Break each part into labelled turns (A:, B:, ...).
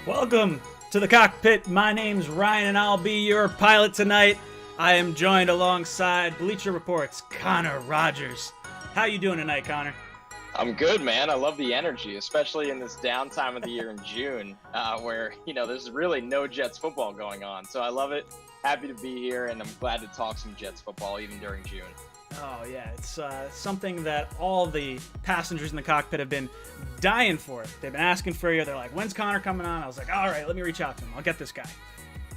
A: Welcome to the cockpit. My name's Ryan, and I'll be your pilot tonight. I am joined alongside Bleacher Report's Conor Rogers. How you doing tonight, Conor?
B: I'm good, man. I love the energy, especially in this downtime of the year in June, where, there's really no Jets football going on. So I love it. Happy to be here, and I'm glad to talk some Jets football even during June.
A: Oh, yeah. It's something that all the passengers in the cockpit have been dying for. They've been asking for you. They're like, when's Conor coming on? I was like, all right, let me reach out to him. I'll get this guy.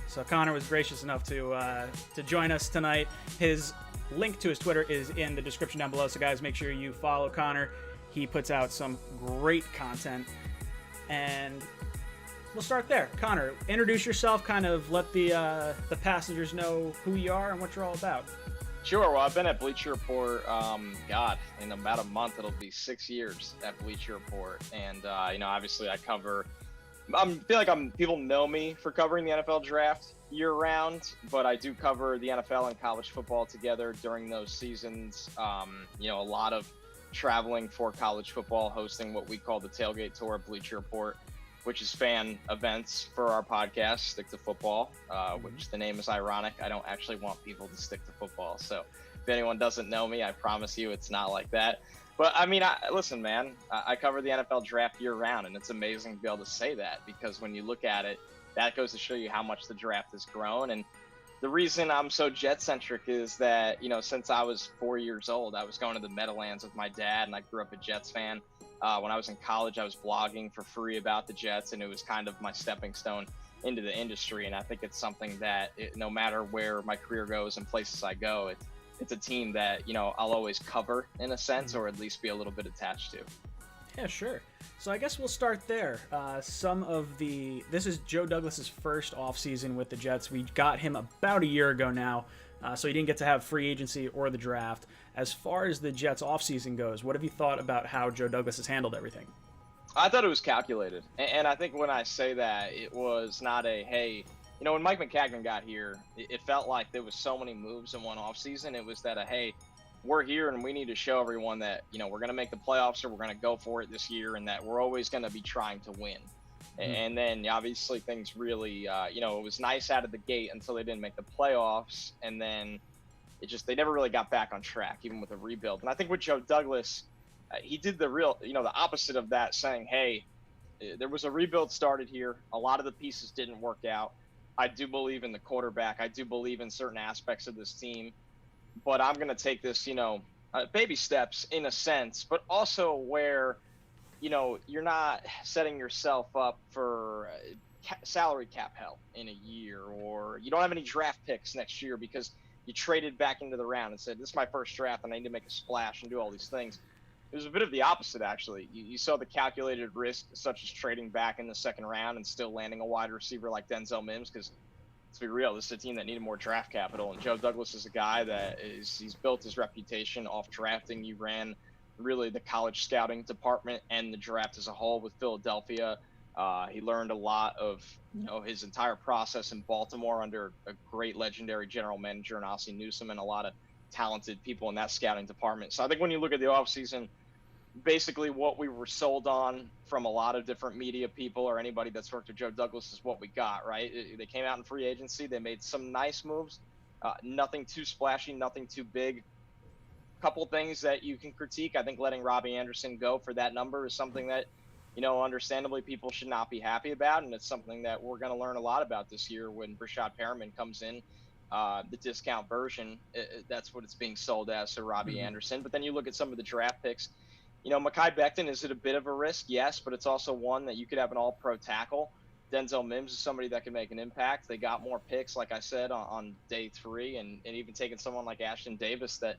A: So Conor was gracious enough to join us tonight. His link to his Twitter is in the description down below. So, guys, make sure you follow Conor. He puts out some great content. And we'll start there. Conor, introduce yourself. Kind of let the passengers know who you are and what you're all about.
B: Sure. Well, I've been at Bleacher Report, in about a month, it'll be 6 years at Bleacher Report. And, obviously I cover, people know me for covering the NFL draft year round, but I do cover the NFL and college football together during those seasons. A lot of traveling for college football, hosting what we call the tailgate tour at Bleacher Report, which is fan events for our podcast, Stick to Football, which the name is ironic. I don't actually want people to stick to football. So if anyone doesn't know me, I promise you it's not like that. But listen, man, I cover the NFL draft year round, and it's amazing to be able to say that, because when you look at it, that goes to show you how much the draft has grown. And the reason I'm so Jet-centric is that, since I was 4 years old, I was going to the Meadowlands with my dad, and I grew up a Jets fan. When I was in college, I was blogging for free about the Jets, and it was kind of my stepping stone into the industry. And I think it's something that no matter where my career goes and places I go, it's a team that, I'll always cover in a sense, or at least be a little bit attached to.
A: Yeah, sure. So I guess we'll start there. This is Joe Douglas's first offseason with the Jets. We got him about a year ago now, so he didn't get to have free agency or the draft. As far as the Jets offseason goes, what have you thought about how Joe Douglas has handled everything?
B: I thought it was calculated. And I think when I say that, it was not when Mike McCagnon got here, it felt like there was so many moves in one offseason. It was that we're here and we need to show everyone that, we're going to make the playoffs, or we're going to go for it this year, and that we're always going to be trying to win. Mm-hmm. And then obviously things really, it was nice out of the gate until they didn't make the playoffs. And then they never really got back on track, even with a rebuild. And I think with Joe Douglas, he did the opposite of that, saying, hey, there was a rebuild started here. A lot of the pieces didn't work out. I do believe in the quarterback. I do believe in certain aspects of this team, but I'm going to take this, baby steps in a sense, but also where, you're not setting yourself up for salary cap hell in a year, or you don't have any draft picks next year because you traded back into the round and said, this is my first draft and I need to make a splash and do all these things. It was a bit of the opposite, actually. You saw the calculated risk, such as trading back in the second round and still landing a wide receiver like Denzel Mims, because let's be real, this is a team that needed more draft capital, and Joe Douglas is a guy he's built his reputation off drafting. You ran really the college scouting department and the draft as a whole with Philadelphia. He learned a lot of his entire process in Baltimore under a great legendary general manager in Ossie Newsome, and a lot of talented people in that scouting department. So I think when you look at the offseason, basically what we were sold on from a lot of different media people or anybody that's worked with Joe Douglas is what we got, right? They came out in free agency. They made some nice moves, nothing too splashy, nothing too big. Couple things that you can critique. I think letting Robbie Anderson go for that number is something that, understandably people should not be happy about. And it's something that we're going to learn a lot about this year when Brashad Perriman comes in, the discount version. That's what it's being sold as, so Robbie Anderson. But then you look at some of the draft picks. Mekhi Becton, is it a bit of a risk? Yes, but it's also one that you could have an all-pro tackle. Denzel Mims is somebody that can make an impact. They got more picks, like I said, on day 3, and even taking someone like Ashton Davis that,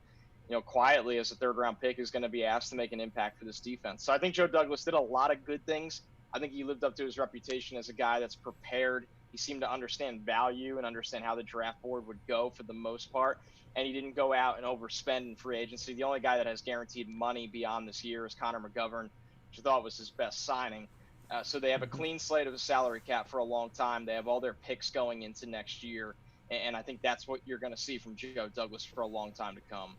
B: quietly as a third-round pick is going to be asked to make an impact for this defense. So I think Joe Douglas did a lot of good things. I think he lived up to his reputation as a guy that's prepared. He seemed to understand value and understand how the draft board would go for the most part. And he didn't go out and overspend in free agency. The only guy that has guaranteed money beyond this year is Connor McGovern, which I thought was his best signing. So they have a clean slate of a salary cap for a long time. They have all their picks going into next year. And I think that's what you're going to see from Joe Douglas for a long time to come.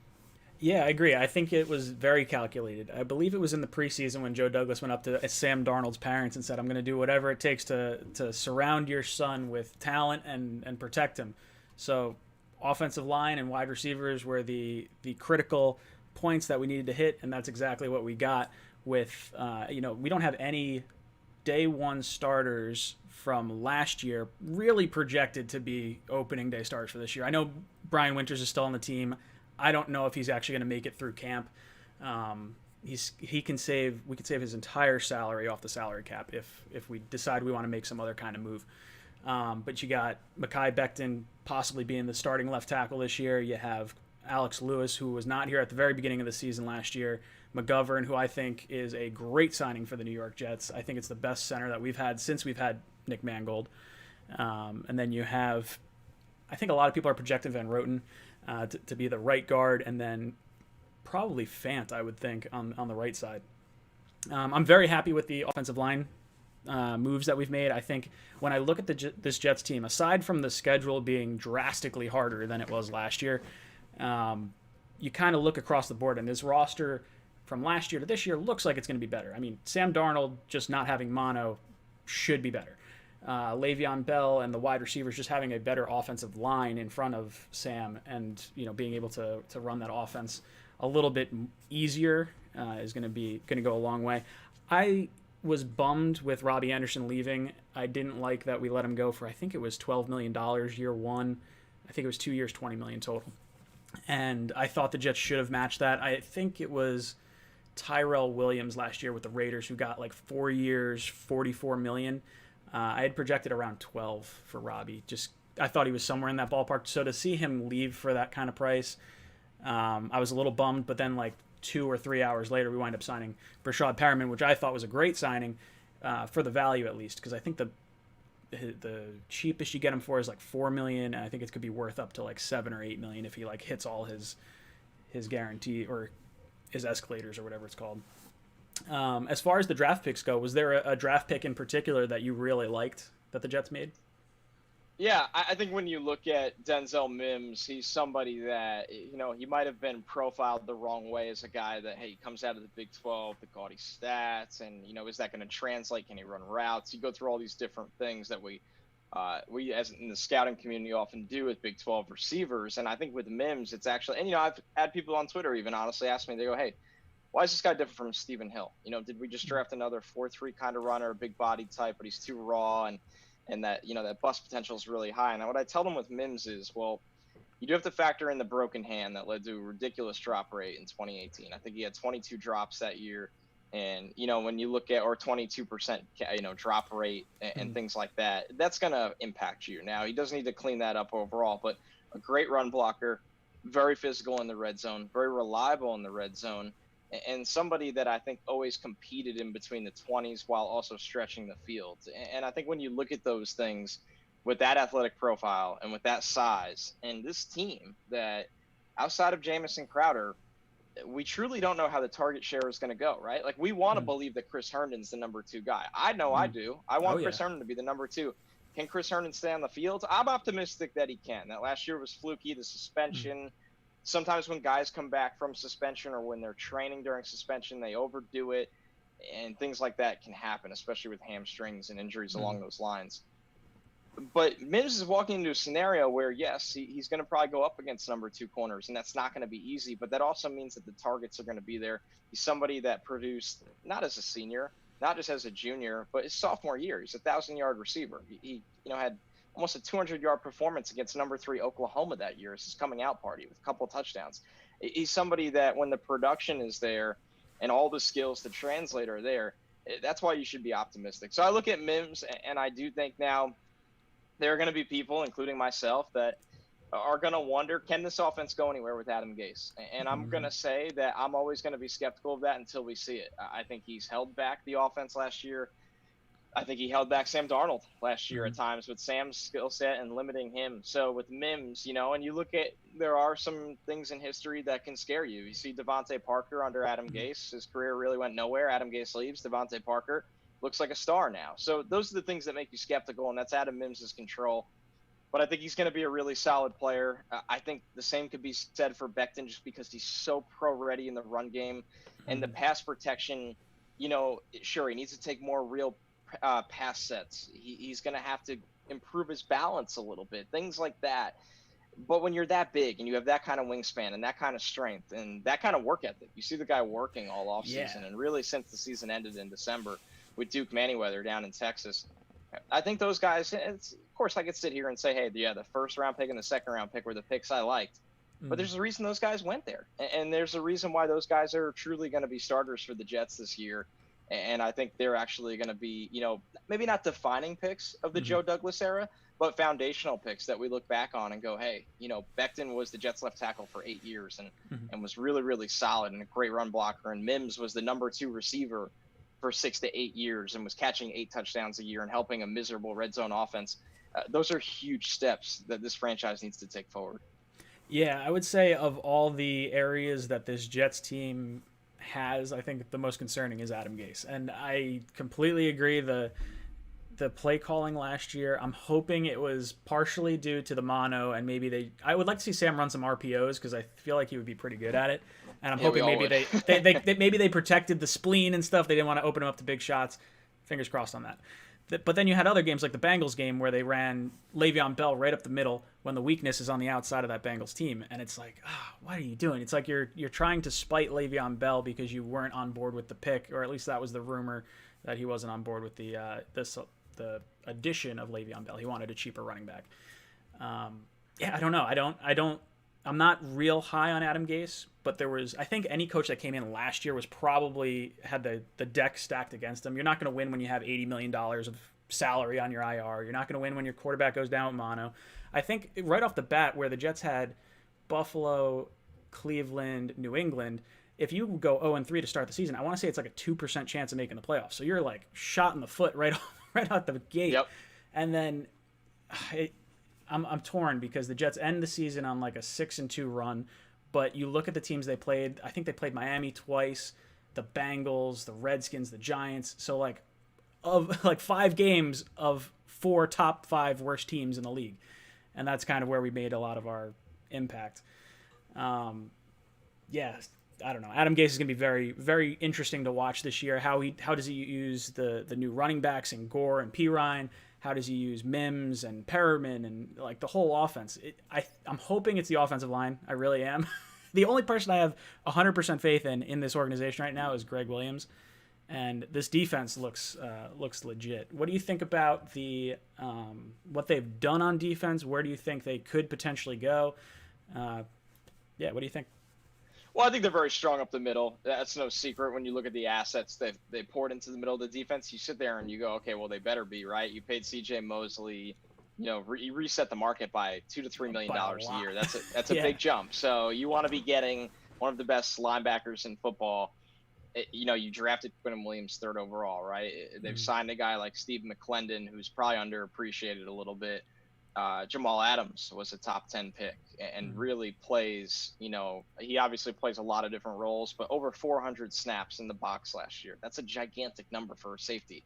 A: Yeah, I agree. I think it was very calculated. I believe it was in the preseason when Joe Douglas went up to Sam Darnold's parents and said, "I'm going to do whatever it takes to surround your son with talent and protect him." So, offensive line and wide receivers were the critical points that we needed to hit, and that's exactly what we got. With we don't have any day one starters from last year really projected to be opening day starters for this year. I know Brian Winters is still on the team. I don't know if he's actually going to make it through camp. We can save his entire salary off the salary cap if we decide we want to make some other kind of move. But you got Mekhi Becton possibly being the starting left tackle this year. You have Alex Lewis, who was not here at the very beginning of the season last year. McGovern, who I think is a great signing for the New York Jets. I think it's the best center that we've had since we've had Nick Mangold. And then you have, I think a lot of people are projecting Van Roten to be the right guard, and then probably Fant, I would think, on the right side. I'm very happy with the offensive line moves that we've made. I think when I look at this Jets team, aside from the schedule being drastically harder than it was last year, you kind of look across the board, and this roster from last year to this year looks like it's going to be better. I mean, Sam Darnold just not having mono should be better. Le'Veon Bell and the wide receivers just having a better offensive line in front of Sam, and being able to run that offense a little bit easier is going to go a long way. I was bummed with Robbie Anderson leaving. I didn't like that we let him go for, I think it was $12 million year one. I think it was 2 years, $20 million total. And I thought the Jets should have matched that. I think it was Tyrell Williams last year with the Raiders who got like 4 years, $44 million. I had projected around 12 for Robbie. I thought he was somewhere in that ballpark. So to see him leave for that kind of price, I was a little bummed. But then like 2 or 3 hours later, we wind up signing Brashad Perriman, which I thought was a great signing for the value at least, because I think the cheapest you get him for is like $4 million, and I think it could be worth up to like $7 or $8 million if he like hits all his guarantee or his escalators or whatever it's called. As far as the draft picks go, was there a draft pick in particular that you really liked that the Jets made?
B: Yeah, I think when you look at Denzel Mims, he's somebody that, he might have been profiled the wrong way as a guy that, hey, he comes out of the Big 12, the gaudy stats, and, is that going to translate? Can he run routes? You go through all these different things that we as in the scouting community often do with Big 12 receivers. And I think with Mims, it's actually, and, I've had people on Twitter even honestly ask me, they go, hey, why is this guy different from Stephen Hill? Did we just draft another 4-3 kind of runner, a big body type, but he's too raw, and that, that bust potential is really high. And what I tell them with Mims is, well, you do have to factor in the broken hand that led to a ridiculous drop rate in 2018. I think he had 22 drops that year. And, when you look at, or 22%, drop rate and things like that, that's going to impact you. Now, he does need to clean that up overall, but a great run blocker, very physical in the red zone, very reliable in the red zone, and somebody that I think always competed in between the 20s while also stretching the field. And I think when you look at those things with that athletic profile and with that size and this team that outside of Jamison Crowder, we truly don't know how the target share is going to go, right? Like we want to believe that Chris Herndon's the number 2 guy. I know I do. I want Chris Herndon to be the number 2. Can Chris Herndon stay on the field? I'm optimistic that he can. That last year was fluky, the suspension. Sometimes when guys come back from suspension or when they're training during suspension, they overdo it, and things like that can happen, especially with hamstrings and injuries along those lines. But Mims is walking into a scenario where, yes, he's going to probably go up against number 2 corners, and that's not going to be easy, but that also means that the targets are going to be there. He's somebody that produced not as a senior, not just as a junior, but his sophomore year. He's a 1,000-yard receiver. He had almost a 200-yard performance against number 3 Oklahoma that year. It's his coming out party with a couple of touchdowns. He's somebody that when the production is there and all the skills to translate are there, that's why you should be optimistic. So I look at Mims, and I do think now there are going to be people, including myself, that are going to wonder, can this offense go anywhere with Adam Gase? And I'm going to say that I'm always going to be skeptical of that until we see it. I think he's held back the offense last year. I think he held back Sam Darnold last year at times with Sam's skill set and limiting him. So with Mims, and you look at, there are some things in history that can scare you. You see Devontae Parker under Adam Gase. His career really went nowhere. Adam Gase leaves. Devontae Parker looks like a star now. So those are the things that make you skeptical, and that's out of Mims' control. but I think he's going to be a really solid player. I think the same could be said for Becton just because he's so pro ready in the run game and the pass protection. Sure, he needs to take more real pass sets. He's going to have to improve his balance a little bit, things like that. But when you're that big and you have that kind of wingspan and that kind of strength and that kind of work ethic, you see the guy working all offseason and really since the season ended in December with Duke Manyweather down in Texas. I think those guys, of course, I could sit here and say, hey, yeah, the first round pick and the second round pick were the picks I liked. But there's a reason those guys went there. And there's a reason why those guys are truly going to be starters for the Jets this year. And I think they're actually going to be, maybe not defining picks of the Joe Douglas era, but foundational picks that we look back on and go, hey, Becton was the Jets left tackle for 8 years and was really, really solid and a great run blocker. And Mims was the number 2 receiver for 6 to 8 years and was catching 8 touchdowns a year and helping a miserable red zone offense. Those are huge steps that this franchise needs to take forward.
A: Yeah, I would say of all the areas that this Jets team has, I think the most concerning is Adam Gase. And I completely agree. The play calling last year, I'm hoping it was partially due to the mono, and maybe I would like to see Sam run some RPOs because I feel like he would be pretty good at it. And I'm hoping maybe maybe they protected the spleen and stuff. They didn't want to open him up to big shots. Fingers crossed on that. But then you had other games like the Bengals game where they ran Le'Veon Bell right up the middle when the weakness is on the outside of that Bengals team. And it's like, what are you doing? It's like you're trying to spite Le'Veon Bell because you weren't on board with the pick, or at least that was the rumor that he wasn't on board with the addition of Le'Veon Bell. He wanted a cheaper running back. I don't know. I'm not real high on Adam Gase, but I think any coach that came in last year was probably had the deck stacked against him. You're not going to win when you have $80 million of salary on your IR. You're not going to win when your quarterback goes down with mono. I think right off the bat, where the Jets had Buffalo, Cleveland, New England, if you go 0-3 to start the season, I want to say it's like a 2% chance of making the playoffs. So you're like shot in the foot right out the gate.
B: Yep.
A: And then I'm torn because the Jets end the season on like a 6-2 run, but you look at the teams they played. I think they played Miami twice, the Bengals, the Redskins, the Giants. So like of like 5 games of 4 top 5 worst teams in the league, and that's kind of where we made a lot of our impact. I don't know. Adam Gase is going to be very, very interesting to watch this year. How does he use the new running backs in Gore and Pirine? How does he use Mims and Perriman and like the whole offense? I'm hoping it's the offensive line. I really am. The only person I have 100% faith in this organization right now is Greg Williams, and this defense looks legit. What do you think about what they've done on defense? Where do you think they could potentially go? What do you think?
B: Well, I think they're very strong up the middle. That's no secret. When you look at the assets they poured into the middle of the defense, you sit there and you go, okay, well, they better be, right? You paid C.J. Mosley, you reset the market by $2 to $3 million a year. That's a big jump. So you want to be getting one of the best linebackers in football. You drafted Quinton Williams 3rd overall, right? They've signed a guy like Steve McClendon, who's probably underappreciated a little bit. Jamal Adams was a top 10 pick and really plays, he obviously plays a lot of different roles, but over 400 snaps in the box last year. That's a gigantic number for a safety.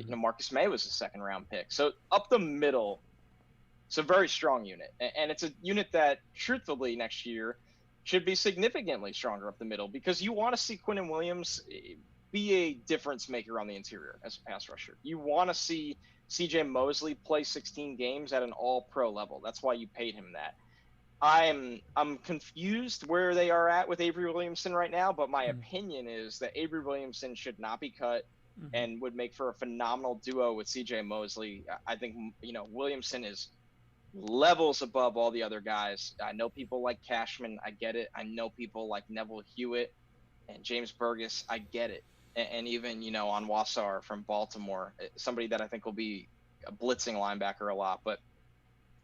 B: Marcus May was a 2nd round pick. So up the middle, it's a very strong unit. And it's a unit that truthfully next year should be significantly stronger up the middle because you want to see Quinton Williams be a difference maker on the interior as a pass rusher. You want to see C.J. Mosley play 16 games at an all-pro level. That's why you paid him that. I'm confused where they are at with Avery Williamson right now, but my opinion is that Avery Williamson should not be cut and would make for a phenomenal duo with C.J. Mosley. I think, Williamson is levels above all the other guys. I know people like Cashman. I get it. I know people like Neville Hewitt and James Burgess. I get it. And even, Anwasar from Baltimore, somebody that I think will be a blitzing linebacker a lot. But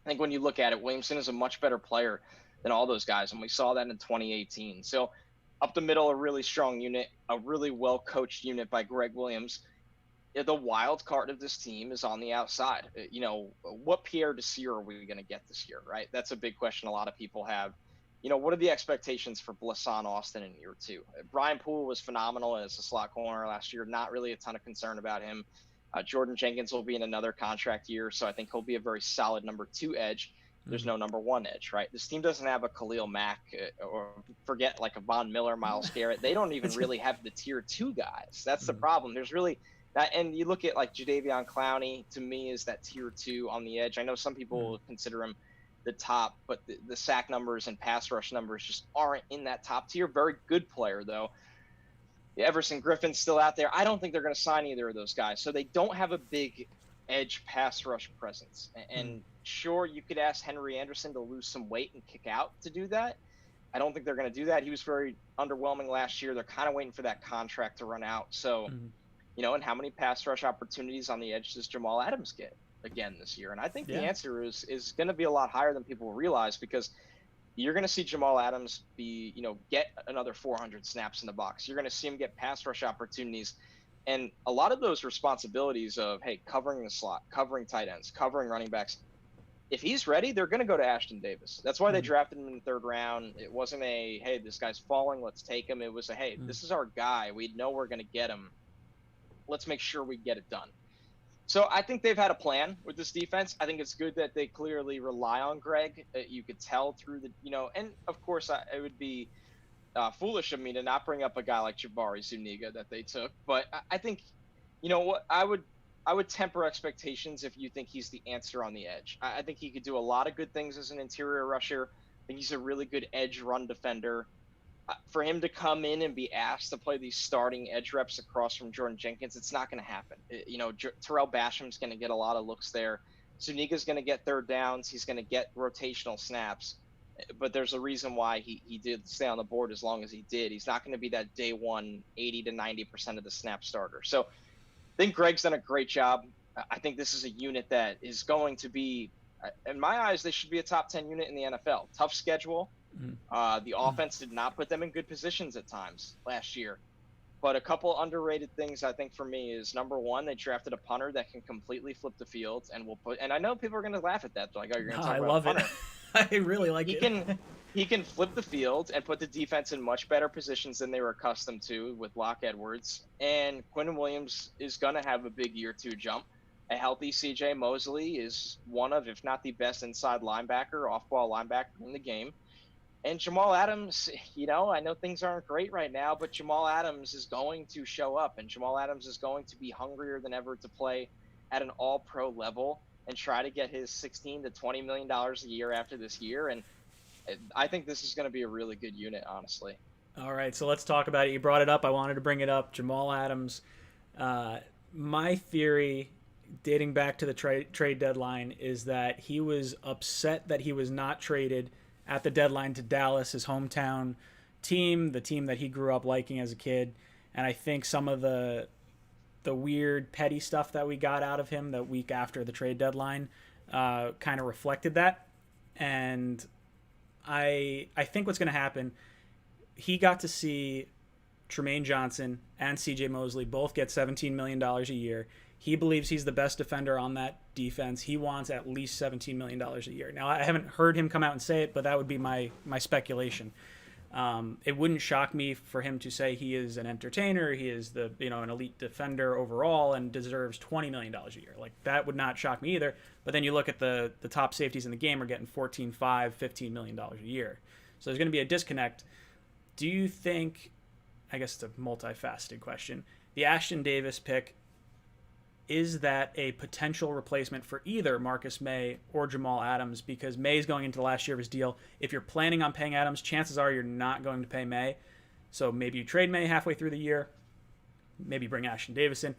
B: I think when you look at it, Williamson is a much better player than all those guys, and we saw that in 2018. So up the middle, a really strong unit, a really well-coached unit by Greg Williams. The wild card of this team is on the outside. What Pierre Desir are we going to get this year, right? That's a big question a lot of people have. What are the expectations for Blasson Austin in year 2? Brian Poole was phenomenal as a slot corner last year. Not really a ton of concern about him. Jordan Jenkins will be in another contract year, so I think he'll be a very solid number 2 edge. There's no number 1 edge, right? This team doesn't have a Khalil Mack or forget like a Von Miller, Myles Garrett. They don't even really have the tier 2 guys. That's the problem. There's really that, and you look at like Jadeveon Clowney, to me is that tier 2 on the edge. I know some people consider him the top, but the sack numbers and pass rush numbers just aren't in that top tier. Very good player though. Everson Griffin's still out there. I don't think they're going to sign either of those guys. So they don't have a big edge pass rush presence. And sure, you could ask Henry Anderson to lose some weight and kick out to do that. I don't think they're going to do that. He was very underwhelming last year. They're kind of waiting for that contract to run out. So, and how many pass rush opportunities on the edge does Jamal Adams get again this year? And I think the answer is going to be a lot higher than people realize, because you're going to see Jamal Adams get another 400 snaps in the box. You're going to see him get pass rush opportunities. And a lot of those responsibilities of, hey, covering the slot, covering tight ends, covering running backs, if he's ready, they're going to go to Ashton Davis. That's why they drafted him in the 3rd round. It wasn't a, hey, this guy's falling, let's take him. It was a, hey, this is our guy. We know we're going to get him. Let's make sure we get it done. So I think they've had a plan with this defense. I think it's good that they clearly rely on Greg. You could tell through the, and of course it would be foolish of me to not bring up a guy like Jabari Zuniga that they took. But I think, what I would temper expectations if you think he's the answer on the edge. I think he could do a lot of good things as an interior rusher. I think he's a really good edge run defender. For him to come in and be asked to play these starting edge reps across from Jordan Jenkins, it's not going to happen. Terrell Basham's going to get a lot of looks there. Zuniga's going to get 3rd downs. He's going to get rotational snaps. But there's a reason why he did stay on the board as long as he did. He's not going to be that day one 80 to 90% of the snap starter. So I think Greg's done a great job. I think this is a unit that is going to be, in my eyes, they should be a top 10 unit in the NFL. Tough schedule. The offense did not put them in good positions at times last year. But a couple underrated things I think for me is, number 1, they drafted a punter that can completely flip the field, and I know people are going to laugh at that. They're like, oh, you're going to talk about a punter.
A: I really like it.
B: He can flip the field and put the defense in much better positions than they were accustomed to with Locke Edwards. And Quentin Williams is going to have a big year 2 jump. A healthy C.J. Mosley is one of, if not the best inside linebacker, off-ball linebacker in the game. And Jamal Adams, I know things aren't great right now, but Jamal Adams is going to show up, and Jamal Adams is going to be hungrier than ever to play at an all-pro level and try to get his $16 to $20 million a year after this year. And I think this is going to be a really good unit, honestly.
A: All right, so let's talk about it. You brought it up. I wanted to bring it up. Jamal Adams. My theory, dating back to the trade deadline, is that he was upset that he was not traded at the deadline to Dallas, his hometown team, the team that he grew up liking as a kid. And I think some of the weird, petty stuff that we got out of him the week after the trade deadline kind of reflected that. And I think what's going to happen, he got to see Tremaine Johnson and C.J. Mosley both get $17 million a year. He believes he's the best defender on that defense. He wants at least $17 million a year. Now, I haven't heard him come out and say it, but that would be my speculation. It wouldn't shock me for him to say he is an entertainer, he is an elite defender overall and deserves $20 million a year. Like, that would not shock me either. But then you look at the top safeties in the game are getting $14, $5, $15 million a year. So there's going to be a disconnect. Do you think, I guess it's a multifaceted question, the Ashton Davis pick, is that a potential replacement for either Marcus May or Jamal Adams? Because May's going into the last year of his deal. If you're planning on paying Adams, chances are you're not going to pay May. So maybe you trade May halfway through the year. Maybe bring Ashton Davis in.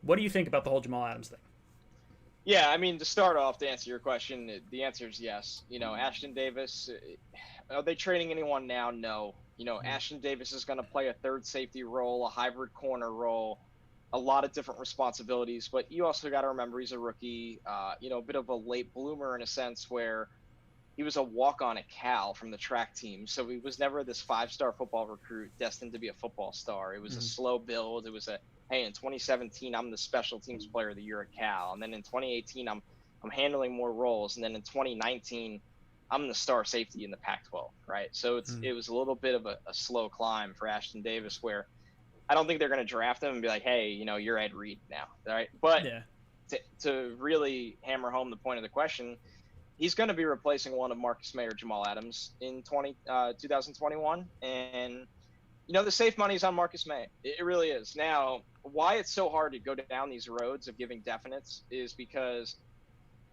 A: What do you think about the whole Jamal Adams thing?
B: Yeah, I mean, to start off, to answer your question, the answer is yes. Ashton Davis, are they trading anyone now? No. Ashton Davis is going to play a third safety role, a hybrid corner role, a lot of different responsibilities, but you also got to remember he's a rookie, a bit of a late bloomer in a sense where he was a walk-on at Cal from the track team. So he was never this 5-star football recruit destined to be a football star. It was a slow build. It was hey, in 2017, I'm the special teams player of the year at Cal. And then in 2018, I'm handling more roles. And then in 2019, I'm the star safety in the Pac-12, right? So it was a little bit of a slow climb for Ashton Davis where I don't think they're going to draft him and be like, hey, you're Ed Reed now, all right? But
A: Yeah.
B: to really hammer home the point of the question, he's going to be replacing one of Marcus May or Jamal Adams in 2021. And, the safe money's on Marcus May. It really is. Now, why it's so hard to go down these roads of giving definites is because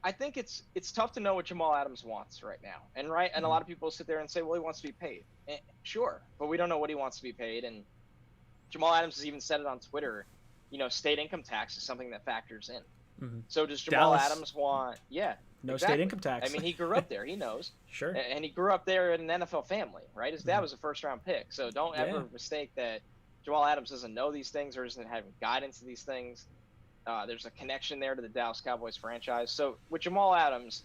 B: I think it's tough to know what Jamal Adams wants right now. And a lot of people sit there and say, well, he wants to be paid. Sure, but we don't know what he wants to be paid. And Jamal Adams has even said it on Twitter, state income tax is something that factors in.
A: Mm-hmm.
B: So does Jamal Adams want –
A: no
B: exactly.
A: state income tax.
B: I mean, he grew up there. He knows.
A: Sure.
B: And he grew up there in an NFL family, right? His dad was a first-round pick. So don't ever mistake that Jamal Adams doesn't know these things or isn't having guidance to these things. There's a connection there to the Dallas Cowboys franchise. So with Jamal Adams,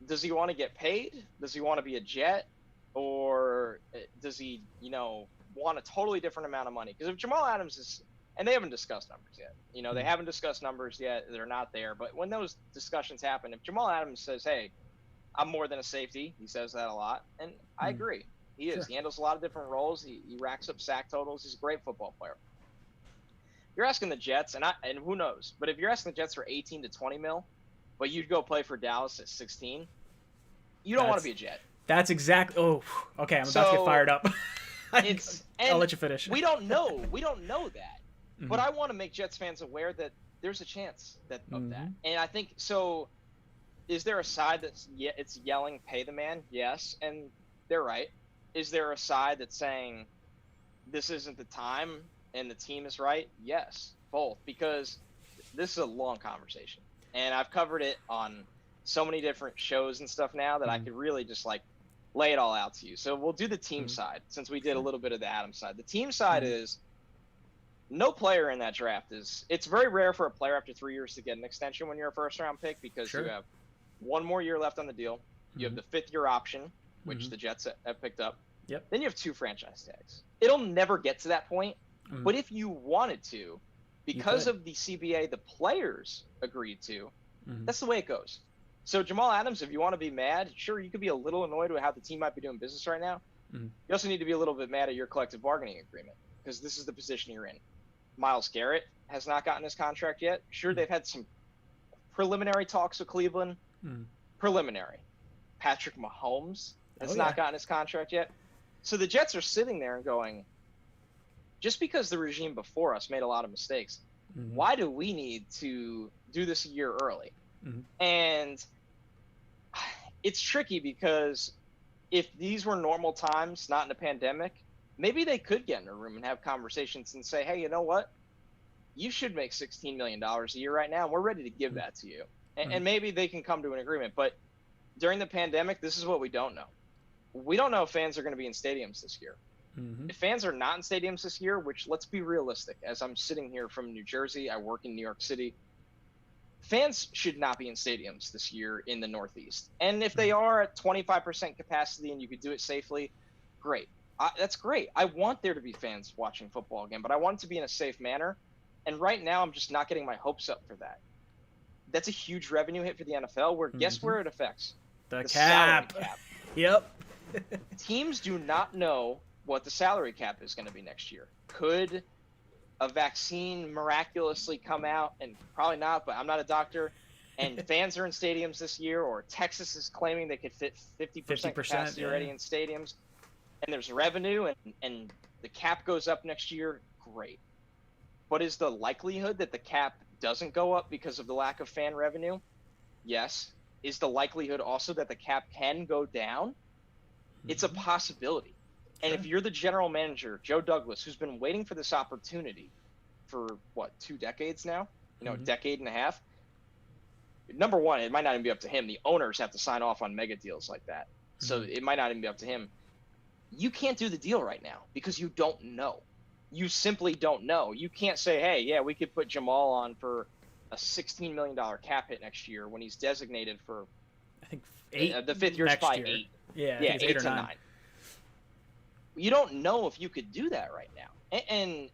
B: does he want to get paid? Does he want to be a Jet? Or does he, want a totally different amount of money? Because if Jamal Adams is – and they haven't discussed numbers yet. They haven't discussed numbers yet. They're not there. But when those discussions happen, if Jamal Adams says, hey, I'm more than a safety, he says that a lot. And I agree. He is.
A: Sure.
B: He handles a lot of different roles. He racks up sack totals. He's a great football player. You're asking the Jets, and who knows, but if you're asking the Jets for 18 to 20 mil, but you'd go play for Dallas at 16, you don't want to be a Jet.
A: That's exactly. Oh, okay. I'm about to get fired up. I'll let you finish.
B: We don't know. We don't know that. Mm-hmm. But I want to make Jets fans aware that there's a chance of that. And I think so. Is there a side that's it's yelling, pay the man? Yes, and they're right. Is there a side that's saying this isn't the time and the team is right? Yes, both, because this is a long conversation, and I've covered it on so many different shows and stuff now that I could really just lay it all out to you. So we'll do the team side since we did a little bit of the Adams side. The team side is no player in that draft it's very rare for a player after 3 years to get an extension when you're a first round pick because you have one more year left on the deal. You have the 5th year option, which the Jets have picked up.
A: Yep.
B: Then you have 2 franchise tags. It'll never get to that point, but if you wanted to, because of the CBA the players agreed to, that's the way it goes. So Jamal Adams, if you want to be mad, sure, you could be a little annoyed with how the team might be doing business right now. You also need to be a little bit mad at your collective bargaining agreement because this is the position you're in. Myles Garrett has not gotten his contract yet. Sure, they've had some preliminary talks with Cleveland. Preliminary. Patrick Mahomes has not gotten his contract yet. So the Jets are sitting there and going, just because the regime before us made a lot of mistakes, why do we need to do this a year early? And it's tricky because if these were normal times, not in a pandemic, maybe they could get in a room and have conversations and say, hey, you know what? You should make $16 million a year right now, and we're ready to give that to you. And maybe they can come to an agreement. But during the pandemic, this is what we don't know. We don't know if fans are going to be in stadiums this year. If fans are not in stadiums this year, which let's be realistic, as I'm sitting here from New Jersey, I work in New York City, fans should not be in stadiums this year in the Northeast. And if they are at 25% capacity and you could do it safely, great. That's great. I want there to be fans watching football again, but I want it to be in a safe manner. And right now, I'm just not getting my hopes up for that. That's a huge revenue hit for the NFL. Where guess where it affects?
A: The cap. Yep.
B: Teams do not know what the salary cap is going to be next year. Could a vaccine miraculously come out? And probably not, but I'm not a doctor. And fans are in stadiums this year, or Texas is claiming they could fit 50% capacity already in stadiums. And there's revenue, and the cap goes up next year. Great. But is the likelihood that the cap doesn't go up because of the lack of fan revenue? Yes. Is the likelihood also that the cap can go down? It's a possibility. And if you're the general manager, Joe Douglas, who's been waiting for this opportunity for, 2 decades now? A decade and a half? Number one, it might not even be up to him. The owners have to sign off on mega deals like that. So it might not even be up to him. You can't do the deal right now because you don't know. You simply don't know. You can't say, hey, yeah, we could put Jamal on for a $16 million cap hit next year when he's designated for,
A: I think, 8.
B: The 5th year's probably
A: year.
B: 8.
A: Yeah,
B: yeah,
A: 8
B: to 9. You don't know if you could do that right now. And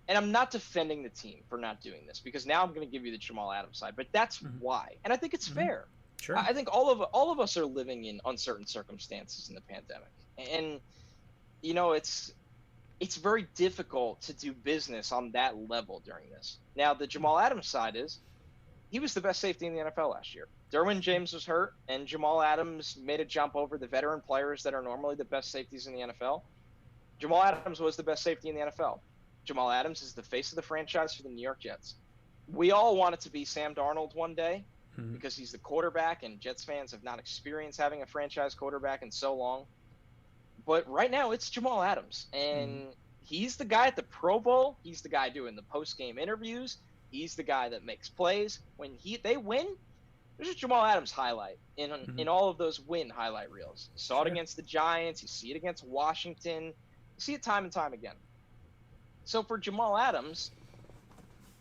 B: I'm not defending the team for not doing this because now I'm going to give you the Jamal Adams side, but that's why. And I think it's fair.
A: Sure.
B: I think all of us are living in uncertain circumstances in the pandemic. And, it's very difficult to do business on that level during this. Now, the Jamal Adams side is he was the best safety in the NFL last year. Derwin James was hurt, and Jamal Adams made a jump over the veteran players that are normally the best safeties in the NFL. Jamal Adams was the best safety in the NFL. Jamal Adams is the face of the franchise for the New York Jets. We all want it to be Sam Darnold one day because he's the quarterback, and Jets fans have not experienced having a franchise quarterback in so long. But right now, it's Jamal Adams, and he's the guy at the Pro Bowl. He's the guy doing the post-game interviews. He's the guy that makes plays. When they win, there's a Jamal Adams highlight in all of those win highlight reels. You saw it against the Giants. You see it against Washington. You see it time and time again. So for Jamal Adams,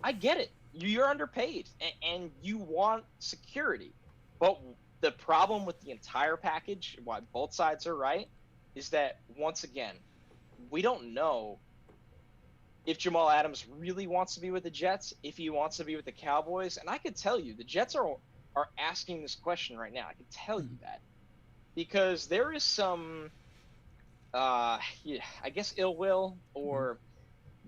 B: I get it. You're underpaid, and you want security. But the problem with the entire package, why both sides are right, is that, once again, we don't know if Jamal Adams really wants to be with the Jets, if he wants to be with the Cowboys. And I could tell you, the Jets are asking this question right now. I can tell you that. Because there is some, I guess, ill will, or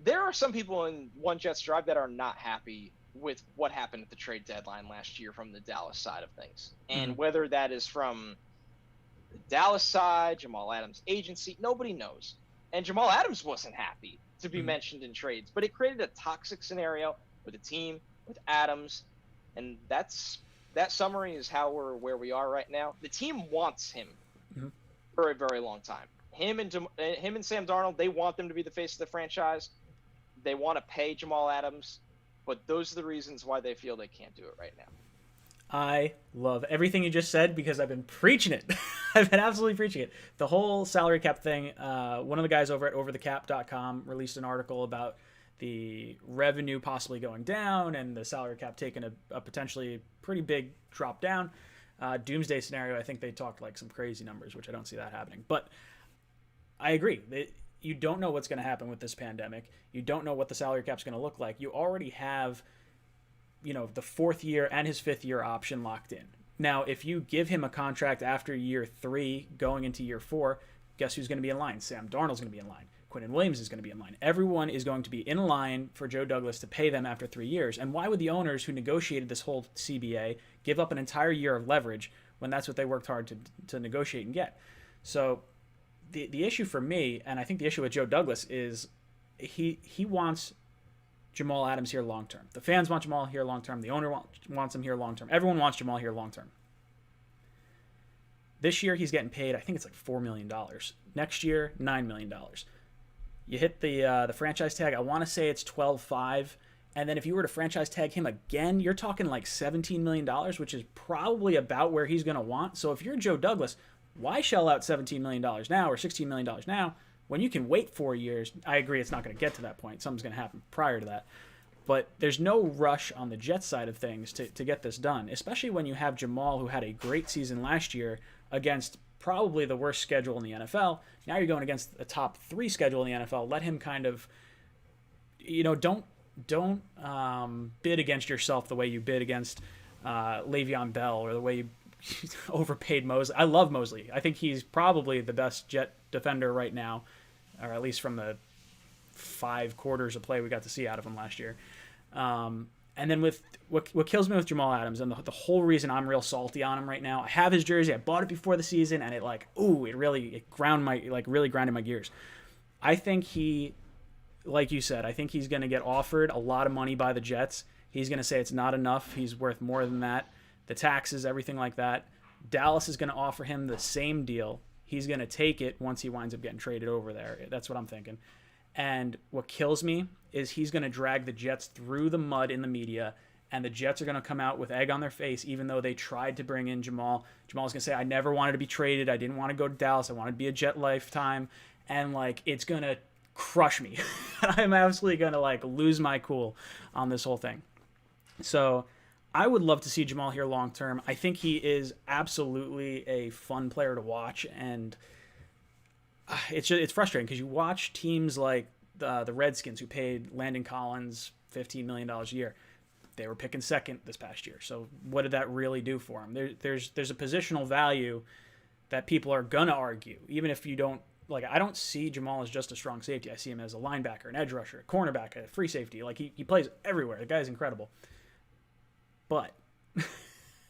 B: there are some people in One Jets Drive that are not happy with what happened at the trade deadline last year from the Dallas side of things. And whether that is from the Dallas side, Jamal Adams' agency, nobody knows. And Jamal Adams wasn't happy to be mentioned in trades, but it created a toxic scenario with the team, with Adams, and that summary is how we're where we are right now. The team wants him for a very long time. Him and Sam Darnold, they want them to be the face of the franchise. They want to pay Jamal Adams, but those are the reasons why they feel they can't do it right now.
A: I love everything you just said because I've been preaching it. I've been absolutely preaching it. The whole salary cap thing, one of the guys over at overthecap.com released an article about the revenue possibly going down and the salary cap taking a potentially pretty big drop down. Doomsday scenario, I think they talked like some crazy numbers, which I don't see that happening. But I agree. You don't know what's going to happen with this pandemic. You don't know what the salary cap's going to look like. You already have the 4th year and his 5th year option locked in. Now, if you give him a contract after year 3 going into year 4, guess who's going to be in line? Sam Darnold's going to be in line. Quinnen Williams is going to be in line. Everyone is going to be in line for Joe Douglas to pay them after 3 years. And why would the owners who negotiated this whole CBA give up an entire year of leverage when that's what they worked hard to negotiate and get? So the issue for me, and I think the issue with Joe Douglas, is he wants Jamal Adams here long term. The fans want Jamal here long term. The owner wants him here long term. Everyone wants Jamal here long term. This year he's getting paid, I think it's like $4 million. Next year, $9 million. You hit the franchise tag. I want to say it's 12.5, and then if you were to franchise tag him again, you're talking like $17 million, which is probably about where he's going to want. So if you're Joe Douglas, why shell out $17 million now or $16 million now when you can wait 4 years? I agree it's not going to get to that point. Something's going to happen prior to that. But there's no rush on the Jets side of things to get this done, especially when you have Jamal, who had a great season last year against probably the worst schedule in the NFL. Now you're going against a top 3 schedule in the NFL. Let him kind of, don't bid against yourself the way you bid against Le'Veon Bell or the way you overpaid Mosley. I love Mosley. I think he's probably the best Jet defender right now, or at least from the 5 quarters of play we got to see out of him last year. And then with what kills me with Jamal Adams, and the whole reason I'm real salty on him right now, I have his jersey. I bought it before the season, and it really grinded my gears. I think he, like you said, I think he's going to get offered a lot of money by the Jets. He's going to say it's not enough. He's worth more than that. The taxes, everything like that. Dallas is going to offer him the same deal. He's going to take it once he winds up getting traded over there. That's what I'm thinking. And what kills me is he's going to drag the Jets through the mud in the media, and the Jets are going to come out with egg on their face, even though they tried to bring in Jamal. Jamal's going to say, I never wanted to be traded. I didn't want to go to Dallas. I wanted to be a Jet lifetime. And, it's going to crush me. I'm absolutely going to, lose my cool on this whole thing. So I would love to see Jamal here long term. I think he is absolutely a fun player to watch, and it's frustrating because you watch teams like the Redskins, who paid Landon Collins $15 million a year. They were picking second this past year. So what did that really do for him? There's a positional value that people are gonna argue, even if you don't like I don't see Jamal as just a strong safety. I see him as a linebacker, an edge rusher, a cornerback, a free safety. Like he plays everywhere. The guy's incredible. But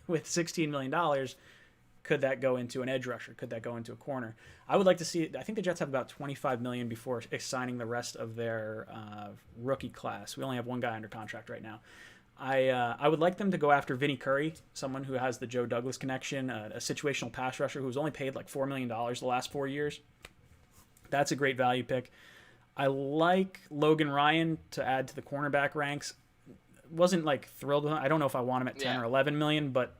A: with $16 million, could that go into an edge rusher? Could that go into a corner? I would like to see. I think the Jets have about $25 million before signing the rest of their rookie class. We only have one guy under contract right now. I would like them to go after Vinny Curry, someone who has the Joe Douglas connection, a situational pass rusher who's only paid like $4 million the last 4 years. That's a great value pick. I like Logan Ryan to add to the cornerback ranks. Wasn't like thrilled with him. I don't know if I want him at 10 or 11 million, but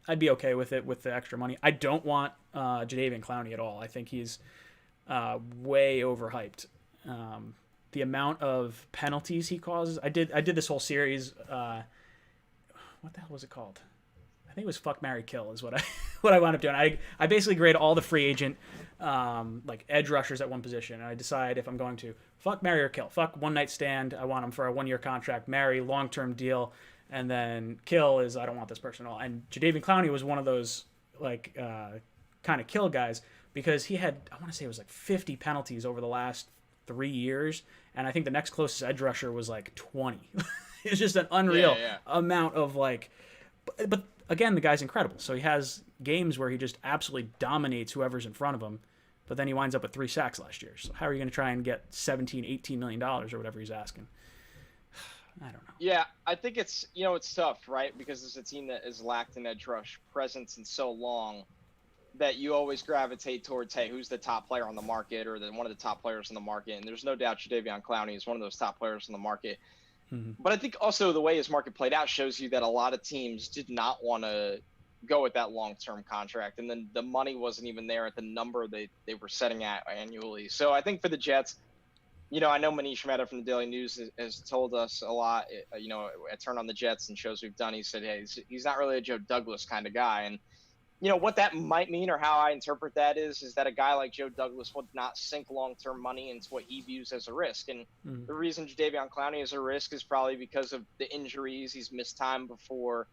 A: I'd be okay with it with the extra money. I don't want Jadeveon Clowney at all. I think he's way overhyped. The amount of penalties he causes. I did this whole series. What the hell was it called? I think it was Fuck, Marry, Kill is what I wound up doing. I basically grade all the free agent like edge rushers at one position, and I decide if I'm going to fuck, marry, or kill. Fuck, one night stand. I want him for a 1-year contract. Marry, long-term deal. And then kill is I don't want this person at all. And Jadeveon Clowney was one of those like kind of kill guys because he had, I want to say it was like 50 penalties over the last 3 years. And I think the next closest edge rusher was like 20. It's just an unreal amount of like, but again, the guy's incredible. So he has games where he just absolutely dominates whoever's in front of him. But then he winds up with 3 sacks last year. So how are you going to try and get $17-18 million or whatever he's asking? I don't know.
B: Yeah, I think it's tough, right? Because it's a team that has lacked an edge rush presence in so long that you always gravitate towards, hey, who's the top player on the market or one of the top players on the market? And there's no doubt Jadeveon Clowney is one of those top players on the market. Mm-hmm. But I think also the way his market played out shows you that a lot of teams did not want to go with that long-term contract. And then the money wasn't even there at the number they were setting at annually. So I think for the Jets, I know Manish Mehta from the Daily News has told us a lot, at Turn on the Jets and shows we've done. He said, hey, he's not really a Joe Douglas kind of guy. And, what that might mean or how I interpret that is that a guy like Joe Douglas would not sink long-term money into what he views as a risk. And the reason Jadeveon Clowney is a risk is probably because of the injuries. He's missed time before.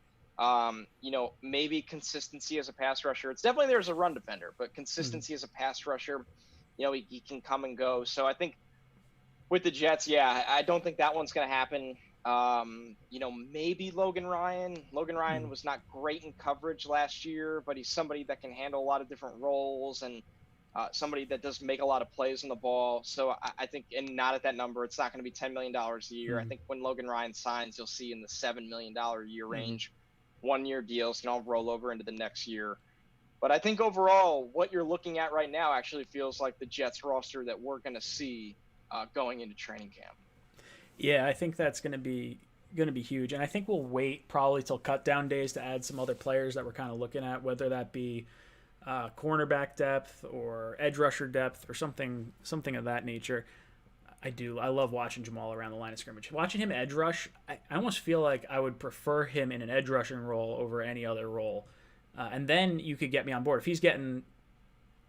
B: Maybe consistency as a pass rusher. It's definitely there as a run defender, but consistency as a pass rusher, he can come and go. So I think with the Jets, I don't think that one's going to happen. Maybe Logan Ryan. Logan Ryan was not great in coverage last year, but he's somebody that can handle a lot of different roles and somebody that does make a lot of plays on the ball. So I think, and not at that number, it's not going to be $10 million a year. I think when Logan Ryan signs, you'll see in the $7 million a year range. 1-year deals can all roll over into the next year. But I think overall, what you're looking at right now actually feels like the Jets roster that we're going to see going into training camp.
A: Yeah, I think that's going to be huge, and I think we'll wait probably till cut down days to add some other players that we're kind of looking at, whether that be cornerback depth or edge rusher depth or something of that nature. I love watching Jamal around the line of scrimmage. Watching him edge rush, I almost feel like I would prefer him in an edge rushing role over any other role, and then you could get me on board if he's getting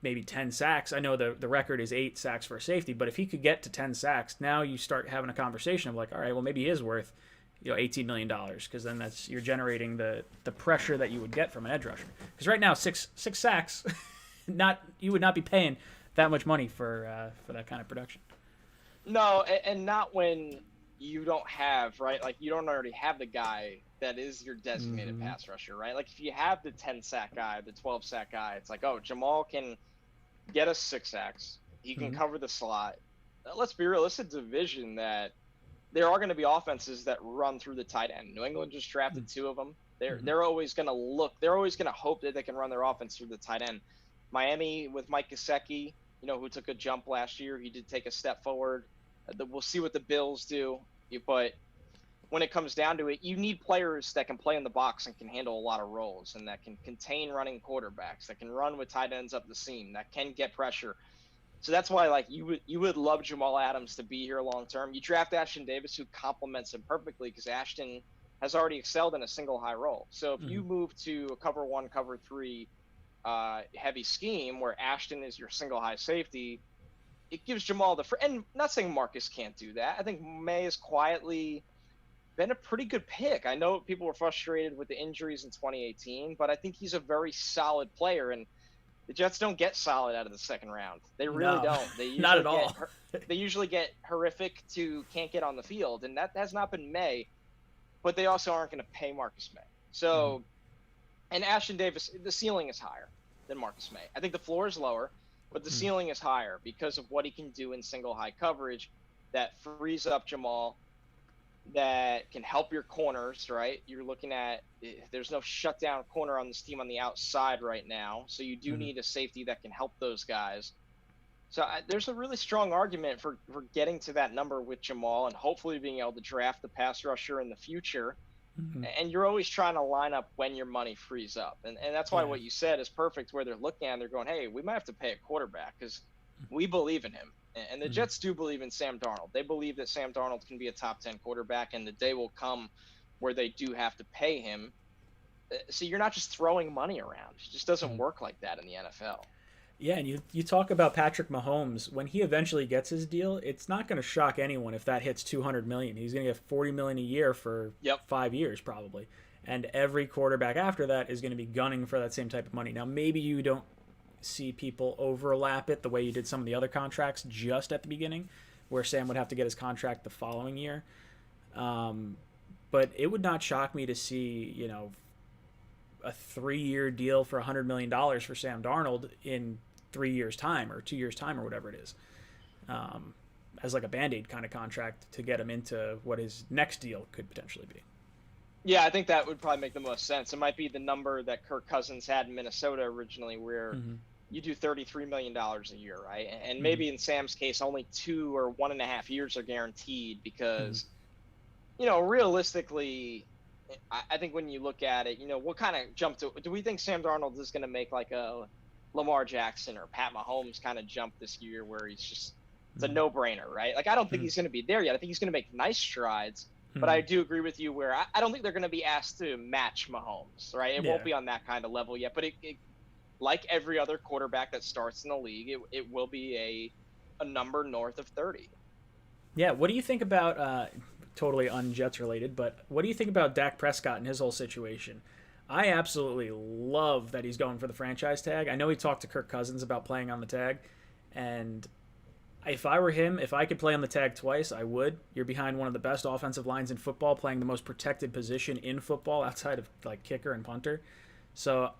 A: maybe 10 sacks. I know the record is 8 sacks for a safety, but if he could get to 10 sacks, now you start having a conversation of like, all right, well, maybe he is worth $18 million, because then you're generating the pressure that you would get from an edge rusher. Because right now, six sacks, you would not be paying that much money for that kind of production.
B: No, and not when you don't have, right? Like you don't already have the guy that is your designated pass rusher, right? Like if you have the 10 sack guy, the 12 sack guy, it's like, oh, Jamal can get us 6 sacks. He can cover the slot. Let's be real. It's a division that there are going to be offenses that run through the tight end. New England just drafted 2 of them. They're always going to they're always going to hope that they can run their offense through the tight end. Miami with Mike Gesicki, who took a jump last year. He did take a step forward. We'll see what the Bills do. But when it comes down to it, you need players that can play in the box and can handle a lot of roles and that can contain running quarterbacks, that can run with tight ends up the seam, that can get pressure. So that's why, like, you would love Jamal Adams to be here long term. You draft Ashton Davis, who complements him perfectly because Ashton has already excelled in a single high role. So if you move to a cover 1, cover 3 heavy scheme where Ashton is your single high safety, it gives Jamal and not saying Marcus can't do that. I think May has quietly been a pretty good pick. I know people were frustrated with the injuries in 2018, but I think he's a very solid player. And The Jets don't get solid out of the second round. They really
A: No,
B: don't. They usually
A: not at all.
B: They usually get horrific to can't get on the field, and that has not been May. But they also aren't going to pay Marcus May. So, and Ashton Davis, the ceiling is higher than Marcus May. I think the floor is lower, but the ceiling is higher because of what he can do in single high coverage that frees up Jamal, that can help your corners, right? You're looking at, there's no shutdown corner on this team on the outside right now. So you do need a safety that can help those guys. So there's a really strong argument for getting to that number with Jamal and hopefully being able to draft the pass rusher in the future. And you're always trying to line up when your money frees up. And that's why what you said is perfect, where they're looking at it, they're going, hey, we might have to pay a quarterback because we believe in him. And the Jets do believe in Sam Darnold. They believe that Sam Darnold can be a top 10 quarterback, and the day will come where they do have to pay him. So you're not just throwing money around. It just doesn't work like that in the NFL.
A: Yeah, and you talk about Patrick Mahomes. When he eventually gets his deal, it's not going to shock anyone if that hits $200 million. He's going to get $40 million a year for 5 years probably. And every quarterback after that is going to be gunning for that same type of money. Now, maybe you don't see people overlap it the way you did some of the other contracts just at the beginning, where Sam would have to get his contract the following year. But it would not shock me to see, a 3-year deal for $100 million for Sam Darnold in 3 years' time or 2 years' time or whatever it is, as like a Band-Aid kind of contract to get him into what his next deal could potentially be.
B: Yeah, I think that would probably make the most sense. It might be the number that Kirk Cousins had in Minnesota originally, where you do $33 million a year, right? And maybe in Sam's case, only 2 or 1.5 years are guaranteed because, realistically, I think when you look at it, what kind of jump do we think Sam Darnold is going to make like a Lamar Jackson or Pat Mahomes kind of jump this year where it's a no-brainer, right? Like, I don't think he's going to be there yet. I think he's going to make nice strides. But I do agree with you where I don't think they're going to be asked to match Mahomes, right? It won't be on that kind of level yet. But it like every other quarterback that starts in the league, it will be a number north of 30.
A: Yeah, what do you think about, totally un-Jets related, but what do you think about Dak Prescott and his whole situation? I absolutely love that he's going for the franchise tag. I know he talked to Kirk Cousins about playing on the tag, and if I were him, if I could play on the tag twice, I would. You're behind one of the best offensive lines in football, playing the most protected position in football outside of like kicker and punter. So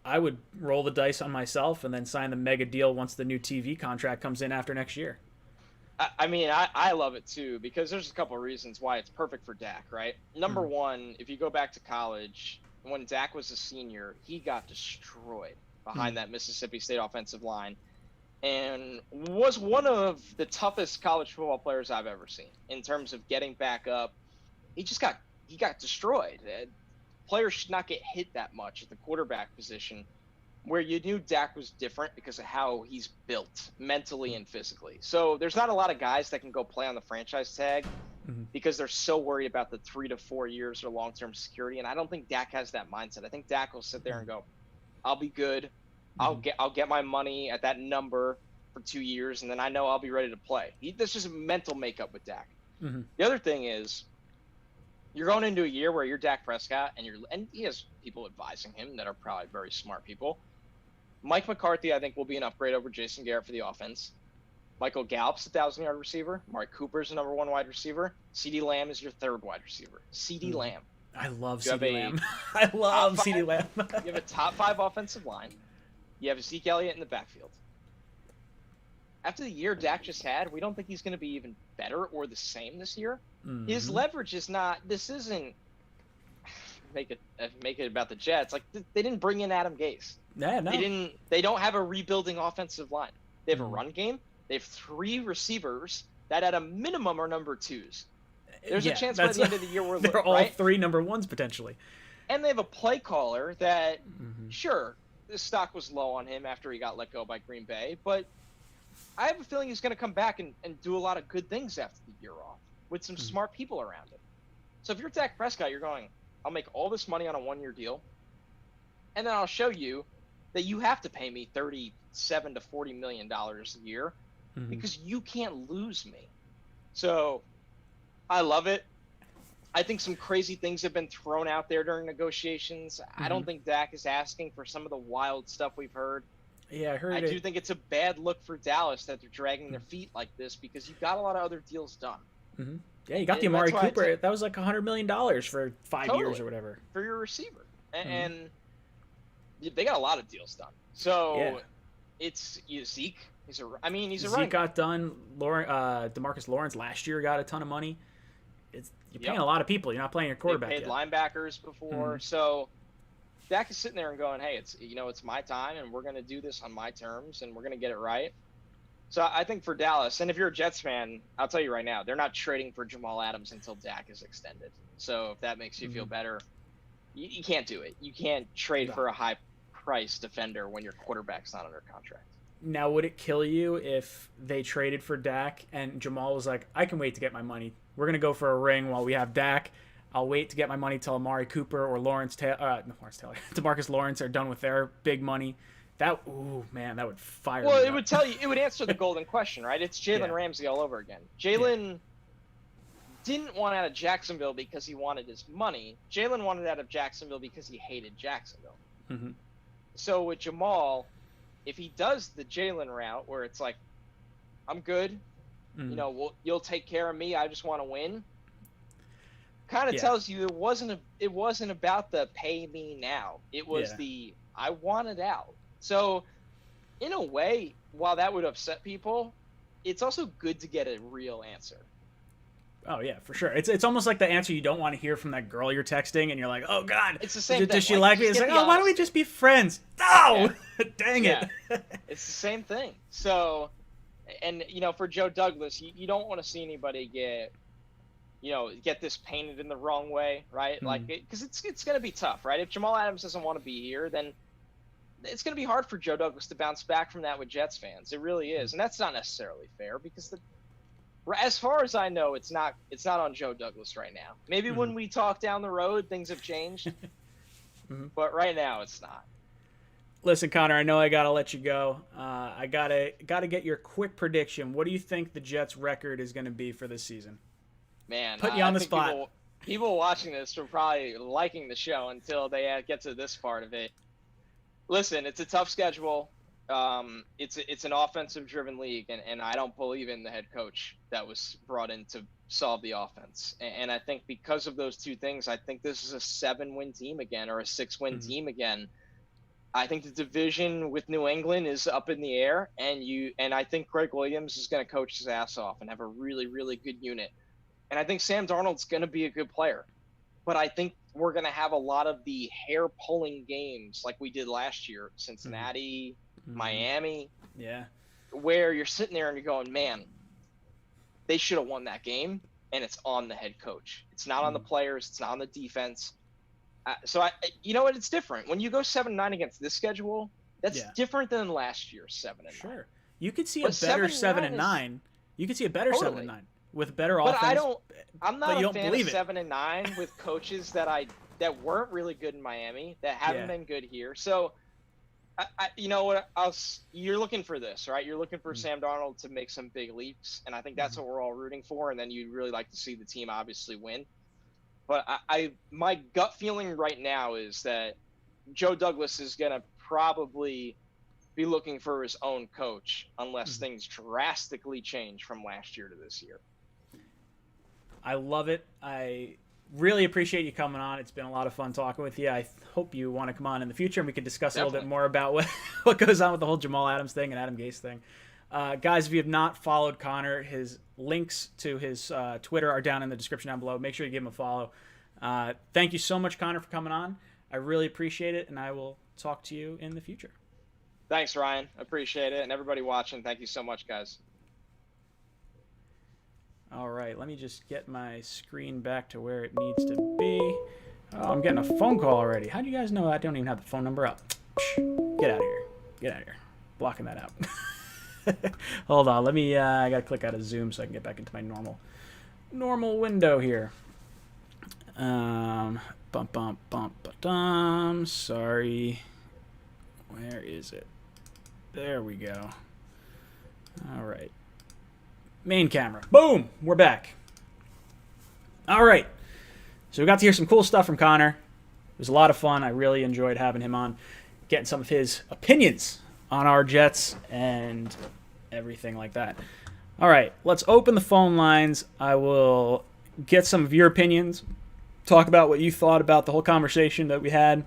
A: I would roll the dice on myself and then sign the mega deal once the new TV contract comes in after next year.
B: I mean, I love it too, because there's a couple of reasons why it's perfect for Dak, right? Number one, if you go back to college, when Dak was a senior, he got destroyed behind that Mississippi State offensive line, and was one of the toughest college football players I've ever seen in terms of getting back up. He got destroyed. Players should not get hit that much at the quarterback position, where you knew Dak was different because of how he's built mentally and physically. So there's not a lot of guys that can go play on the franchise tag because they're so worried about the 3 to 4 years or long-term security. And I don't think Dak has that mindset. I think Dak will sit there and go, I'll be good. I'll get my money at that number for 2 years, and then I know I'll be ready to play. That's just a mental makeup with Dak. The other thing is, you're going into a year where you're Dak Prescott, and he has people advising him that are probably very smart people. Mike McCarthy, I think, will be an upgrade over Jason Garrett for the offense. Michael Gallup's a 1,000-yard receiver. Mark Cooper's the number 1 wide receiver. CeeDee Lamb is your 3rd wide receiver. CeeDee Lamb.
A: I love CeeDee Lamb. I love CeeDee Lamb.
B: You have a top 5 offensive line. You have Zeke Elliott in the backfield. After the year Dak just had, we don't think he's going to be even better or the same this year. His leverage is not. This isn't make it about the Jets. Like, they didn't bring in Adam Gase.
A: Yeah, no.
B: They don't have a rebuilding offensive line. They have a run game. They have 3 receivers that at a minimum are number 2s. There's a chance by the end of the year
A: they're all 3 number 1s potentially.
B: And they have a play caller that, sure, the stock was low on him after he got let go by Green Bay, but I have a feeling he's going to come back and do a lot of good things after the year off with some smart people around him. So if you're Dak Prescott, you're going, I'll make all this money on a 1-year deal, and then I'll show you that you have to pay me $37 to $40 million a year because you can't lose me. So I love it. I think some crazy things have been thrown out there during negotiations. I don't think Dak is asking for some of the wild stuff we've heard.
A: Yeah, I heard
B: I
A: it.
B: do think it's a bad look for Dallas that they're dragging their feet like this because you've got a lot of other deals done.
A: Mm-hmm. Yeah, you got the
B: And
A: Amari
B: that's why
A: Cooper. That was like $100 million for 5 years or whatever.
B: for your receiver. And they got a lot of deals done. So it's Zeke. He's a running
A: Zeke got done. DeMarcus Lawrence last year got a ton of money. You're paying a lot of people. You're not playing your quarterback
B: They paid linebackers before. So Dak is sitting there and going, hey, it's my time, and we're going to do this on my terms, and we're going to get it right. So I think for Dallas, and if you're a Jets fan, I'll tell you right now, they're not trading for Jamal Adams until Dak is extended. So if that makes you feel better, you can't do it. You can't trade for a high-price defender when your quarterback's not under contract.
A: Now, would it kill you if they traded for Dak and Jamal was like, I can wait to get my money. We're going to go for a ring while we have Dak. I'll wait to get my money till Amari Cooper or DeMarcus Lawrence are done with their big money. That would fire me up.
B: It would answer the golden question, right? It's Jalen Ramsey all over again. Jalen didn't want out of Jacksonville because he wanted his money. Jalen wanted out of Jacksonville because he hated Jacksonville.
A: Mm-hmm.
B: So with Jamal, if he does the Jalen route where it's like, I'm good, you'll take care of me. I just want to win. Kind of tells you it wasn't about the pay me now. It was I want it out. So in a way, while that would upset people, it's also good to get a real answer.
A: Oh yeah, for sure. It's almost like the answer you don't want to hear from that girl you're texting, and you're like, oh god,
B: it's the same thing.
A: Does she like me? It's like, why don't we just be friends? No, dang it.
B: It's the same thing. So, and for Joe Douglas, you don't want to see anybody get this painted in the wrong way, right? Like, because it's going to be tough, right? If Jamal Adams doesn't want to be here, then it's going to be hard for Joe Douglas to bounce back from that with Jets fans. It really is, and that's not necessarily fair because as far as I know, it's not on Joe Douglas right now. Maybe when we talk down the road, things have changed, but right now it's not.
A: Listen, Conor, I know I gotta let you go. I gotta get your quick prediction. What do you think the Jets' record is going to be for this season?
B: Man,
A: put you on the spot.
B: People watching this are probably liking the show until they get to this part of it. Listen, it's a tough schedule. It's an offensive-driven league, and I don't believe in the head coach that was brought in to solve the offense. And I think because of those two things, I think this is a 7-win team again or a 6-win team again. I think the division with New England is up in the air, and I think Greg Williams is going to coach his ass off and have a really, really good unit. And I think Sam Darnold's going to be a good player. But I think we're going to have a lot of the hair-pulling games like we did last year, Cincinnati, Miami, where you're sitting there and you're going, man, they should have won that game, and it's on the head coach. It's not on the players. It's not on the defense. So you know what? It's different. When you go 7-9 against this schedule, that's different than last year's 7-9.
A: Sure. You could see a better 7-9. You could see a better 7-9 with better offense.
B: I'm not a fan of 7-9 with coaches that weren't really good in Miami, that haven't been good here. So, you know what? You're looking for this, right? You're looking for Sam Darnold to make some big leaps, and I think that's what we're all rooting for. And then you'd really like to see the team obviously win. But my gut feeling right now is that Joe Douglas is going to probably be looking for his own coach unless things drastically change from last year to this year.
A: I love it. I really appreciate you coming on. It's been a lot of fun talking with you. I hope you want to come on in the future and we can discuss a little bit more about what goes on with the whole Jamal Adams thing and Adam Gase thing. Guys, if you have not followed Conor, his links to his Twitter are down in the description down below. Make sure you give him a follow. Thank you so much, Conor, for coming on. I really appreciate it, and I will talk to you in the future.
B: Thanks, Ryan. Appreciate it. And everybody watching, thank you so much, guys.
A: All right, let me just get my screen back to where it needs to be. Oh, I'm getting a phone call already. How do you guys know I don't even have the phone number up? Get out of here. Get out of here. Blocking that out. Hold on. Let me, I got to click out of Zoom so I can get back into my normal window here. Sorry. Where is it? There we go. All right. Main camera. Boom! We're back. All right. So we got to hear some cool stuff from Conor. It was a lot of fun. I really enjoyed having him on, getting some of his opinions on our Jets and everything like that. All right, let's open the phone lines. I will get some of your opinions, talk about what you thought about the whole conversation that we had.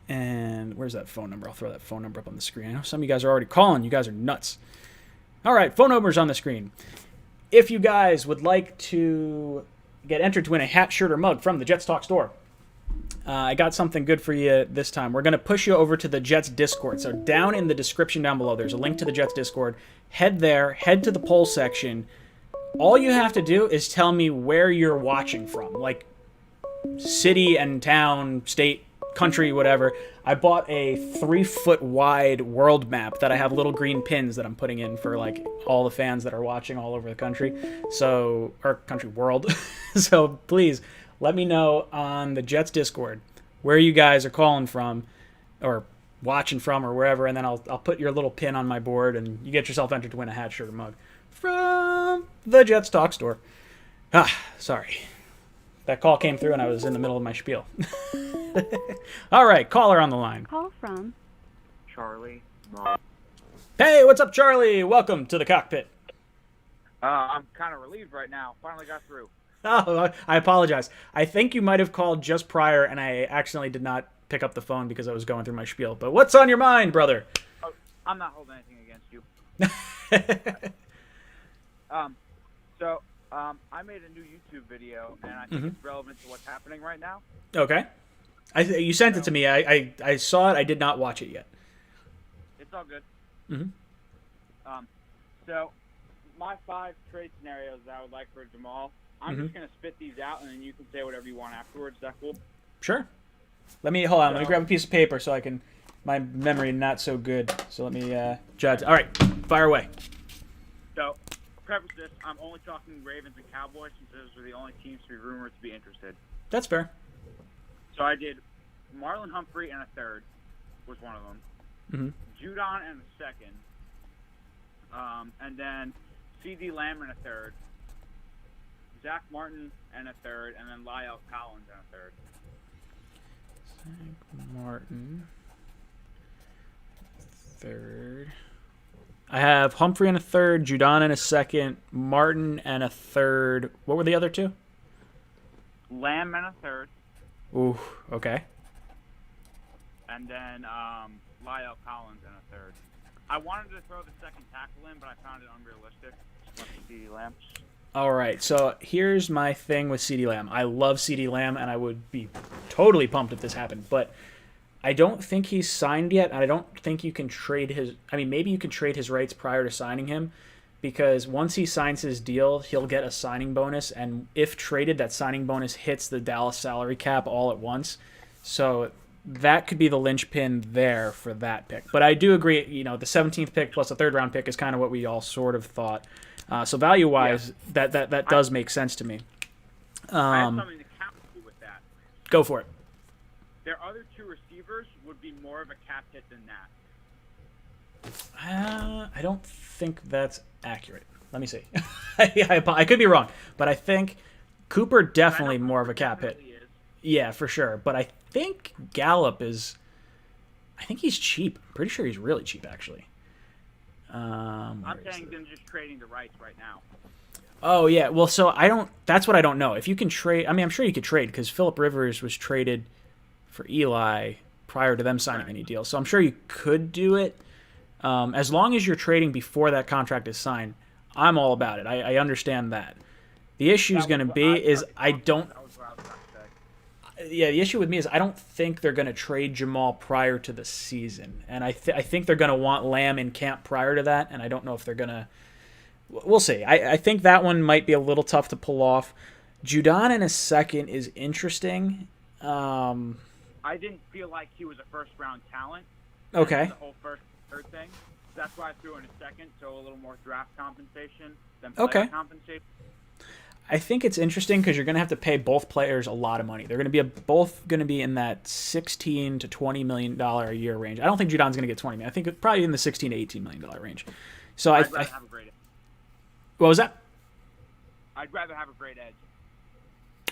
A: And where's that phone number? I'll throw that phone number up on the screen. I know some of you guys are already calling. You guys are nuts. All right, phone number's on the screen. If you guys would like to get entered to win a hat, shirt, or mug from the Jets Talk store, I got something good for you this time. We're going to push you over to the Jets Discord. So down in the description down below, there's a link to the Jets Discord. Head there. Head to the poll section. All you have to do is tell me where you're watching from, like city and town, state, country, whatever. I bought a 3-foot wide world map that I have little green pins that I'm putting in for like all the fans that are watching all over the country. So, or country world. So please let me know on the Jets Discord where you guys are calling from or watching from or wherever, and then I'll put your little pin on my board and you get yourself entered to win a hat, shirt, or mug from the Jets Talk store. Sorry. That call came through and I was in the middle of my spiel. All right, caller on the line.
C: Call from
D: Charlie.
A: Hey, what's up, Charlie? Welcome to the cockpit.
D: I'm kind of relieved right now. Finally got through.
A: Oh, I apologize. I think you might have called just prior and I accidentally did not pick up the phone because I was going through my spiel. But what's on your mind, brother?
D: Oh, I'm not holding anything against you. I made a new YouTube video, and I think it's relevant to what's happening right now.
A: Okay. You sent it to me. I saw it. I did not watch it yet.
D: It's all good.
A: Mm-hmm.
D: So my 5 trade scenarios that I would like for Jamal, I'm just going to spit these out, and then you can say whatever you want afterwards. Is that cool?
A: Sure. Hold on. Let me grab a piece of paper so I can. My memory not so good. So let me judge. All right. Fire away.
D: So, preface this, I'm only talking Ravens and Cowboys since those are the only teams to be rumored to be interested.
A: That's fair.
D: So I did Marlon Humphrey and a third was one of them. Judon and a second. And then C.D. Lamb and a third. Zach Martin and a third. And then Lyle Collins and a third.
A: Zach Martin. Third. I have Humphrey and a third, Judon and a second, Martin and a third. What were the other two?
D: Lamb and a third.
A: Ooh, okay.
D: And then Lyle Collins and a third. I wanted to throw the second tackle in, but I found it unrealistic. Just went with CeeDee Lamb.
A: All right, so here's my thing with CeeDee Lamb. I love CeeDee Lamb, and I would be totally pumped if this happened, but I don't think he's signed yet, and I don't think you can trade his... I mean, maybe you can trade his rights prior to signing him, because once he signs his deal, he'll get a signing bonus, and if traded, that signing bonus hits the Dallas salary cap all at once. So that could be the linchpin there for that pick. But I do agree, the 17th pick plus a third-round pick is kind of what we all sort of thought. So value-wise, that does make sense to me.
D: I have something to counter you with that.
A: Go for it.
D: Their other 2 receivers would be more of a cap hit than that.
A: I don't think that's accurate. Let me see. I could be wrong, but I think Cooper definitely more of a cap hit. Yeah, for sure. But I think Gallup is... I think he's cheap. I'm pretty sure he's really cheap, actually.
D: I'm saying them just trading the rights right now.
A: Oh, yeah. Well, so I don't... That's what I don't know. If you can trade... I mean, I'm sure you could trade, because Phillip Rivers was traded for Eli prior to them signing any deal. So I'm sure you could do it. As long as you're trading before that contract is signed, I'm all about it. I understand that. The issue is going to be is I don't... Yeah, the issue with me is I don't think they're going to trade Jamal prior to the season. And I think they're going to want Lamb in camp prior to that, and I don't know if they're going to... We'll see. I think that one might be a little tough to pull off. Judon in a second is interesting.
D: I didn't feel like he was a first-round talent.
A: Okay.
D: The whole first, third thing. That's why I threw in a second, so a little more draft compensation than player compensation.
A: I think it's interesting because you're going to have to pay both players a lot of money. They're going to be both going to be in that $16 to $20 million a year range. I don't think Judon's going to get 20 million. I think it's probably in the $16 to $18 million range. So
D: I'd rather have a great edge.
A: What was that?
D: I'd rather have a great edge.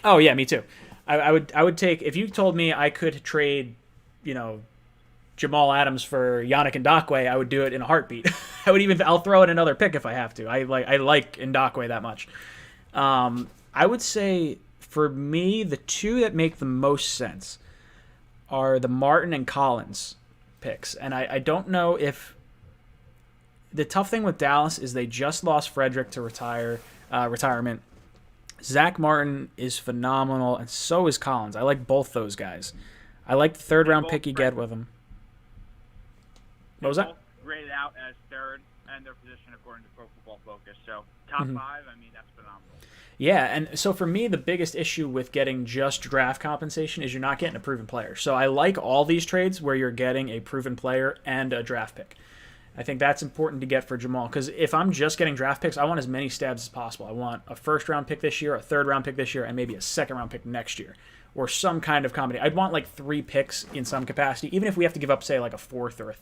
A: Oh yeah, me too. I would take, if you told me I could trade, Jamal Adams for Yannick Ngakoue, I would do it in a heartbeat. I'll throw in another pick if I have to. I like Ngakoue that much. I would say for me, the two that make the most sense are the Martin and Collins picks. And I don't know if the tough thing with Dallas is they just lost Frederick to retirement. Zach Martin is phenomenal, and so is Collins. I like both those guys. I like the third-round pick you get with them. What was that?
D: Both graded out as third and their position according to Pro Football Focus. So top 5, I mean, that's phenomenal.
A: Yeah, and so for me, the biggest issue with getting just draft compensation is you're not getting a proven player. So I like all these trades where you're getting a proven player and a draft pick. I think that's important to get for Jamal, because if I'm just getting draft picks, I want as many stabs as possible. I want a first-round pick this year, a third-round pick this year, and maybe a second-round pick next year, or some kind of combination. I'd want like 3 picks in some capacity, even if we have to give up, say, like a 4th or a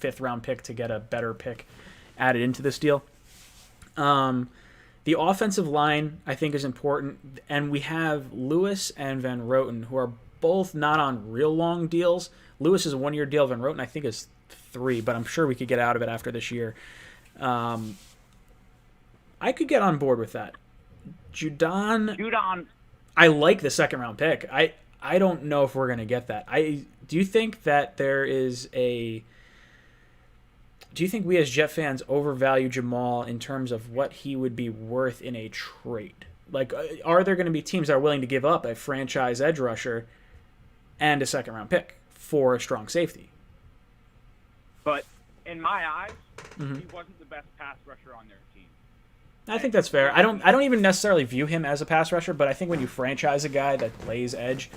A: 5th-round pick to get a better pick added into this deal. The offensive line, I think, is important, and we have Lewis and Van Roten, who are both not on real long deals. Lewis is a 1-year deal. Van Roten, I think, is 3, but I'm sure we could get out of it after this year. I could get on board with that. Judon, I like the second-round pick. I don't know if we're going to get that. Do you think that do you think we as Jet fans overvalue Jamal in terms of what he would be worth in a trade? Like, are there going to be teams that are willing to give up a franchise edge rusher and a second-round pick for a strong safety?
D: But in my eyes, he wasn't the best pass rusher on their team.
A: I think that's fair. I don't even necessarily view him as a pass rusher, but I think when you franchise a guy that plays edge,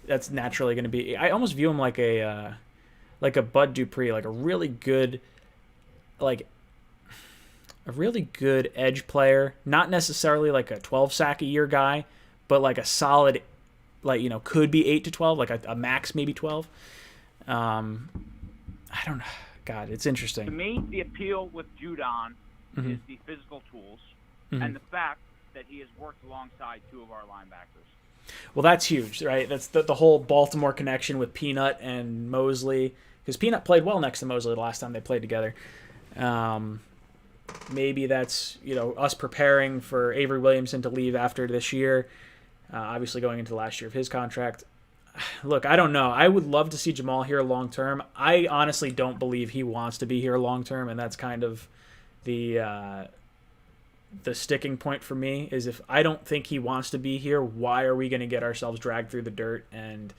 A: that's naturally going to be. I almost view him like a Bud Dupree, like a really good edge player. Not necessarily like a 12-sack a year guy, but like a solid, could be 8 to 12, like a max maybe 12. I don't know. God, it's interesting.
D: To me, the appeal with Judon is the physical tools and the fact that he has worked alongside 2 of our linebackers.
A: Well, that's huge, right? That's the whole Baltimore connection with Peanut and Mosley, because Peanut played well next to Mosley the last time they played together. Maybe that's us preparing for Avery Williamson to leave after this year, obviously going into the last year of his contract. Look, I don't know. I would love to see Jamal here long term. I honestly don't believe he wants to be here long term, and that's kind of the sticking point for me. Is if I don't think he wants to be here, why are we going to get ourselves dragged through the dirt and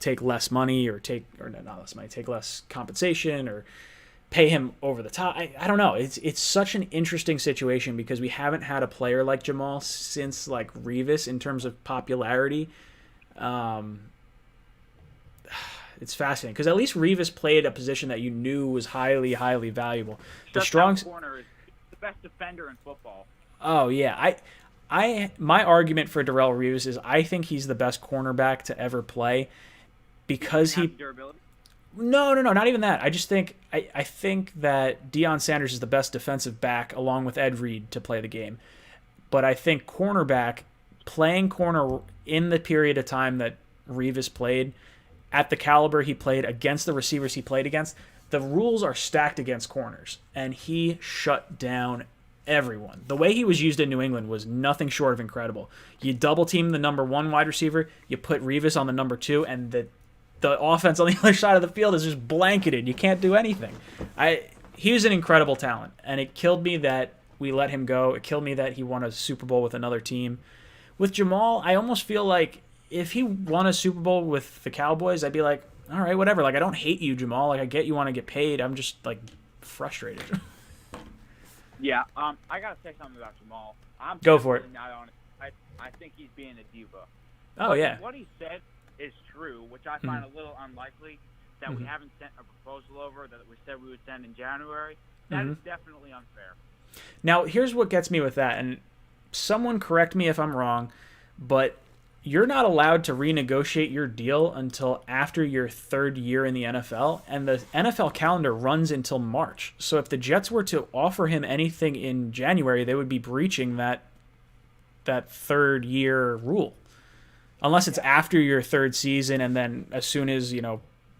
A: take less money take less compensation or pay him over the top? I don't know. It's such an interesting situation because we haven't had a player like Jamal since like Revis in terms of popularity. It's fascinating because at least Revis played a position that you knew was highly, highly valuable. The strong
D: corner is the best defender in football.
A: Oh yeah, my argument for Darrelle Revis is I think he's the best cornerback to ever play because he.
D: Durability?
A: No, not even that. I just think I think that Deion Sanders is the best defensive back along with Ed Reed to play the game, but I think playing corner in the period of time that Revis played, at the caliber he played against the receivers he played against, the rules are stacked against corners, and he shut down everyone. The way he was used in New England was nothing short of incredible. You double team the number 1 wide receiver, you put Revis on the number 2, and the offense on the other side of the field is just blanketed. You can't do anything. He was an incredible talent, and it killed me that we let him go. It killed me that he won a Super Bowl with another team. With Jamal, I almost feel like if he won a Super Bowl with the Cowboys, I'd be like, all right, whatever. Like, I don't hate you, Jamal. Like, I get you want to get paid. I'm just, like, frustrated.
D: Yeah, I got to say something about Jamal.
A: Go for it.
D: Not honest. I think he's being a diva.
A: Oh, yeah.
D: What he said is true, which I find a little unlikely, that we haven't sent a proposal over that we said we would send in January. That is definitely unfair.
A: Now, here's what gets me with that, and someone correct me if I'm wrong, but you're not allowed to renegotiate your deal until after your 3rd year in the NFL, and the NFL calendar runs until March. So if the Jets were to offer him anything in January, they would be breaching that 3rd year rule. Unless it's after your 3rd season, and then as soon as,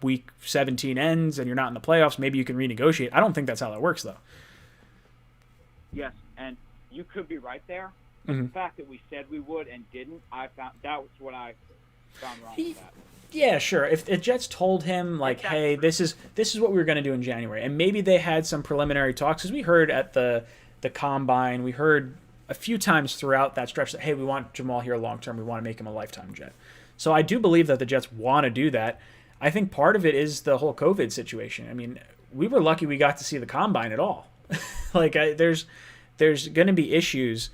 A: week 17 ends and you're not in the playoffs, maybe you can renegotiate. I don't think that's how that works, though.
D: Yes, and you could be right there.
A: Mm-hmm.
D: The fact that we said we would and didn't, that was what I found wrong with that.
A: Yeah, sure. If the Jets told him, like, hey, this is what we were going to do in January, and maybe they had some preliminary talks, because we heard at the Combine, we heard a few times throughout that stretch that, hey, we want Jamal here long-term, we want to make him a lifetime Jet. So I do believe that the Jets want to do that. I think part of it is the whole COVID situation. I mean, we were lucky we got to see the Combine at all. There's going to be issues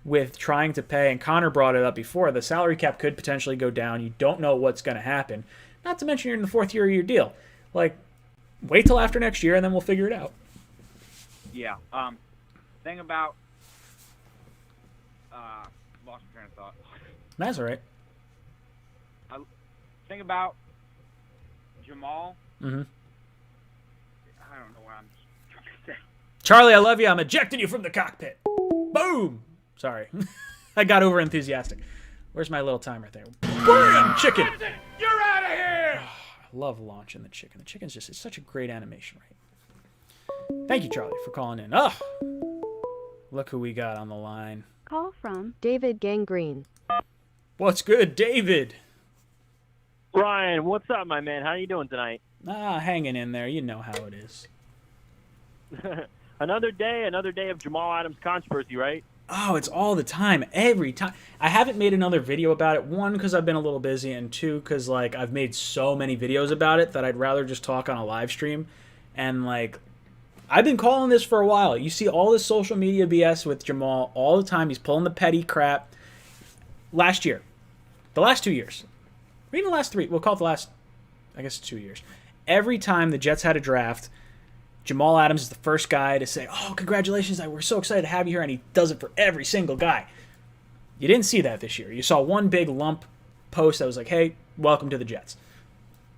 A: with trying to pay, and Conor brought it up before, the salary cap could potentially go down. You don't know what's going to happen. Not to mention you're in the fourth year of your deal. Like, wait till after next year, and then we'll figure it out.
D: Yeah. Thing about lost my train of thought.
A: That's all right.
D: Thing about Jamal.
A: Mm-hmm.
D: I don't know what I'm trying to say.
A: Charlie, I love you. I'm ejecting you from the cockpit. Boom. Sorry. I got over enthusiastic. Where's my little timer thing? Boom! Chicken.
D: You're out of here.
A: I love launching the chicken. The chicken's just, it's such a great animation, right? Thank you, Charlie, for calling in. Oh, look who we got on the line.
C: Call from David Gangrene.
A: What's good, David?
E: Ryan, what's up, my man? How you doing tonight?
A: Hanging in there. You know how it is.
E: Another day of Jamal Adams controversy, right?
A: Oh, it's all the time, every time. I haven't made another video about it. One, because I've been a little busy, and two, because like I've made so many videos about it that I'd rather just talk on a live stream. And like, I've been calling this for a while. You see all this social media BS with Jamal all the time. He's pulling the petty crap. Last year, the last 2 years, or even the last 3. We'll call it the last, I guess, 2 years. Every time the Jets had a draft, Jamal Adams is the first guy to say, oh, congratulations, we're so excited to have you here, and he does it for every single guy. You didn't see that this year. You saw one big lump post that was like, hey, welcome to the Jets.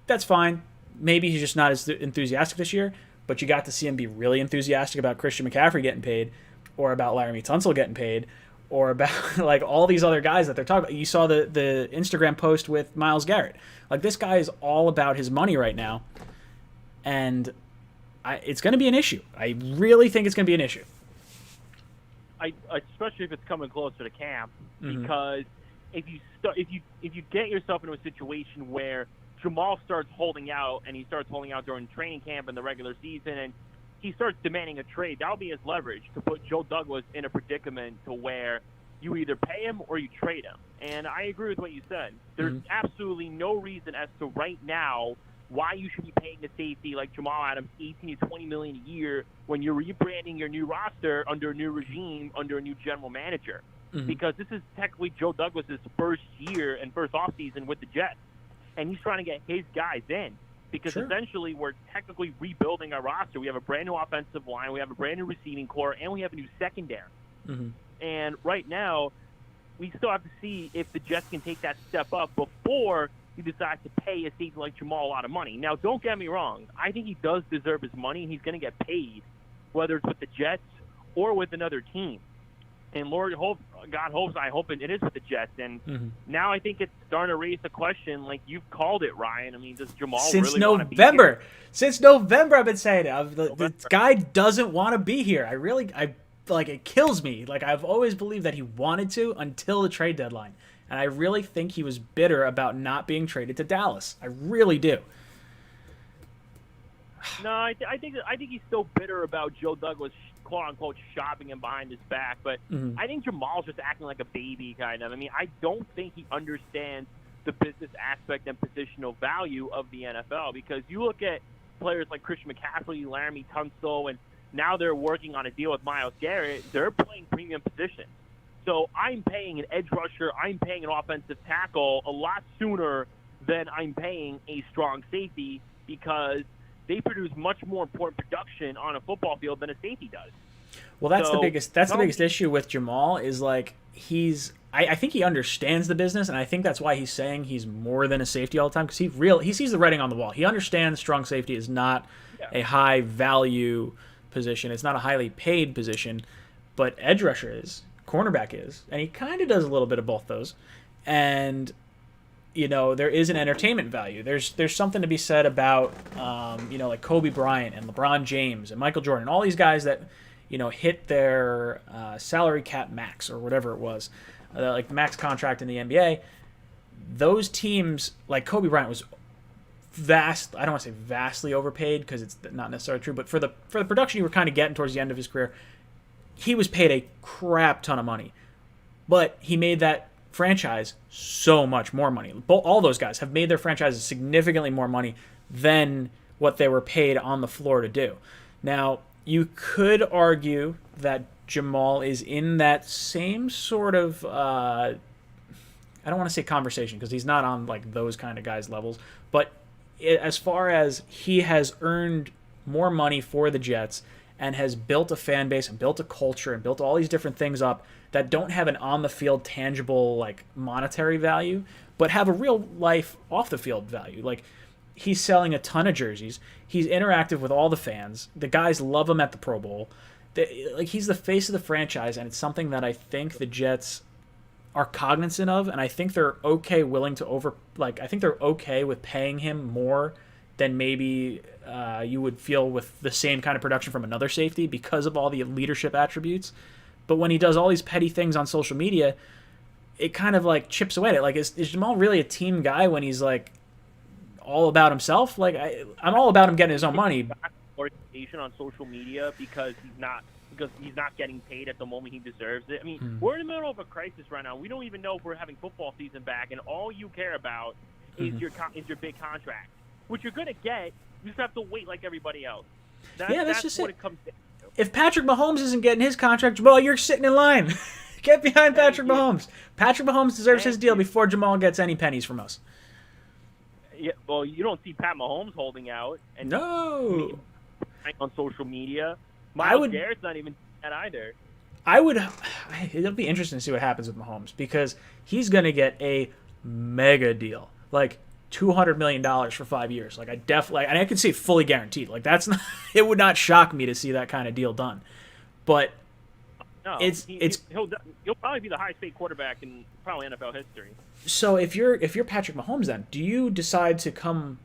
A: That's fine. Maybe he's just not as enthusiastic this year, but you got to see him be really enthusiastic about Christian McCaffrey getting paid, or about Laramie Tunsil getting paid, or about like all these other guys that they're talking about. You saw the Instagram post with Myles Garrett. Like, this guy is all about his money right now, and it's going to be an issue. I really think it's going to be an issue.
E: Especially if it's coming closer to camp,
A: Mm-hmm.
E: because if you get yourself into a situation where Jamal starts holding out, and he starts holding out during training camp and the regular season, and he starts demanding a trade, that'll be his leverage to put Joe Douglas in a predicament to where you either pay him or you trade him. And I agree with what you said. There's absolutely no reason as to right now why you should be paying a safety like Jamal Adams $18 to $20 million a year when you're rebranding your new roster under a new regime, under a new general manager. Because this is technically Joe Douglas's first year and first offseason with the Jets, and he's trying to get his guys in. Because essentially we're technically rebuilding our roster. We have a brand new offensive line, we have a brand new receiving core, and we have a new secondary. And right now, we still have to see if the Jets can take that step up before he decides to pay a safety like Jamal a lot of money. Now, don't get me wrong. I think he does deserve his money, and he's going to get paid, whether it's with the Jets or with another team. And God hopes, I hope it is with the Jets. And now I think it's starting to raise the question, like you've called it, Ryan. I mean, does Jamal really want to be here?
A: Since November, I've been saying it. The guy doesn't want to be here. I like, it kills me. Like, I've always believed that he wanted to until the trade deadline. And I really think he was bitter about not being traded to Dallas. I really do.
E: No, I think he's still bitter about Joe Douglas, quote unquote, shopping him behind his back. But I think Jamal's just acting like a baby, kind of. I mean, I don't think he understands the business aspect and positional value of the NFL, because you look at players like Christian McCaffrey, Laramie Tunsil, and now they're working on a deal with Myles Garrett. They're playing premium positions. So I'm paying an edge rusher, I'm paying an offensive tackle a lot sooner than I'm paying a strong safety, because they produce much more important production on a football field than a safety does.
A: Well, that's the biggest issue with Jamal is, like, I think he understands the business, and I think that's why he's saying he's more than a safety all the time, because he sees the writing on the wall. He understands strong safety is not a high value position. It's not a highly paid position, but edge rusher is, cornerback is, and he kind of does a little bit of both those. And there is an entertainment value. There's something to be said about, like Kobe Bryant and LeBron James and Michael Jordan, all these guys that, hit their salary cap max or whatever it was, like the max contract in the NBA. Those teams, like Kobe Bryant was I don't want to say vastly overpaid because it's not necessarily true, but for the production you were kind of getting towards the end of his career, he was paid a crap ton of money. But he made that franchise so much more money. All those guys have made their franchises significantly more money than what they were paid on the floor to do. Now, you could argue that Jamal is in that same sort of I don't want to say conversation because he's not on like those kind of guys' levels, but as far as he has earned more money for the Jets and has built a fan base and built a culture and built all these different things up that don't have an on-the-field tangible like monetary value, but have a real life off-the-field value. Like, he's selling a ton of jerseys. He's interactive with all the fans. The guys love him at the Pro Bowl. He's the face of the franchise, and it's something that I think the Jets are cognizant of, and I think they're okay I think they're okay with paying him more than maybe you would feel with the same kind of production from another safety because of all the leadership attributes. But when he does all these petty things on social media, it kind of like chips away at it. Like, is Jamal really a team guy when he's like all about himself? Like, I'm all about him getting his own money.
E: Orientation on social media because he's not getting paid at the moment he deserves it. I mean, we're in the middle of a crisis right now. We don't even know if we're having football season back, and all you care about is your big contract, which you're gonna get. You just have to wait like everybody else. That's just what it comes down to.
A: If Patrick Mahomes isn't getting his contract, Jamal, you're sitting in line. Get behind Patrick Mahomes. Patrick Mahomes deserves his deal before Jamal gets any pennies from us.
E: Yeah, well, you don't see Pat Mahomes holding out and on social media. Garrett's not even that either.
A: It'll be interesting to see what happens with Mahomes because he's going to get a mega deal, like $200 million for 5 years. Like, I could see it fully guaranteed. Like, that's not. It would not shock me to see that kind of deal done. But
E: no, he'll probably be the highest paid quarterback in probably NFL history.
A: So if you're Patrick Mahomes, then do you decide to come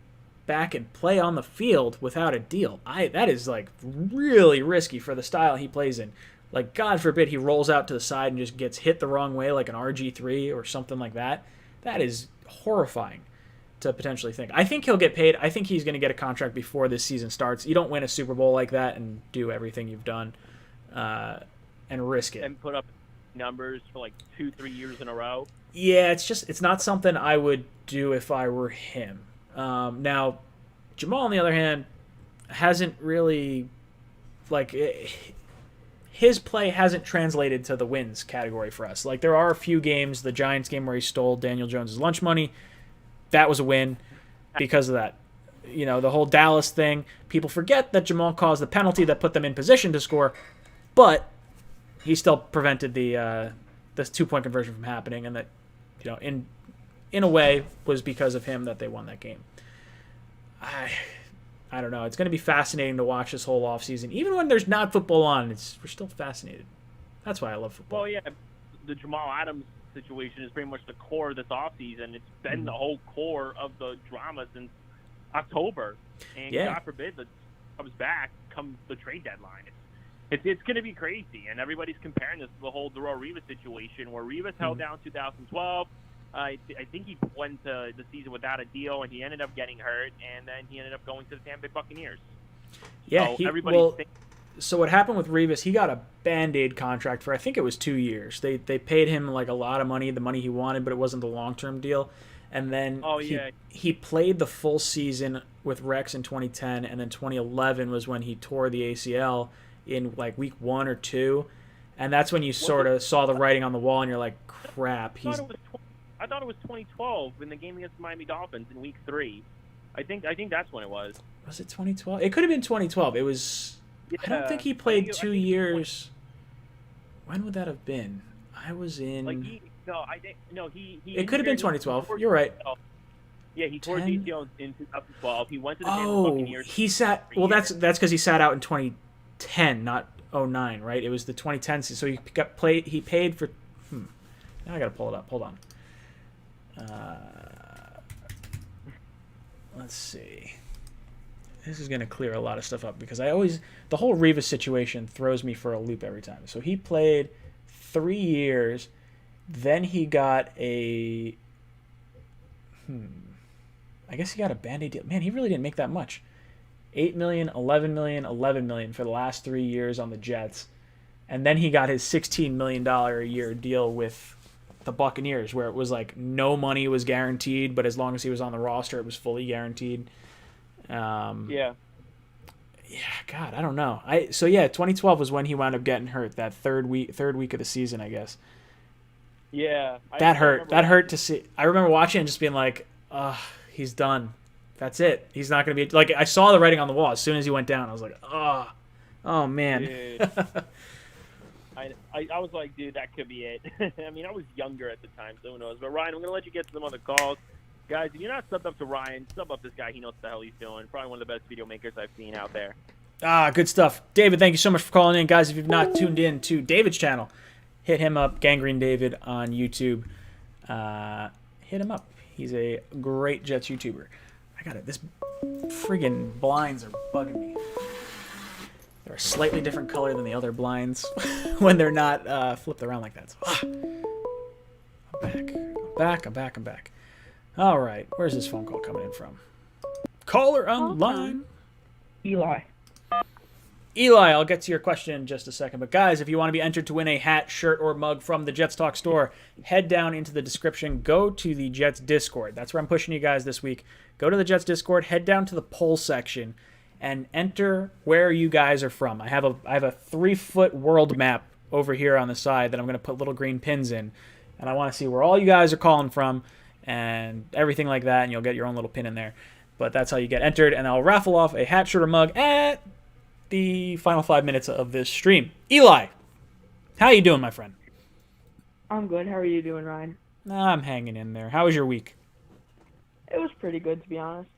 A: back and play on the field without a deal? That is like really risky for the style he plays in. Like, God forbid he rolls out to the side and just gets hit the wrong way like an RG3 or something like that. That is horrifying to potentially think. I think he'll get paid. I think he's going to get a contract before this season starts. You don't win a Super Bowl like that and do everything you've done and risk it.
E: And put up numbers for like 2-3 years in a row.
A: Yeah, it's not something I would do if I were him. Now, Jamal, on the other hand, hasn't really, his play hasn't translated to the wins category for us. Like, there are a few games, the Giants game where he stole Daniel Jones' lunch money, that was a win because of that. The whole Dallas thing, people forget that Jamal caused the penalty that put them in position to score, but he still prevented the 2-point conversion from happening, and that, in a way, was because of him that they won that game. I don't know. It's going to be fascinating to watch this whole offseason. Even when there's not football on, we're still fascinated. That's why I love football.
E: Well, yeah, the Jamal Adams situation is pretty much the core of this offseason. It's been the whole core of the drama since October. And God forbid that comes back come the trade deadline. It's going to be crazy. And everybody's comparing this to the whole Darrelle Revis situation where Revis held down 2012. I think he went to the season without a deal, and he ended up getting hurt, and then he ended up going to the Tampa Bay Buccaneers.
A: Yeah, so what happened with Revis, he got a Band-Aid contract for, I think it was 2 years. They paid him like a lot of money, the money he wanted, but it wasn't the long-term deal. And then he played the full season with Rex in 2010, and then 2011 was when he tore the ACL in like week 1 or 2, and that's when you sort of saw the writing on the wall, and you're like, crap,
E: I thought it was 2012 in the game against the Miami Dolphins in Week 3. I think that's when it was.
A: Was it 2012? It could have been 2012. It was. Yeah, I don't think he played 2 years. When would that have been? I was in. It could have been 2012. You're right.
E: Yeah, he tore his ACL in 2012. He went to the Buccaneers.
A: He sat. Well, that's because he sat out in 2010, not 09, right? It was the 2010 season. So he paid for. Now I got to pull it up. Hold on. let's see. This is going to clear a lot of stuff up because the whole Rivas situation throws me for a loop every time. So he played 3 years, then he got I guess he got a Band-Aid deal. Man, he really didn't make that much. $8 million, $11 million, $11 million for the last 3 years on the Jets. And then he got his $16 million a year deal with the Buccaneers, where it was like no money was guaranteed, but as long as he was on the roster, it was fully guaranteed.
E: Yeah,
A: God, I don't know. 2012 was when he wound up getting hurt. That third week of the season, I guess.
E: yeah.
A: That hurt to see. I remember watching and just being like, he's done. That's it. He's not going to be like. I saw the writing on the wall as soon as he went down. I was like, oh man.
E: Dude. I was like, dude, that could be it. I mean, I was younger at the time, so who knows. But Ryan, I'm going to let you get to them on the calls. Guys, if you're not subbed up to Ryan, sub up this guy. He knows what the hell he's doing. Probably one of the best video makers I've seen out there.
A: Good stuff. David, thank you so much for calling in. Guys, if you've not tuned in to David's channel, hit him up, Gangrene David on YouTube. Hit him up. He's a great Jets YouTuber. I got it. This friggin' blinds are bugging me. They're a slightly different color than the other blinds when they're not flipped around like that. So, I'm back. All right, where's this phone call coming in from? Caller on the line.
F: Eli,
A: I'll get to your question in just a second. But guys, if you want to be entered to win a hat, shirt, or mug from the Jets Talk store, head down into the description. Go to the Jets Discord. That's where I'm pushing you guys this week. Go to the Jets Discord. Head down to the poll section and enter where you guys are from. I have a 3-foot world map over here on the side that I'm going to put little green pins in, and I want to see where all you guys are calling from and everything like that, and you'll get your own little pin in there. But that's how you get entered, and I'll raffle off a hat, shirt, or mug at the final 5 minutes of this stream. Eli, how you doing, my friend?
F: I'm good. How are you doing, Ryan?
A: I'm hanging in there. How was your week?
F: It was pretty good, to be honest.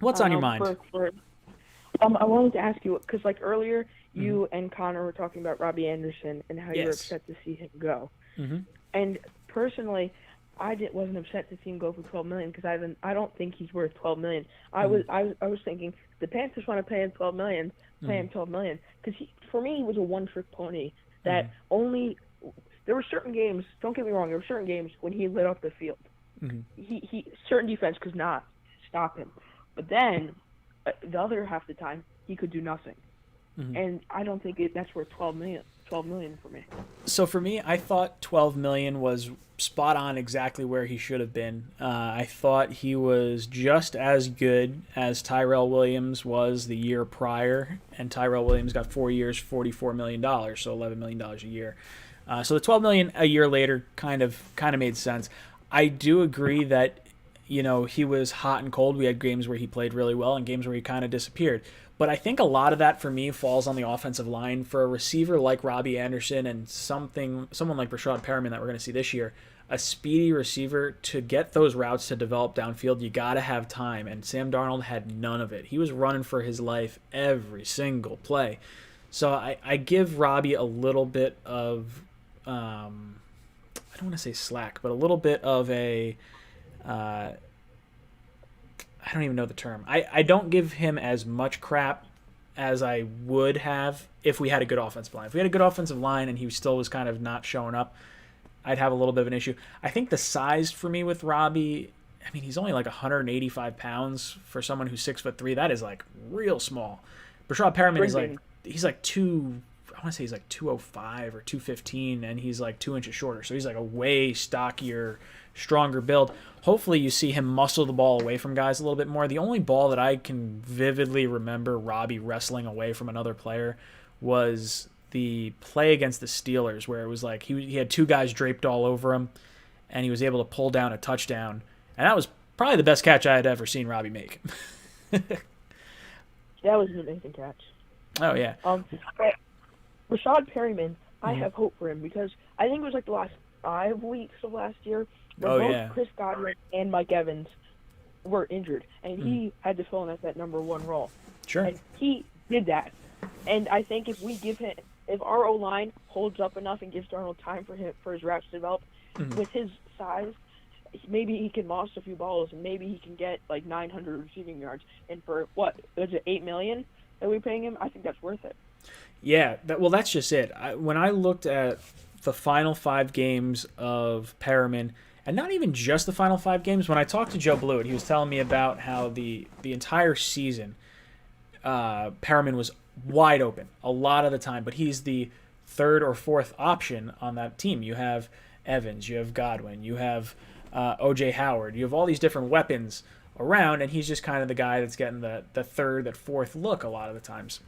A: What's on your mind?
F: I wanted to ask you, because like earlier, you and Conor were talking about Robbie Anderson and how you were upset to see him go.
A: Mm-hmm.
F: And personally, wasn't upset to see him go for $12 million because I don't think he's worth $12 million. I was thinking the Panthers want to pay him $12 million, pay him $12 million, because for me he was a one-trick pony that only. There were certain games. Don't get me wrong. There were certain games when he lit up the field.
A: Mm-hmm.
F: He certain defense could not stop him, but then the other half the time he could do nothing. Mm-hmm. And I don't think that's worth $12 million for me.
A: So for me, I thought $12 million was spot on, exactly where he should have been. I thought he was just as good as Tyrell Williams was the year prior, and Tyrell Williams got 4 years, $44 million, so $11 million a year. So the $12 million a year later kind of made sense. I do agree that, he was hot and cold. We had games where he played really well and games where he kind of disappeared. But I think a lot of that for me falls on the offensive line. For a receiver like Robbie Anderson and someone like Brashad Perriman that we're going to see this year, a speedy receiver, to get those routes to develop downfield, you got to have time. And Sam Darnold had none of it. He was running for his life every single play. So I give Robbie a little bit of, I don't want to say slack, but a little bit of a, I don't even know the term. I don't give him as much crap as I would have if we had a good offensive line. If we had a good offensive line and he still was kind of not showing up, I'd have a little bit of an issue. I think the size for me with Robbie, I mean, he's only like 185 pounds for someone who's 6'3". That is like real small. Brashad Perriman is like, he's like I want to say he's like 205 or 215, and he's like 2 inches shorter. So he's like a way stockier, stronger build. Hopefully you see him muscle the ball away from guys a little bit more. The only ball that I can vividly remember Robbie wrestling away from another player was the play against the Steelers, where it was like he had two guys draped all over him, and he was able to pull down a touchdown. And that was probably the best catch I had ever seen Robbie make.
F: That was an amazing catch.
A: Oh, yeah.
F: Rashad Perriman, I have hope for him because I think it was like the last 5 weeks of last year where both Chris Godwin and Mike Evans were injured, and he had to fill in at that number one role.
A: Sure.
F: And he did that. And I think if our O-line holds up enough and gives Darnold time for his routes to develop, with his size, maybe he can lost a few balls, and maybe he can get like 900 receiving yards. And for what is it, $8 million that we're paying him? I think that's worth it.
A: Yeah, that's just it. When I looked at the final 5 games of Perriman, and not even just the final 5 games, when I talked to Joe Blewett, he was telling me about how the entire season, Perriman was wide open a lot of the time, but he's the 3rd or 4th option on that team. You have Evans, you have Godwin, you have O.J. Howard, you have all these different weapons around, and he's just kind of the guy that's getting the 3rd, that 4th look a lot of the times.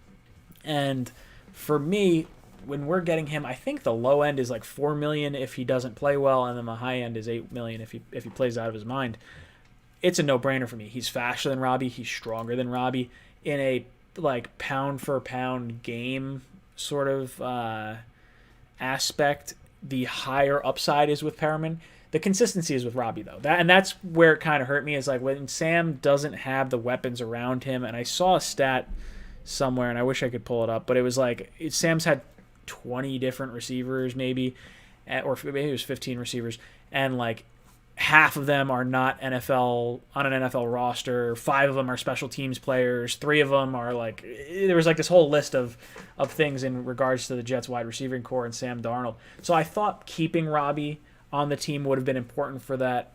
A: And for me, when we're getting him, I think the low end is like $4 million if he doesn't play well, and then the high end is $8 million if he plays out of his mind. It's a no-brainer for me. He's faster than Robbie. He's stronger than Robbie. In a like pound for pound game sort of aspect, the higher upside is with Perriman. The consistency is with Robbie, though. That's where it kind of hurt me, is like when Sam doesn't have the weapons around him. And I saw a stat somewhere, and I wish I could pull it up, but it was like Sam's had 20 different receivers maybe, or maybe it was 15 receivers, and like half of them are not on an NFL roster. 5 of them are special teams players. 3 of them are like, there was like this whole list of things in regards to the Jets wide receiving core and Sam Darnold. So I thought keeping Robbie on the team would have been important for that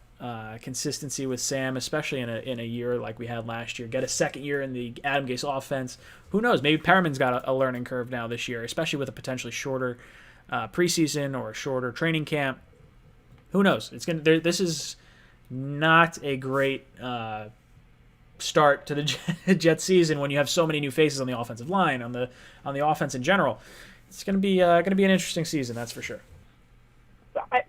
A: consistency with Sam, especially in a year like we had last year. Get a second year in the Adam Gase offense. Who knows? Maybe Perriman's got a learning curve now this year, especially with a potentially shorter preseason or a shorter training camp. Who knows? This is not a great start to the Jets season when you have so many new faces on the offensive line, on the offense in general. It's going to be an interesting season, that's for sure.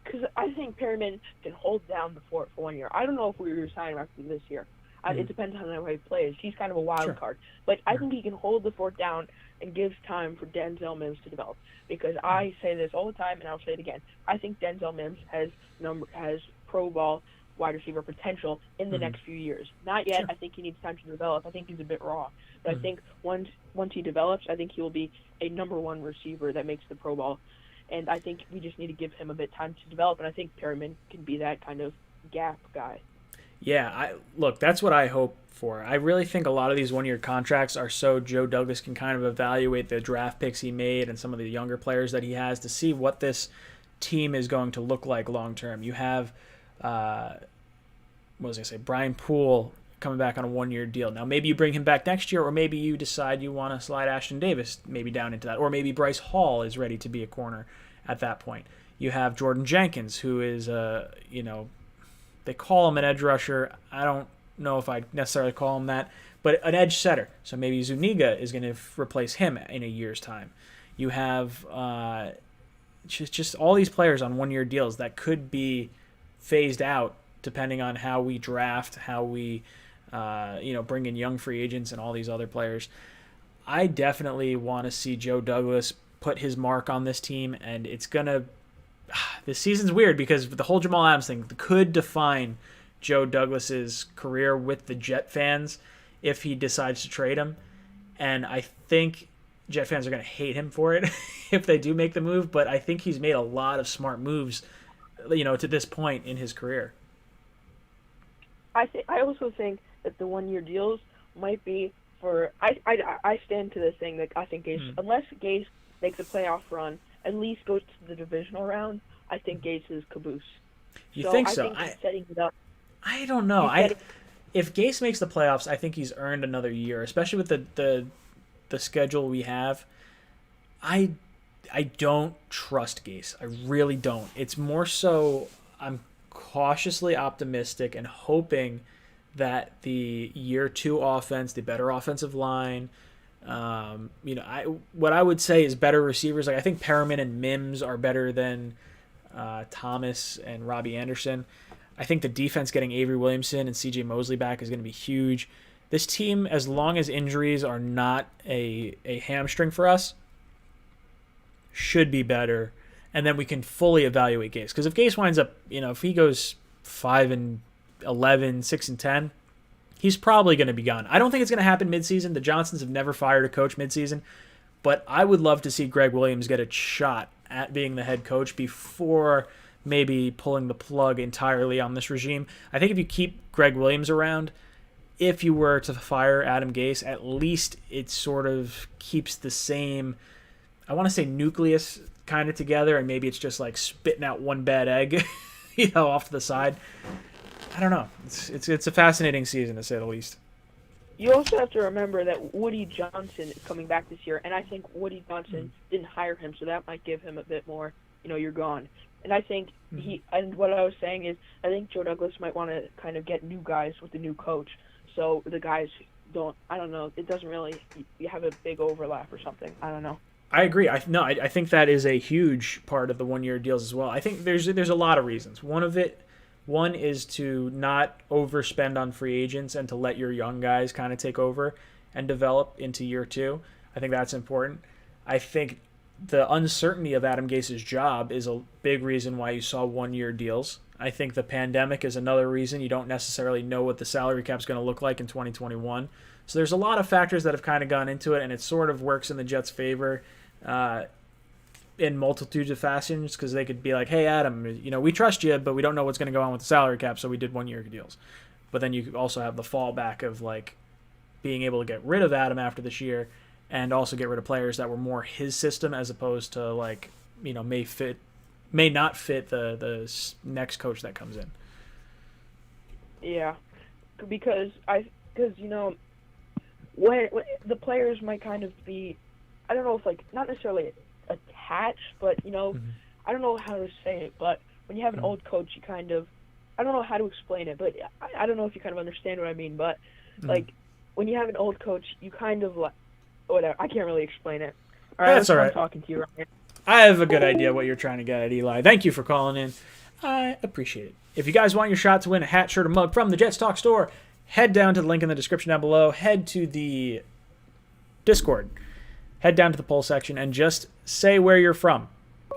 F: Because I think Perriman can hold down the fort for 1 year. I don't know if we resign him after this year. It depends on how he plays. He's kind of a wild card. But I think he can hold the fort down and gives time for Denzel Mims to develop. Because I say this all the time, and I'll say it again. I think Denzel Mims has pro ball wide receiver potential in the next few years. Not yet. I think he needs time to develop. I think he's a bit raw. But I think once he develops, I think he will be a number 1 receiver that makes the pro ball. And I think we just need to give him a bit of time to develop, and I think Perriman can be that kind of gap guy.
A: Yeah, look, that's what I hope for. I really think a lot of these 1-year contracts are so Joe Douglas can kind of evaluate the draft picks he made and some of the younger players that he has to see what this team is going to look like long term. You have, Brian Poole coming back on a 1-year deal. Now, maybe you bring him back next year, or maybe you decide you want to slide Ashton Davis maybe down into that, or maybe Bryce Hall is ready to be a corner at that point. You have Jordan Jenkins, who is, they call him an edge rusher. I don't know if I necessarily call him that, but an edge setter. So maybe Zuniga is going to replace him in a year's time. You have just all these players on 1-year deals that could be phased out depending on how we draft, how we bring in young free agents and all these other players. I definitely want to see Joe Douglas put his mark on this team, and it's going to this season's weird because the whole Jamal Adams thing could define Joe Douglas's career with the Jet fans if he decides to trade him. And I think Jet fans are going to hate him for it if they do make the move, but I think he's made a lot of smart moves, to this point in his career.
F: I also think that the 1-year deals might be for I stand to this thing that I think Gase, unless Gase makes a playoff run, at least goes to the divisional round, I think Gase is caboose.
A: You think so?
F: I think he's setting it up.
A: I don't know. If Gase makes the playoffs, I think he's earned another year, especially with the schedule we have. I don't trust Gase. I really don't. It's more so I'm cautiously optimistic and hoping that the year 2 offense, the better offensive line, what I would say is better receivers. Like I think Perriman and Mims are better than Thomas and Robbie Anderson. I think the defense getting Avery Williamson and C.J. Mosley back is going to be huge. This team, as long as injuries are not a hamstring for us, should be better. And then we can fully evaluate Gase. Because if Gase winds up, if he goes 5-11, 6-10, he's probably going to be gone. I don't think it's going to happen midseason. The Johnsons have never fired a coach midseason. But I would love to see Greg Williams get a shot at being the head coach before maybe pulling the plug entirely on this regime. I think if you keep Greg Williams around, if you were to fire Adam Gase, at least it sort of keeps the same, I want to say nucleus kind of together, and maybe it's just like spitting out one bad egg, off to the side. I don't know. It's a fascinating season, to say the least.
F: You also have to remember that Woody Johnson is coming back this year, and I think Woody Johnson didn't hire him, so that might give him a bit more, you're gone. And I think and what I was saying is, I think Joe Douglas might want to kind of get new guys with the new coach, so the guys I don't know, it doesn't really, you have a big overlap or something. I don't know.
A: I agree. I think that is a huge part of the one-year deals as well. I think there's a lot of reasons. One is to not overspend on free agents and to let your young guys kind of take over and develop into year two. I think that's important. I think the uncertainty of Adam Gase's job is a big reason why you saw one-year deals. I think the pandemic is another reason. You don't necessarily know what the salary cap is going to look like in 2021. So there's a lot of factors that have kind of gone into it, and it sort of works in the Jets' favor in multitudes of fashions, because they could be like, hey, Adam, we trust you, but we don't know what's going to go on with the salary cap, so we did one-year deals. But then you also have the fallback of like being able to get rid of Adam after this year and also get rid of players that were more his system as opposed to like, may not fit the next coach that comes in.
F: Yeah, because when the players might kind of be, I don't know if like not necessarily attached, but I don't know how to say it, but when you have an old coach, you kind of, I don't know how to explain it, but I don't know if you kind of understand what I mean, but like when you have an old coach, you kind of like, whatever, I can't really explain it. All right,
A: that's all right.
F: I'm talking to you right now.
A: I have a good idea what you're trying to get at, Eli. Thank you for calling in. I appreciate it. If you guys want your shot to win a hat, shirt, or mug from the Jets Talk store, head down to the link in the description down below. Head to the Discord. Head down to the poll section and just say where you're from.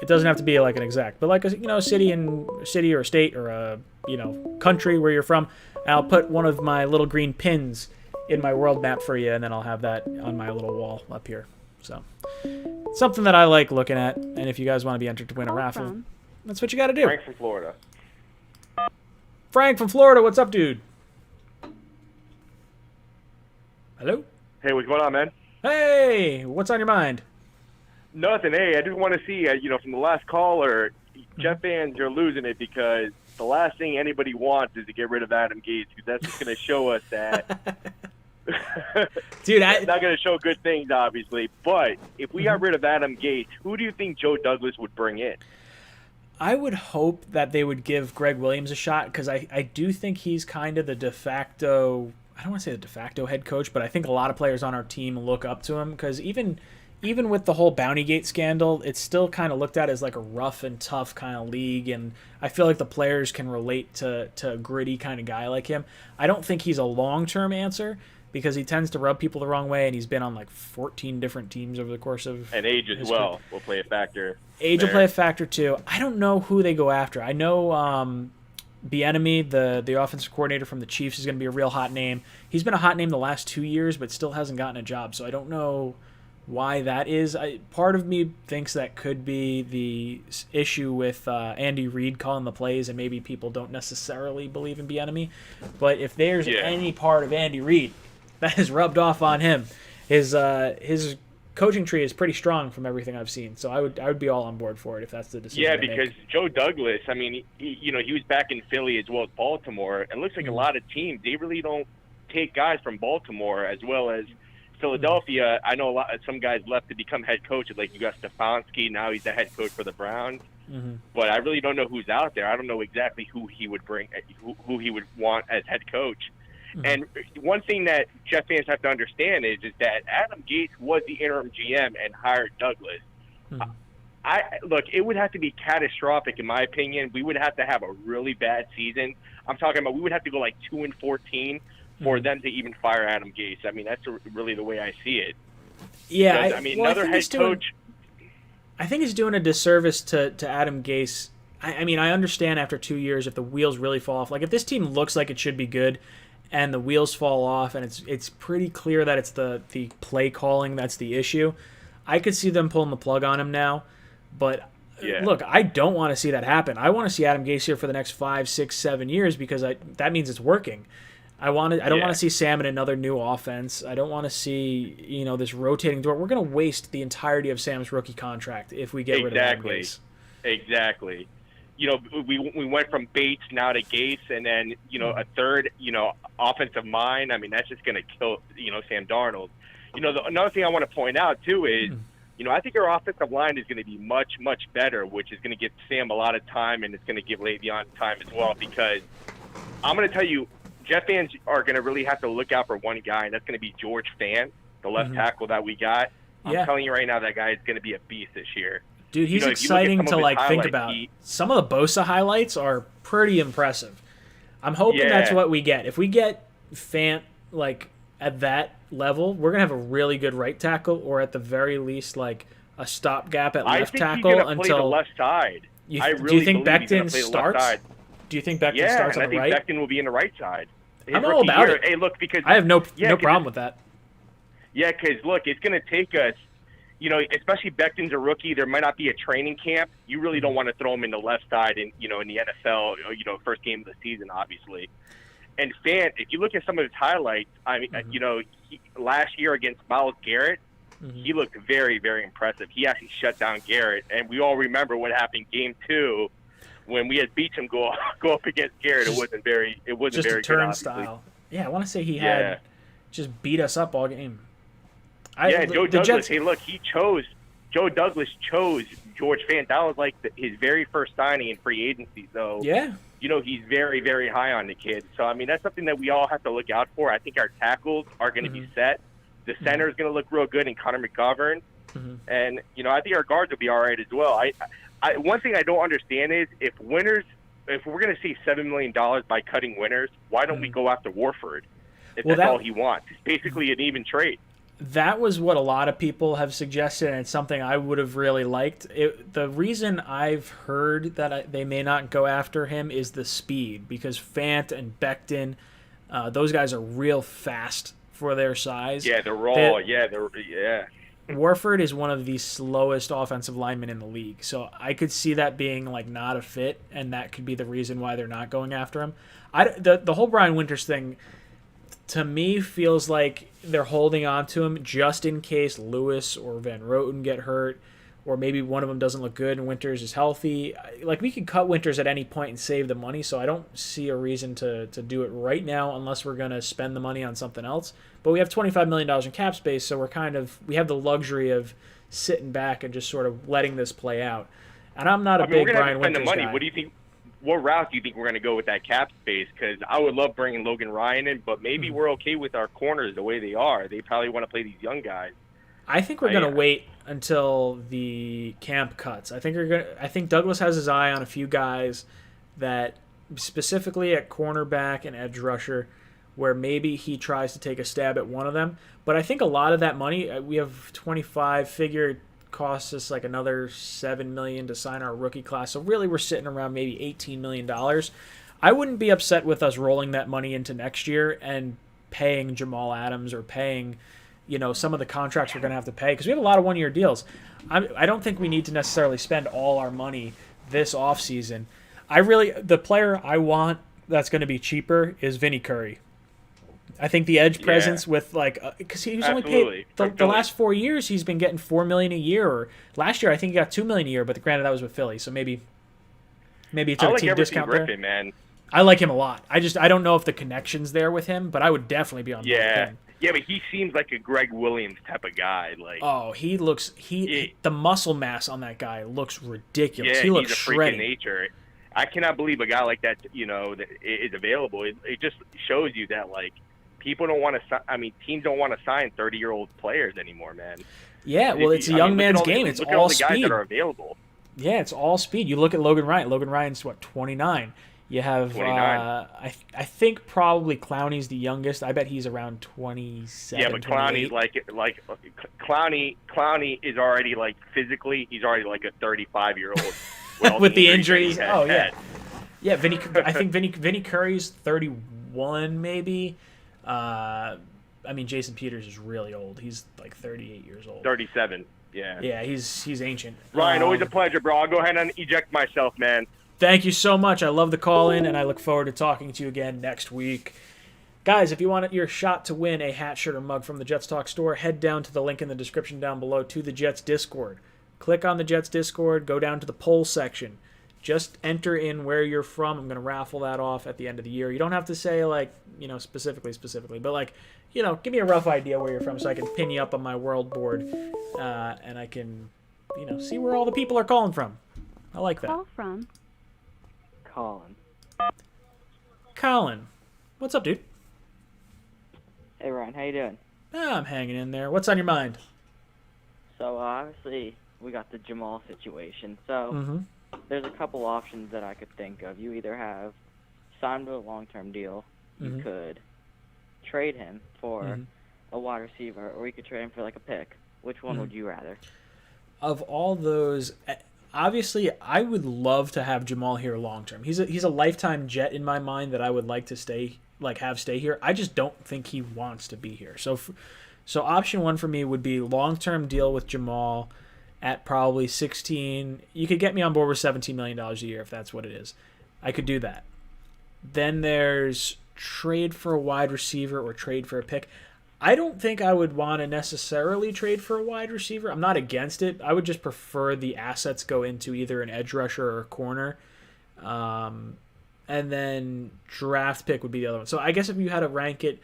A: It doesn't have to be like an exact, but like a city or a state or a country where you're from. And I'll put one of my little green pins in my world map for you, and then I'll have that on my little wall up here. So something that I like looking at. And if you guys want to be entered to win a raffle, that's what you got to do.
G: Frank from Florida.
A: Frank from Florida, what's up, dude? Hello?
G: Hey, what's going on, man?
A: Hey, what's on your mind?
G: Nothing. Hey, I just want to see, from the last caller, Jet fans are losing it because the last thing anybody wants is to get rid of Adam Gase, because that's just going to show us that.
A: Dude,
G: it's not going to show good things, obviously. But if we got rid of Adam Gase, who do you think Joe Douglas would bring in?
A: I would hope that they would give Greg Williams a shot, because I do think he's kind of the de facto, I don't want to say the de facto head coach, but I think a lot of players on our team look up to him, because even with the whole Bountygate scandal, it's still kind of looked at as like a rough and tough kind of league, and I feel like the players can relate to a gritty kind of guy like him. I don't think he's a long-term answer, because he tends to rub people the wrong way, and he's been on like 14 different teams over the course of
G: and age as well will play a factor.
A: Age will play a factor too. I don't know who they go after. I know Bieniemy, the offensive coordinator from the Chiefs, is going to be a real hot name. He's been a hot name the last 2 years, but still hasn't gotten a job, so I don't know why that is. Part of me thinks that could be the issue with Andy Reid calling the plays, and maybe people don't necessarily believe in Bieniemy. But if there's any part of Andy Reid that is rubbed off on him, his coaching tree is pretty strong from everything I've seen. So I would be all on board for it if that's the decision.
G: Yeah, because Joe Douglas, I mean, he was back in Philly as well as Baltimore. It looks like a lot of teams, they really don't take guys from Baltimore as well as Philadelphia. I know some guys left to become head coaches, like you got Stefanski. Now he's the head coach for the Browns. But I really don't know who's out there. I don't know exactly who he would bring, who he would want as head coach. And one thing that Jet fans have to understand is that Adam Gase was the interim GM and hired Douglas. Look, it would have to be catastrophic, in my opinion. We would have to have a really bad season. I'm talking about we would have to go like 2-14 for them to even fire Adam Gase. I mean, that's really the way I see it.
A: Yeah,
G: another head coach.
A: I think he's doing a disservice to Adam Gase. I mean, I understand after 2 years if the wheels really fall off. Like if this team looks like it should be good, and the wheels fall off, and it's pretty clear that it's the play calling that's the issue, I could see them pulling the plug on him now. But
G: Yeah.
A: Look, I don't want to see that happen. I want to see Adam Gase here for the next 5, 6, 7 years because that means it's working. I don't want to see Sam in another new offense. I don't want to see this rotating door. We're going to waste the entirety of Sam's rookie contract if we get rid of Adam Gase.
G: Exactly. We went from Bates now to Gates, and then a third offensive mind. I mean, that's just going to kill Sam Darnold. Another thing I want to point out too is I think our offensive line is going to be much, much better, which is going to give Sam a lot of time, and it's going to give Le'Veon time as well. Because I'm going to tell you, Jet fans are going to really have to look out for one guy, and that's going to be George Fant, the left tackle that we got. I'm telling you right now, that guy is going to be a beast this year.
A: Dude, he's exciting to think about. Some of the Bosa highlights are pretty impressive. I'm hoping that's what we get. If we get Fant at that level, we're gonna have a really good right tackle, or at the very least a stopgap at left tackle
G: he's gonna
A: until
G: play the left side.
A: Do you think Becton starts? Do you think Becton starts on the right?
G: I think Becton will be in the right side.
A: I'm all about it.
G: Hey, look, because
A: I have no problem with that.
G: Yeah, because look, it's gonna take us. Especially Becton's a rookie. There might not be a training camp. You really don't want to throw him in the left side in the NFL. First game of the season, obviously. And Fant, if you look at some of his highlights, I mean, last year against Myles Garrett, he looked very, very impressive. He actually shut down Garrett, and we all remember what happened Game 2 when we had Beachum go up against Garrett. It wasn't very
A: just
G: very
A: a turnstile. Yeah, I want to say he had just beat us up all game.
G: Joe Douglas. Hey, look, Joe Douglas chose George Fant. That was his very first signing in free agency. So he's very, very high on the kid. So I mean, that's something that we all have to look out for. I think our tackles are going to be set. The center is going to look real good in Conor McGovern, and I think our guards will be all right as well. One thing I don't understand is if we're going to see $7 million by cutting Winters, why don't we go after Warford? If that's all he wants, it's basically an even trade.
A: That was what a lot of people have suggested, and it's something I would have really liked. The reason I've heard that they may not go after him is the speed, because Fant and Becton, those guys are real fast for their size.
G: Yeah, they're raw.
A: Warford is one of the slowest offensive linemen in the league, so I could see that being not a fit, and that could be the reason why they're not going after him. The whole Brian Winters thing, to me, feels like they're holding on to him just in case Lewis or Van Roten get hurt, or maybe one of them doesn't look good and Winters is healthy. We could cut Winters at any point and save the money, so I don't see a reason to do it right now unless we're going to spend the money on something else. But we have $25 million in cap space, so we have the luxury of sitting back and just sort of letting this play out. And I'm not a big Brian Winters guy.
G: What do you think? What route do you think we're going to go with that cap space? Because I would love bringing Logan Ryan in, but maybe we're okay with our corners the way they are. They probably want to play these young guys.
A: I think we're going to wait until the camp cuts. I think Douglas has his eye on a few guys that specifically at cornerback and edge rusher, where maybe he tries to take a stab at one of them. But I think a lot of that money, we have 25 figure. Costs us another $7 million to sign our rookie class, so really we're sitting around maybe $18 million. I wouldn't be upset with us rolling that money into next year and paying Jamal Adams or paying some of the contracts we're going to have to pay, because we have a lot of one-year deals. I don't think we need to necessarily spend all our money this offseason. The player I want that's going to be cheaper is Vinny Curry. I think the edge presence with because he was only paid the last 4 years he's been getting $4 million a year, or last year I think he got $2 million a year, but granted that was with Philly, so maybe it's a team discount
G: Griffin,
A: there.
G: Man.
A: I like him a lot. I don't know if the connection's there with him, but I would definitely be on board with him.
G: Yeah, but he seems like a Greg Williams type of guy.
A: He looks the muscle mass on that guy looks ridiculous.
G: Yeah,
A: he looks
G: he's a freak
A: shredded.
G: of nature. I cannot believe a guy like that that is available. It just shows you that people don't want to. Teams don't want to sign 30-year-old players anymore, man.
A: Yeah, well, it's a young man's game. It's all
G: speed. Look at all the guys that are available.
A: Yeah, it's all speed. You look at Logan Ryan. Logan Ryan's 29. You have
G: 29.
A: I think probably Clowney's the youngest. I bet he's around 27.
G: Yeah, but Clowney's Clowney is already physically he's already a 35-year-old
A: with the injury. Oh yeah, yeah. I think Vinny Curry's 31 maybe. Jason Peters is really old. He's 38 years old.
G: 37. Yeah.
A: Yeah, he's ancient.
G: Ryan, always a pleasure, bro. I'll go ahead and eject myself, man.
A: Thank you so much. I love the call in, and I look forward to talking to you again next week. Guys, if you want your shot to win a hat, shirt, or mug from the Jets Talk store, head down to the link in the description down below to the Jets Discord. Click on the Jets Discord, go down to the poll section. Just enter in where you're from. I'm going to raffle that off at the end of the year. You don't have to say, like, you know, specifically, but, like, you know, give me a rough idea where you're from so I can pin you up on my world board, and I can, you know, see where all the people are calling from. I like that.
C: Call from
A: Colin. What's up, dude?
H: Hey Ryan, how you doing?
A: I'm hanging in there. What's on your mind?
H: So obviously we got the Jamal situation. So there's a couple options that I could think of. You either have signed to a long-term deal, you could trade him for a wide receiver, or you could trade him for like a pick. Which one would you rather?
A: Of all those, obviously, I would love to have Jamal here long term. He's a lifetime Jet in my mind that I would like to stay here. I just don't think he wants to be here. So option one for me would be long term deal with Jamal at probably 16. You could get me on board with $17 million a year if that's what it is. I could do that. Then there's trade for a wide receiver or trade for a pick. I don't think I would want to necessarily trade for a wide receiver. I'm not against it. I would just prefer the assets go into either an edge rusher or a corner. And then draft pick would be the other one. So I guess if you had to rank it,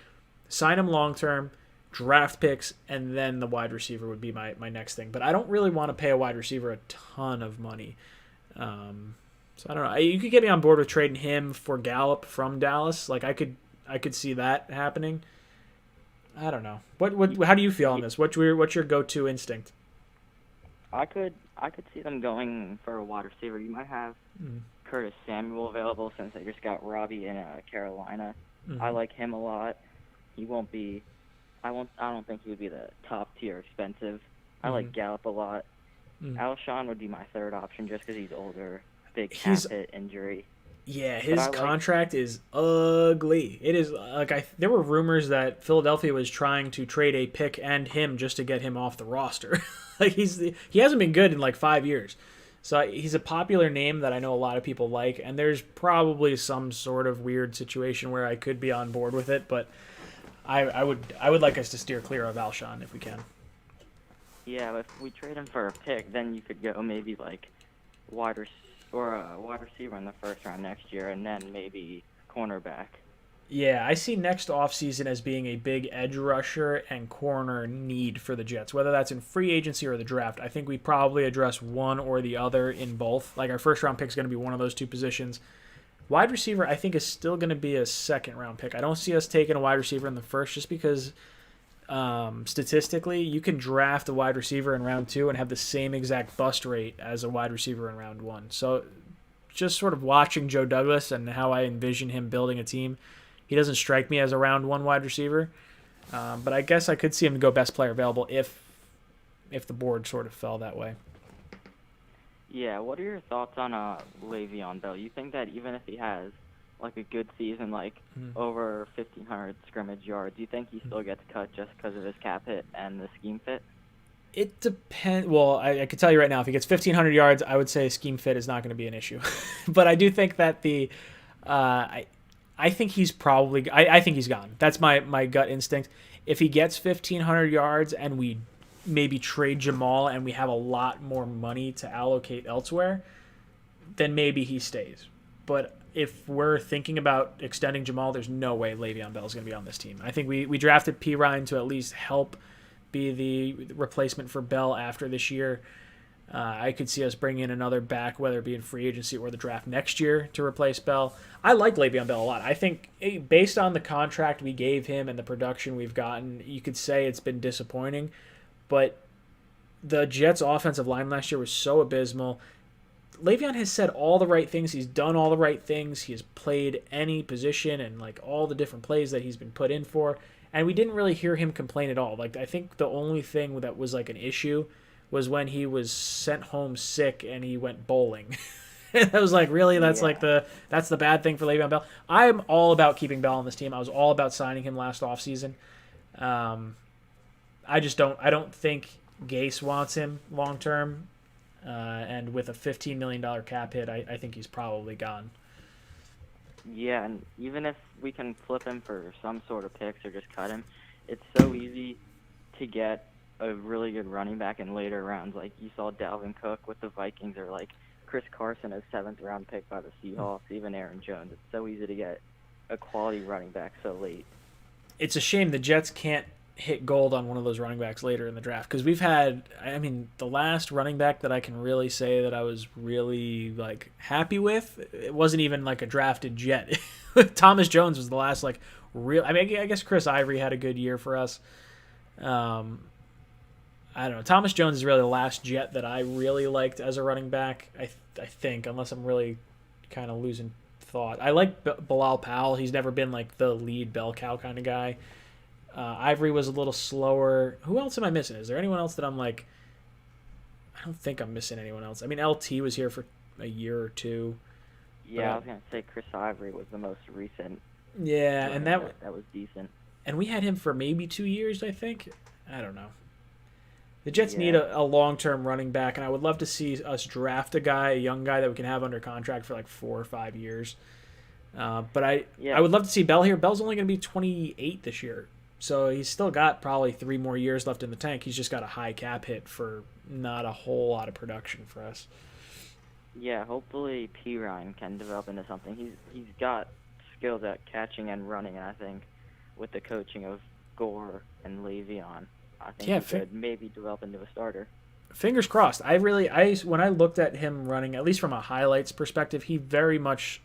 A: sign him long-term, draft picks, and then the wide receiver would be my next thing. But I don't really want to pay a wide receiver a ton of money. So I don't know. You could get me on board with trading him for Gallup from Dallas. Like I could see that happening. I don't know. How do you feel on this? What's your go-to instinct?
H: I could see them going for a wide receiver. You might have Curtis Samuel available since they just got Robbie in Carolina. I like him a lot. He won't be. I don't think he would be the top tier expensive. I like Gallup a lot. Alshon would be my third option just because he's older, big cap hit injury.
A: Yeah, his contract is ugly. It is there were rumors that Philadelphia was trying to trade a pick and him just to get him off the roster. He hasn't been good in like 5 years. So he's a popular name that I know a lot of people like, and there's probably some sort of weird situation where I could be on board with it, but I would like us to steer clear of Alshon if we can.
H: Yeah, but if we trade him for a pick, then you could go maybe like a wide receiver in the first round next year, and then maybe cornerback.
A: Yeah, I see next offseason as being a big edge rusher and corner need for the Jets, whether that's in free agency or the draft. I think we probably address one or the other in both. Like our first round pick is going to be one of those two positions. Wide receiver, I think, is still going to be a second round pick. I don't see us taking a wide receiver in the first just because statistically you can draft a wide receiver in round 2 and have the same exact bust rate as a wide receiver in round 1. So just sort of watching Joe Douglas and how I envision him building a team, he doesn't strike me as a round 1 wide receiver. But I guess I could see him go best player available if the board sort of fell that way.
H: Yeah, what are your thoughts on Le'Veon Bell? You think that even if he has like a good season, like over 1,500 scrimmage yards, do you think he still gets cut just because of his cap hit and the scheme fit?
A: It depends. Well, I can tell you right now, if he gets 1,500 yards, I would say scheme fit is not going to be an issue. But I do think that I think he's probably. I think he's gone. That's my gut instinct. If he gets 1,500 yards and we maybe trade Jamal and we have a lot more money to allocate elsewhere, then maybe he stays. But if we're thinking about extending Jamal, there's no way Le'Veon Bell is going to be on this team. I think we drafted P. Ryan to at least help be the replacement for Bell after this year. I could see us bringing in another back, whether it be in free agency or the draft next year, to replace Bell. I like Le'Veon Bell a lot. I think based on the contract we gave him and the production we've gotten, you could say it's been disappointing. But the Jets' offensive line last year was so abysmal. Le'Veon has said all the right things. He's done all the right things. He has played any position and like all the different plays that he's been put in for. And we didn't really hear him complain at all. Like I think the only thing that was like an issue was when he was sent home sick and he went bowling. I was like, really? That's that's the bad thing for Le'Veon Bell. I'm all about keeping Bell on this team. I was all about signing him last offseason. I don't think Gase wants him long term, and with a $15 million cap hit, I think he's probably gone.
H: Yeah, and even if we can flip him for some sort of picks or just cut him, it's so easy to get a really good running back in later rounds. Like you saw Dalvin Cook with the Vikings, or like Chris Carson, a 7th-round pick by the Seahawks, even Aaron Jones. It's so easy to get a quality running back so late.
A: It's a shame the Jets can't hit gold on one of those running backs later in the draft, because we've had, I mean, the last running back that I can really say that I was really like happy with, it wasn't even like a drafted Jet. Thomas Jones was the last like real. I mean, I guess Chris Ivory had a good year for us. I don't know. Thomas Jones is really the last Jet that I really liked as a running back. I think, unless I'm really kind of losing thought. I like Bilal Powell. He's never been like the lead bell cow kind of guy. Ivory was a little slower. Who else am I missing? Is there anyone else that I'm like? I don't think I'm missing anyone else. I mean, LT was here for a year or two.
H: Yeah, I was gonna say Chris Ivory was the most recent.
A: Yeah, and that
H: was decent.
A: And we had him for maybe 2 years, I think. I don't know. The Jets need a long-term running back, and I would love to see us draft a young guy that we can have under contract for like 4 or 5 years. But I would love to see Bell here. Bell's only going to be 28 this year, so he's still got probably 3 more years left in the tank. He's just got a high cap hit for not a whole lot of production for us.
H: Yeah, hopefully P. Ryan can develop into something. He's got skills at catching and running, and I think with the coaching of Gore and Le'Veon, I think he could maybe develop into a starter.
A: Fingers crossed. When I looked at him running, at least from a highlights perspective, he very much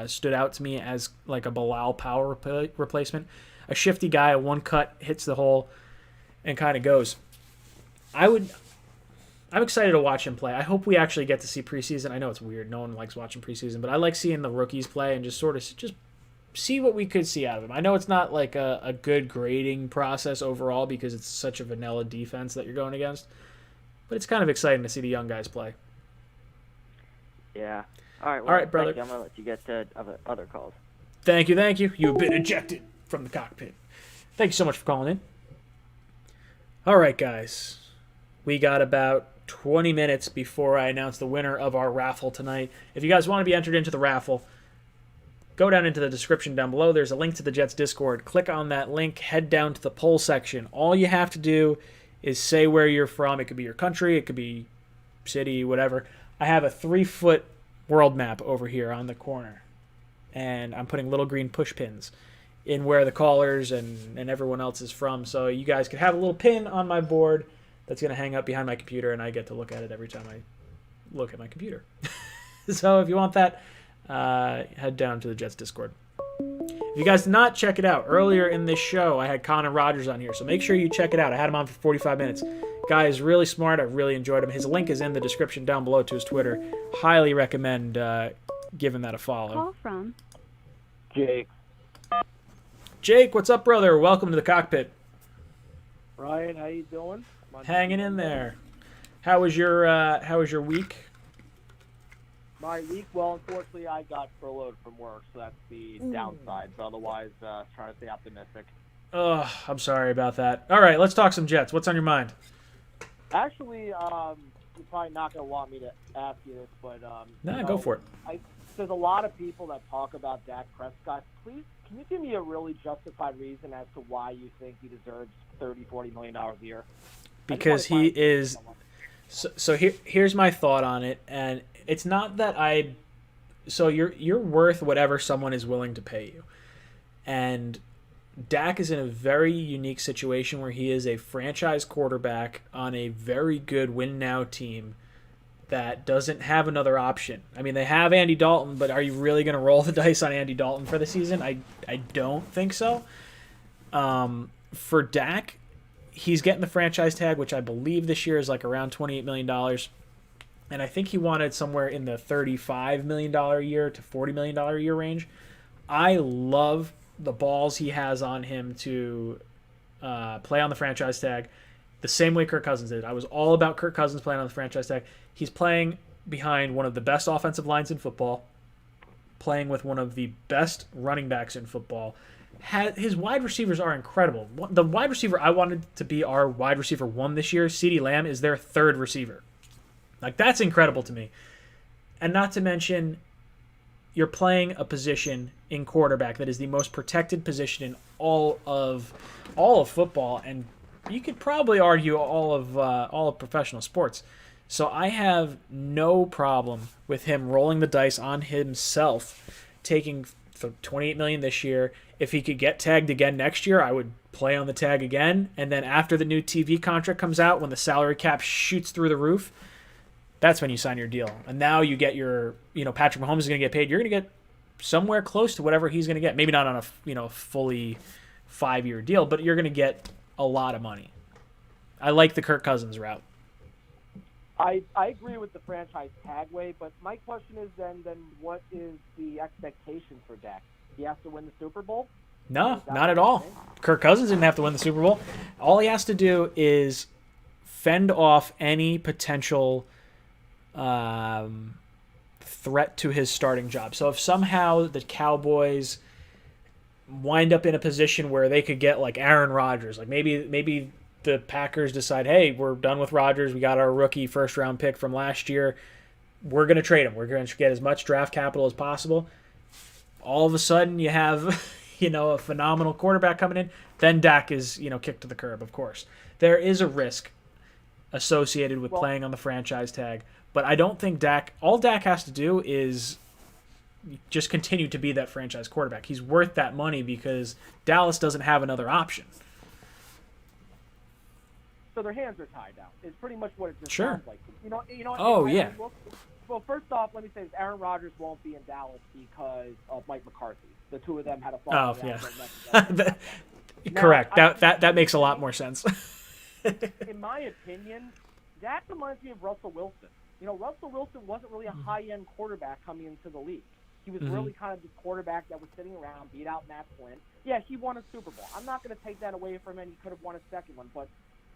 A: stood out to me as like a Bilal Powell replacement. A shifty guy, a one cut, hits the hole, and kind of goes. I'm excited to watch him play. I hope we actually get to see preseason. I know it's weird. No one likes watching preseason, but I like seeing the rookies play and just see what we could see out of him. I know it's not like a good grading process overall because it's such a vanilla defense that you're going against, but it's kind of exciting to see the young guys play.
H: Yeah. All right,
A: brother.
H: Thank you. I'm going to let you get to other calls.
A: Thank you. You've been ejected from the cockpit. Thank you so much for calling in. All right, guys. We got about 20 minutes before I announce the winner of our raffle tonight. If you guys want to be entered into the raffle, go down into the description down below. There's a link to the Jets Discord. Click on that link. Head down to the poll section. All you have to do is say where you're from. It could be your country. It could be city, whatever. I have a 3-foot world map over here on the corner. And I'm putting little green push pins in where the callers and everyone else is from. So you guys could have a little pin on my board that's going to hang up behind my computer, and I get to look at it every time I look at my computer. So if you want that, head down to the Jets Discord. If you guys did not check it out, earlier in this show, I had Conor Rogers on here, so make sure you check it out. I had him on for 45 minutes. Guy is really smart. I really enjoyed him. His link is in the description down below to his Twitter. Highly recommend giving that a follow.
C: Call from
A: Jake, what's up, brother? Welcome to the cockpit.
I: Ryan, how you doing?
A: Hanging in there. How was your week?
I: My week, well, unfortunately, I got furloughed from work, so that's the downside. But otherwise, trying to stay optimistic.
A: Oh, I'm sorry about that. All right, let's talk some Jets. What's on your mind?
I: Actually, you're probably not going to want me to ask you this, but
A: Go for it.
I: There's a lot of people that talk about Dak Prescott. Please, can you give me a really justified reason as to why you think he deserves $30-40 million a year?
A: Because he is. So here's my thought on it, and it's not that I. So you're worth whatever someone is willing to pay you, and Dak is in a very unique situation where he is a franchise quarterback on a very good win now team that doesn't have another option. I mean, they have Andy Dalton, but are you really going to roll the dice on Andy Dalton for the season? I don't think so. For Dak, he's getting the franchise tag, which I believe this year is like around $28 million. And I think he wanted somewhere in the $35 million a year to $40 million a year range. I love the balls he has on him to play on the franchise tag the same way Kirk Cousins did. I was all about Kirk Cousins playing on the franchise tag. He's playing behind one of the best offensive lines in football, playing with one of the best running backs in football,
J: his wide receivers are incredible. The wide receiver I wanted to be our wide receiver 1 this year, CeeDee Lamb, is their 3rd receiver. Like, that's incredible to me. And not to mention, you're playing a position in quarterback that is the most protected position in all of football, and you could probably argue all of professional sports. So I have no problem with him rolling the dice on himself, taking $28 million this year. If he could get tagged again next year, I would play on the tag again. And then after the new TV contract comes out, when the salary cap shoots through the roof, that's when you sign your deal. And now you get your, Patrick Mahomes is going to get paid. You're going to get somewhere close to whatever he's going to get. Maybe not on a, fully 5-year deal, but you're going to get a lot of money. I like the Kirk Cousins route.
I: I agree with the franchise tag way, but my question is then what is the expectation for Dak? He has to win the Super Bowl?
J: No, not at all. Kirk Cousins didn't have to win the Super Bowl. All he has to do is fend off any potential threat to his starting job. So if somehow the Cowboys wind up in a position where they could get like Aaron Rodgers, like maybe the Packers decide, hey, we're done with Rodgers. We got our rookie first-round pick from last year. We're going to trade him. We're going to get as much draft capital as possible. All of a sudden, you have, a phenomenal quarterback coming in. Then Dak is, kicked to the curb, of course. There is a risk associated with playing on the franchise tag, but I don't think all Dak has to do is just continue to be that franchise quarterback. He's worth that money because Dallas doesn't have another option.
I: So their hands are tied now. It's pretty much what it just
J: Sure.
I: sounds like.
J: Yeah.
I: Well, first off, let me say this. Aaron Rodgers won't be in Dallas because of Mike McCarthy. The two of them had a fall.
J: Oh, yeah. Correct. That makes a lot more sense.
I: In my opinion, Dak reminds me of Russell Wilson. Russell Wilson wasn't really a high-end quarterback coming into the league. He was really kind of the quarterback that was sitting around, beat out Matt Flynn. Yeah, he won a Super Bowl. I'm not going to take that away from him. He could have won a second one, but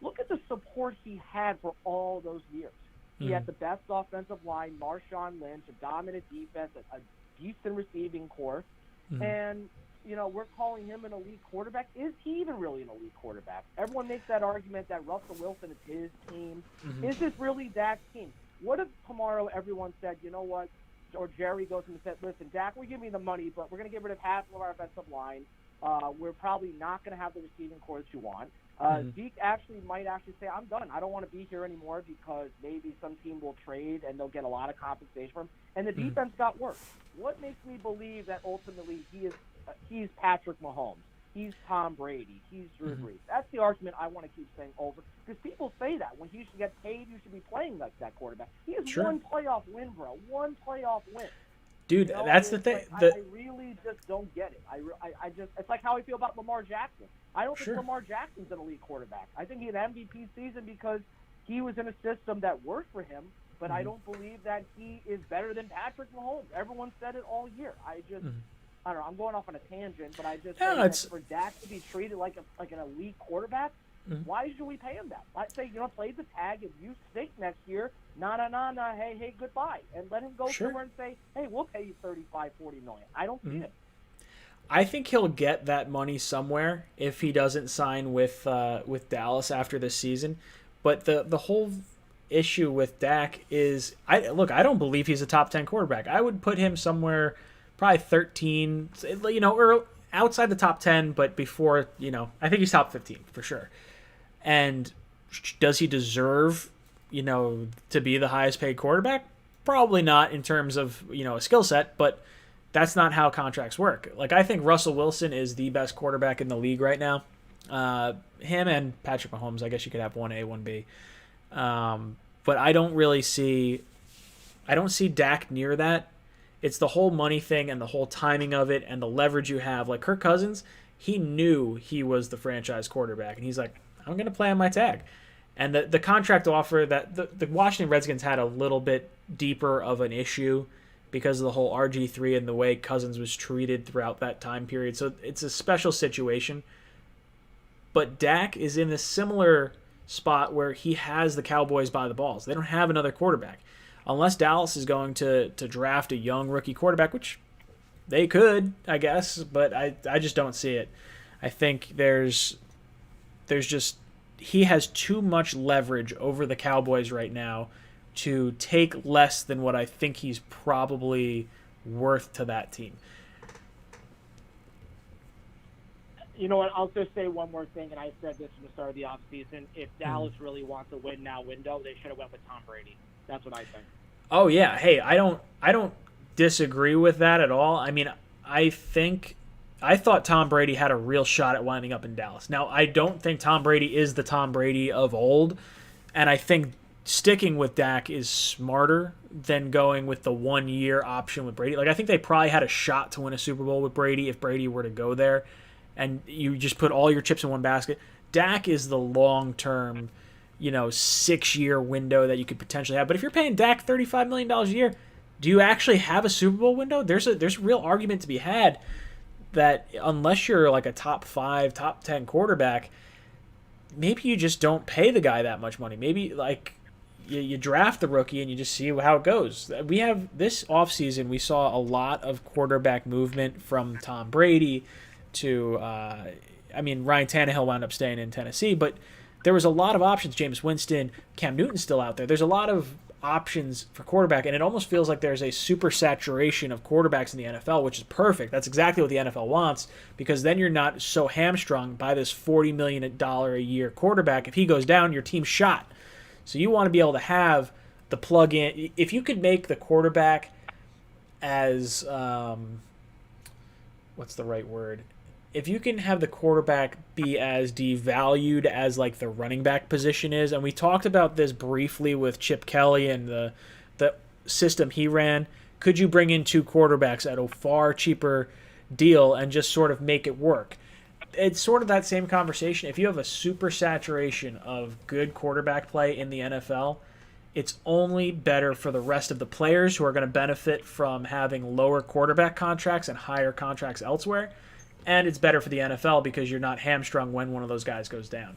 I: look at the support he had for all those years. He had the best offensive line, Marshawn Lynch, a dominant defense, a decent receiving core, and we're calling him an elite quarterback. Is he even really an elite quarterback? Everyone makes that argument that Russell Wilson is his team. Is this really Dak's team? What if tomorrow everyone said, you know what, or Jerry goes and said, listen, Dak, we're giving you the money, but we're going to get rid of half of our offensive line. We're probably not going to have the receiving core that you want. Zeke might say, I'm done. I don't want to be here anymore because maybe some team will trade and they'll get a lot of compensation from him. And the defense got worse. What makes me believe that ultimately he's Patrick Mahomes? He's Tom Brady. He's Drew Brees. That's the argument I want to keep saying over. Because people say that. When he should get paid, you should be playing like that quarterback. He has one playoff win, bro. One playoff win.
J: Dude, that's the thing.
I: I really just don't get it. I just it's like how I feel about Lamar Jackson. I don't think Lamar Jackson's an elite quarterback. I think he had an MVP season because he was in a system that worked for him, but I don't believe that he is better than Patrick Mahomes. Everyone said it all year. I don't know. I'm going off on a tangent, but I just think that for Dak to be treated like an elite quarterback, why should we pay him that? I'd say, play the tag. If you stink next year, nah, hey, goodbye. And let him go somewhere and say, hey, we'll pay you $35, $40 million. I don't see it.
J: I think he'll get that money somewhere if he doesn't sign with Dallas after this season. But the whole issue with Dak is, I don't believe he's a top 10 quarterback. I would put him somewhere probably 13, or outside the top 10, but before, I think he's top 15 for sure. And does he deserve, to be the highest paid quarterback? Probably not in terms of, a skill set, but that's not how contracts work. Like, I think Russell Wilson is the best quarterback in the league right now. Him and Patrick Mahomes, I guess you could have 1A, 1B. But I don't see Dak near that. It's the whole money thing and the whole timing of it and the leverage you have. Like Kirk Cousins, he knew he was the franchise quarterback, and he's like, I'm going to play on my tag. And the contract offer that the Washington Redskins had a little bit deeper of an issue because of the whole RG3 and the way Cousins was treated throughout that time period. So it's a special situation. But Dak is in a similar spot where he has the Cowboys by the balls. They don't have another quarterback. Unless Dallas is going to draft a young rookie quarterback, which They could, I guess, but I just don't see it. I think there's just he has too much leverage over the Cowboys right now to take less than what I think he's probably worth to that team.
I: You know what? I'll just say one more thing, and I said this from the start of the offseason. If Dallas really wants a win now window, they should have went with Tom Brady. That's what I think.
J: Oh yeah, hey, I don't disagree with that at all. I mean, I thought Tom Brady had a real shot at winding up in Dallas. Now, I don't think Tom Brady is the Tom Brady of old, and I think sticking with Dak is smarter than going with the 1-year option with Brady. Like, I think they probably had a shot to win a Super Bowl with Brady if Brady were to go there, and you just put all your chips in one basket. Dak is the long-term, 6-year window that you could potentially have. But if you're paying Dak $35 million a year, do you actually have a Super Bowl window? There's a real argument to be had that unless you're like a top 5, top 10 quarterback, maybe you just don't pay the guy that much money. Maybe like you draft the rookie and you just see how it goes. We have this offseason, we saw a lot of quarterback movement from Tom Brady to, Ryan Tannehill wound up staying in Tennessee, but there was a lot of options. Jameis Winston, Cam Newton's still out there. There's a lot of options for quarterback, and it almost feels like there's a super saturation of quarterbacks in the NFL, which is perfect. That's exactly what the NFL wants, because then you're not so hamstrung by this $40 million a year quarterback. If he goes down, your team's shot. So you want to be able to have the plug-in. If you could make the quarterback as what's the right word? If you can have the quarterback be as devalued as like the running back position is, and we talked about this briefly with Chip Kelly and the system he ran, could you bring in 2 quarterbacks at a far cheaper deal and just sort of make it work? It's sort of that same conversation. If you have a super saturation of good quarterback play in the NFL, it's only better for the rest of the players who are going to benefit from having lower quarterback contracts and higher contracts elsewhere. And it's better for the NFL because you're not hamstrung when one of those guys goes down.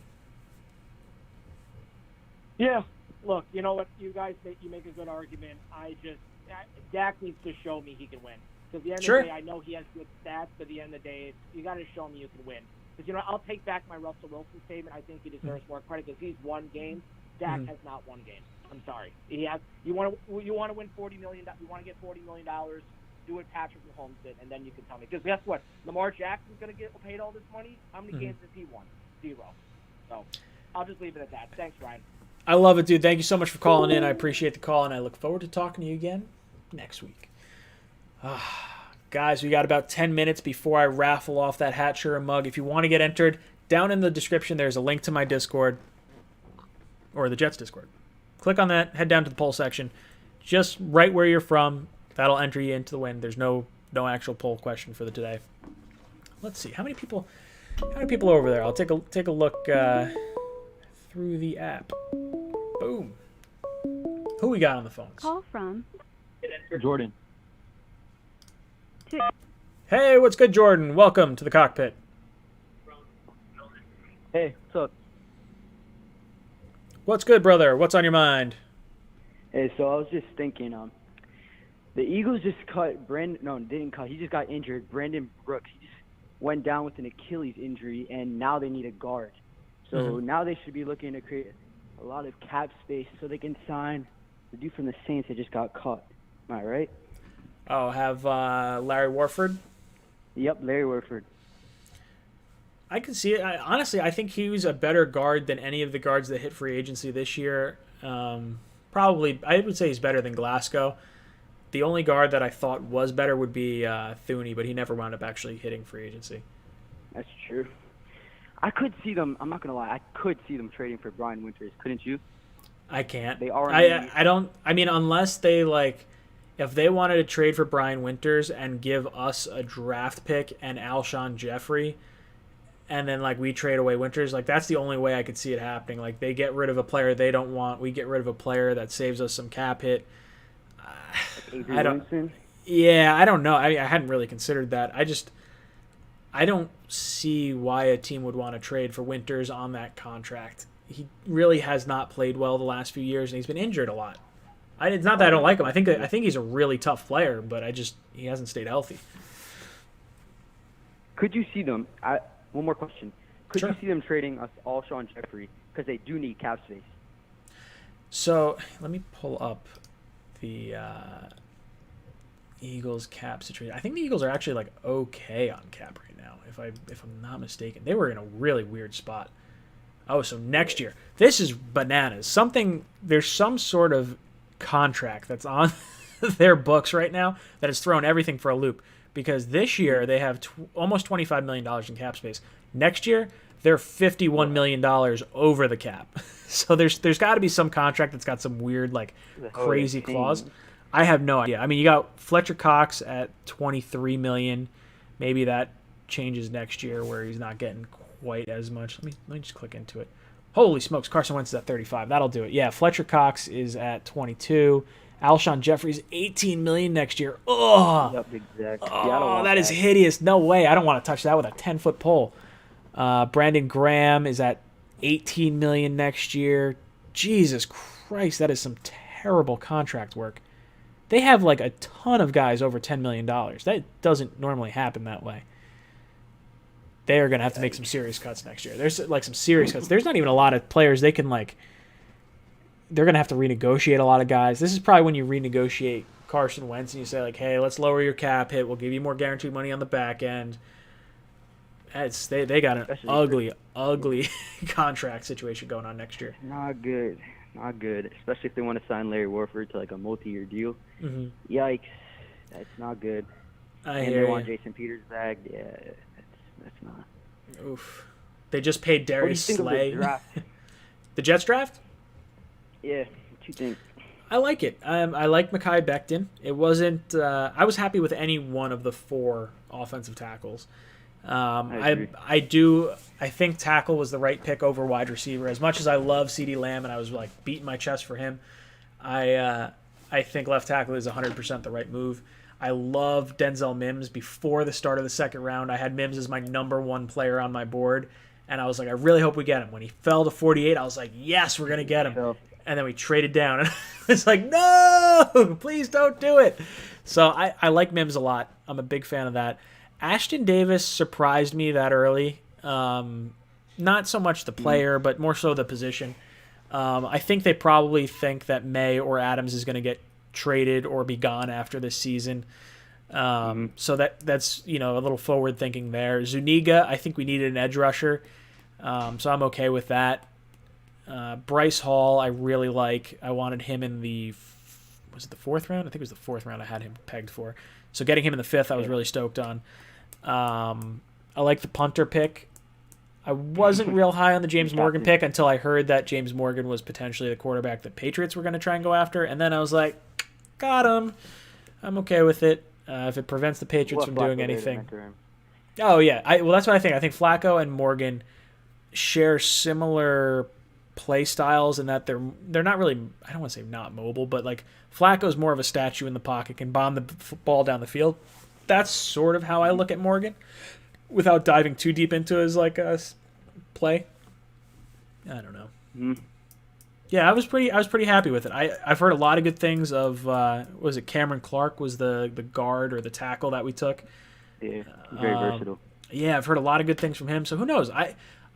I: Yeah. Look, you know what? You guys you make a good argument. Dak needs to show me he can win. Because at the end of the day, I know he has good stats, but at the end of the day, you got to show me you can win. Because, I'll take back my Russell Wilson statement. I think he deserves more credit because he's won games. Dak has not won games. I'm sorry. You want to win $40 million. You want to get $40 million. Do what Patrick Mahomes did, and then you can tell me. Because guess what? Lamar Jackson's going to get paid all this money. How many games has he won? 0. So I'll just leave it at that. Thanks, Ryan.
J: I love it, dude. Thank you so much for calling in. I appreciate the call, and I look forward to talking to you again next week. Guys, we got about 10 minutes before I raffle off that hat, shirt, or mug. If you want to get entered, down in the description, there's a link to my Discord or the Jets Discord. Click on that. Head down to the poll section. Just right where you're from. That'll enter you into the win. There's no actual poll question for the today. Let's see. How many people are over there? I'll take a look through the app. Boom. Who we got on the phones?
C: Call from
K: Jordan.
J: Hey, what's good, Jordan? Welcome to the cockpit.
K: Hey, what's up?
J: What's good, brother? What's on your mind?
K: Hey, so I was just thinking, the Eagles just cut didn't cut. He just got injured. Brandon Brooks. He just went down with an Achilles injury, and now they need a guard. So now they should be looking to create a lot of cap space so they can sign the dude from the Saints that just got cut. Am I right?
J: Oh, have Larry Warford?
K: Yep, Larry Warford.
J: I can see it. Honestly, I think he was a better guard than any of the guards that hit free agency this year. Probably, I would say he's better than Glasgow. The only guard that I thought was better would be Thuney, but he never wound up actually hitting free agency.
K: That's true. I could see them. I'm not gonna lie. I could see them trading for Brian Winters. Couldn't you?
J: I can't.
K: They are.
J: I don't. I mean, unless they if they wanted to trade for Brian Winters and give us a draft pick and Alshon Jeffrey, and then we trade away Winters, that's the only way I could see it happening. They get rid of a player they don't want. We get rid of a player that saves us some cap hit. I don't. Yeah, I don't know. I hadn't really considered that. I don't see why a team would want to trade for Winters on that contract. He really has not played well the last few years, and he's been injured a lot. It's not that I don't like him. I think he's a really tough player, but he hasn't stayed healthy.
K: Could you see them? One more question. Could
J: Sure.
K: you see them trading us Alshon Jeffrey because they do need cap space?
J: So let me pull up the Eagles cap situation. I think the Eagles are actually like okay on cap right now, if I'm not mistaken. They were in a really weird spot. Oh, so next year. This is bananas. There's some sort of contract that's on their books right now that has thrown everything for a loop, because this year they have almost $25 million in cap space. Next year, they're $51 million over the cap. So there's got to be some contract that's got some weird, like, crazy clause. I have no idea. I mean, you got Fletcher Cox at $23 million. Maybe that changes next year where he's not getting quite as much. Let me just click into it. Holy smokes, Carson Wentz is at 35. That'll do it. Yeah, Fletcher Cox is at 22. Alshon Jeffrey's $18 million next year. Oh,
K: Yep, exactly.
J: oh, that is hideous. No way. I don't want to touch that with a 10-foot pole. Brandon Graham is at $18 million next year. Jesus Christ, that is some terrible contract work. They have like a ton of guys over $10 million. That doesn't normally happen that way. They are going to have to make some serious cuts next year. There's like some serious cuts. There's not even a lot of players they can like. They're going to have to renegotiate a lot of guys. This is probably when you renegotiate Carson Wentz and you say like, hey, let's lower your cap hit. We'll give you more guaranteed money on the back end. They got an ugly contract situation going on next year.
K: Not good. Especially if they want to sign Larry Warford to like a multi-year deal.
J: Mm-hmm.
K: Yikes. That's not good.
J: And
K: they want Jason Peters back. Yeah, that's not.
J: Oof. They just paid Darius Slay.
K: What do you think of the draft?
J: The Jets draft?
K: Yeah. What you think?
J: I like it. I like Mekhi Becton. It wasn't. I was happy with any one of the 4 offensive tackles. I think tackle was the right pick over wide receiver. As much as I love CeeDee Lamb and I was like beating my chest for him, I think left tackle is 100% the right move. I love Denzel Mims. Before the start of the second round, I had Mims as my number 1 player on my board, and I was like, I really hope we get him. When he fell to 48, I was like, yes, we're gonna get him. And then we traded down, and it's like, no, please don't do it. So I like Mims a lot. I'm a big fan of that. Ashton Davis surprised me that early. Not so much the player, but more so the position. I think they probably think that May or Adams is going to get traded or be gone after this season. So that's a little forward thinking there. Zuniga, I think we needed an edge rusher, so I'm okay with that. Bryce Hall, I really like. I wanted him in the 4th round? I think it was the 4th round I had him pegged for. So getting him in the 5th, I was really stoked on. I like the punter pick. I wasn't real high on the James Morgan pick until I heard that James Morgan was potentially the quarterback the Patriots were going to try and go after, and then I was like, got him. I'm okay with it. If it prevents the Patriots from doing anything. Oh, yeah. Well, that's what I think. I think Flacco and Morgan share similar play styles in that they're not really, I don't want to say not mobile, but like Flacco's more of a statue in the pocket, can bomb the ball down the field. That's sort of how I look at Morgan, without diving too deep into his like play. I don't know.
K: Mm.
J: Yeah, I was pretty happy with it. I've heard a lot of good things of was it Cameron Clark was the guard or the tackle that we took.
K: Yeah, very versatile.
J: Yeah, I've heard a lot of good things from him. So who knows?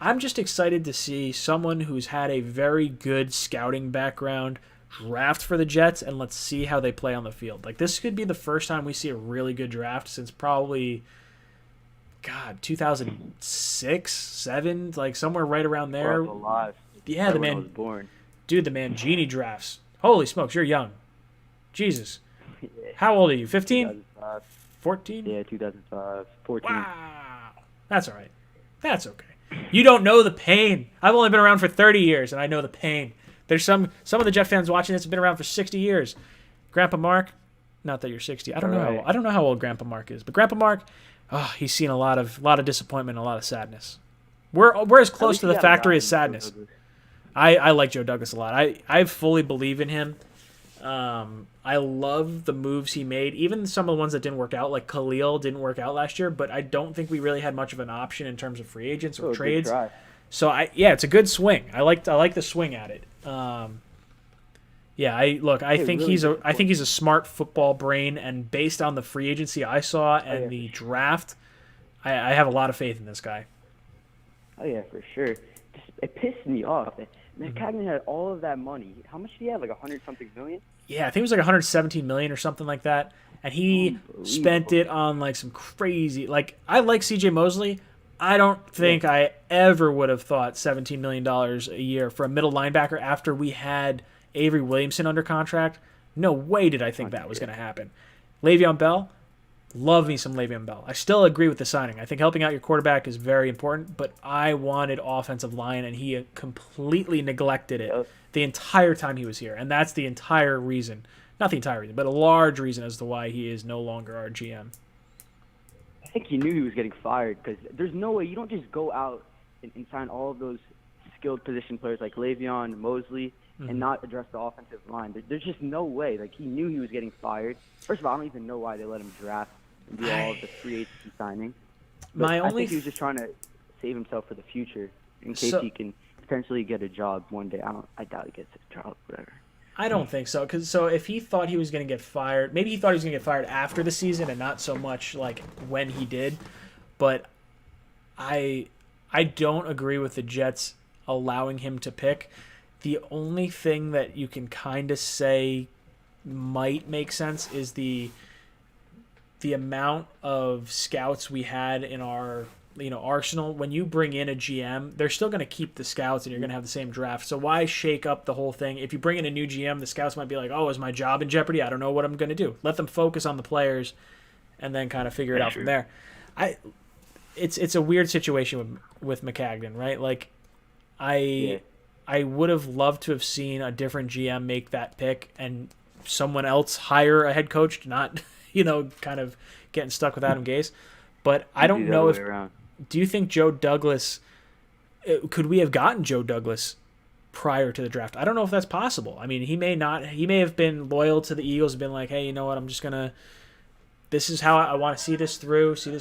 J: I'm just excited to see someone who's had a very good scouting background draft for the Jets, and let's see how they play on the field. Like, this could be the first time we see a really good draft since probably, 2006, 7, like somewhere right around there.
K: Alive.
J: Yeah, the man
K: was born.
J: Dude, the Mangini drafts. Holy smokes, you're young. Jesus. Yeah. How old are you? 15? 14?
K: Yeah, 2005. 14.
J: Wow. That's all right. That's okay. You don't know the pain. I've only been around for 30 years, and I know the pain. There's some of the Jet fans watching this have been around for 60 years. Grandpa Mark, not that you're 60. I don't know how old Grandpa Mark is, but Grandpa Mark, he's seen a lot of disappointment and a lot of sadness. We're as close to the factory as sadness. I like Joe Douglas a lot. I fully believe in him. I love the moves he made, even some of the ones that didn't work out, like Khalil didn't work out last year, but I don't think we really had much of an option in terms of free agents or trades. So it's a good swing. I like the swing at it. I think he's a smart football brain, and based on the free agency I saw and the draft, I have a lot of faith in this guy.
K: Oh yeah, for sure. It pissed me off. Maccagnan had all of that money. How much did he have? Like 100-something million?
J: Yeah, I think it was like 117 million or something like that. And he spent it on like some crazy. Like, I like C.J. Mosley. I don't think I ever would have thought $17 million a year for a middle linebacker after we had Avery Williamson under contract. No way did I think that was going to happen. Le'Veon Bell, love me some Le'Veon Bell. I still agree with the signing. I think helping out your quarterback is very important, but I wanted offensive line, and he completely neglected it the entire time he was here. And that's the entire reason. Not the entire reason, but a large reason as to why he is no longer our GM.
K: I think he knew he was getting fired because there's no way you don't just go out and sign all of those skilled position players like Le'Veon, Mosley, and not address the offensive line. There's just no way. Like, he knew he was getting fired. First of all, I don't even know why they let him draft and do all of the free agency signing. But I think he was just trying to save himself for the future in case he can potentially get a job one day. I doubt he gets a job, whatever.
J: I don't think so. So if he thought he was going to get fired, maybe he thought he was going to get fired after the season and not so much like when he did. But I don't agree with the Jets allowing him to pick. The only thing that you can kind of say might make sense is the amount of scouts we had in our arsenal. When you bring in a GM, they're still going to keep the scouts and you're going to have the same draft. So why shake up the whole thing? If you bring in a new GM, the scouts might be like, oh, is my job in jeopardy? I don't know what I'm going to do. Let them focus on the players and then kind of figure it out from there. It's a weird situation with Maccagnan, right? Like, I would have loved to have seen a different GM make that pick and someone else hire a head coach, not, kind of getting stuck with Adam Gase. But I don't know if... Do you think Joe Douglas... Could we have gotten Joe Douglas prior to the draft? I don't know if that's possible. I mean, he may not... He may have been loyal to the Eagles and been like, hey, you know what, I'm just going to... This is how I want to see this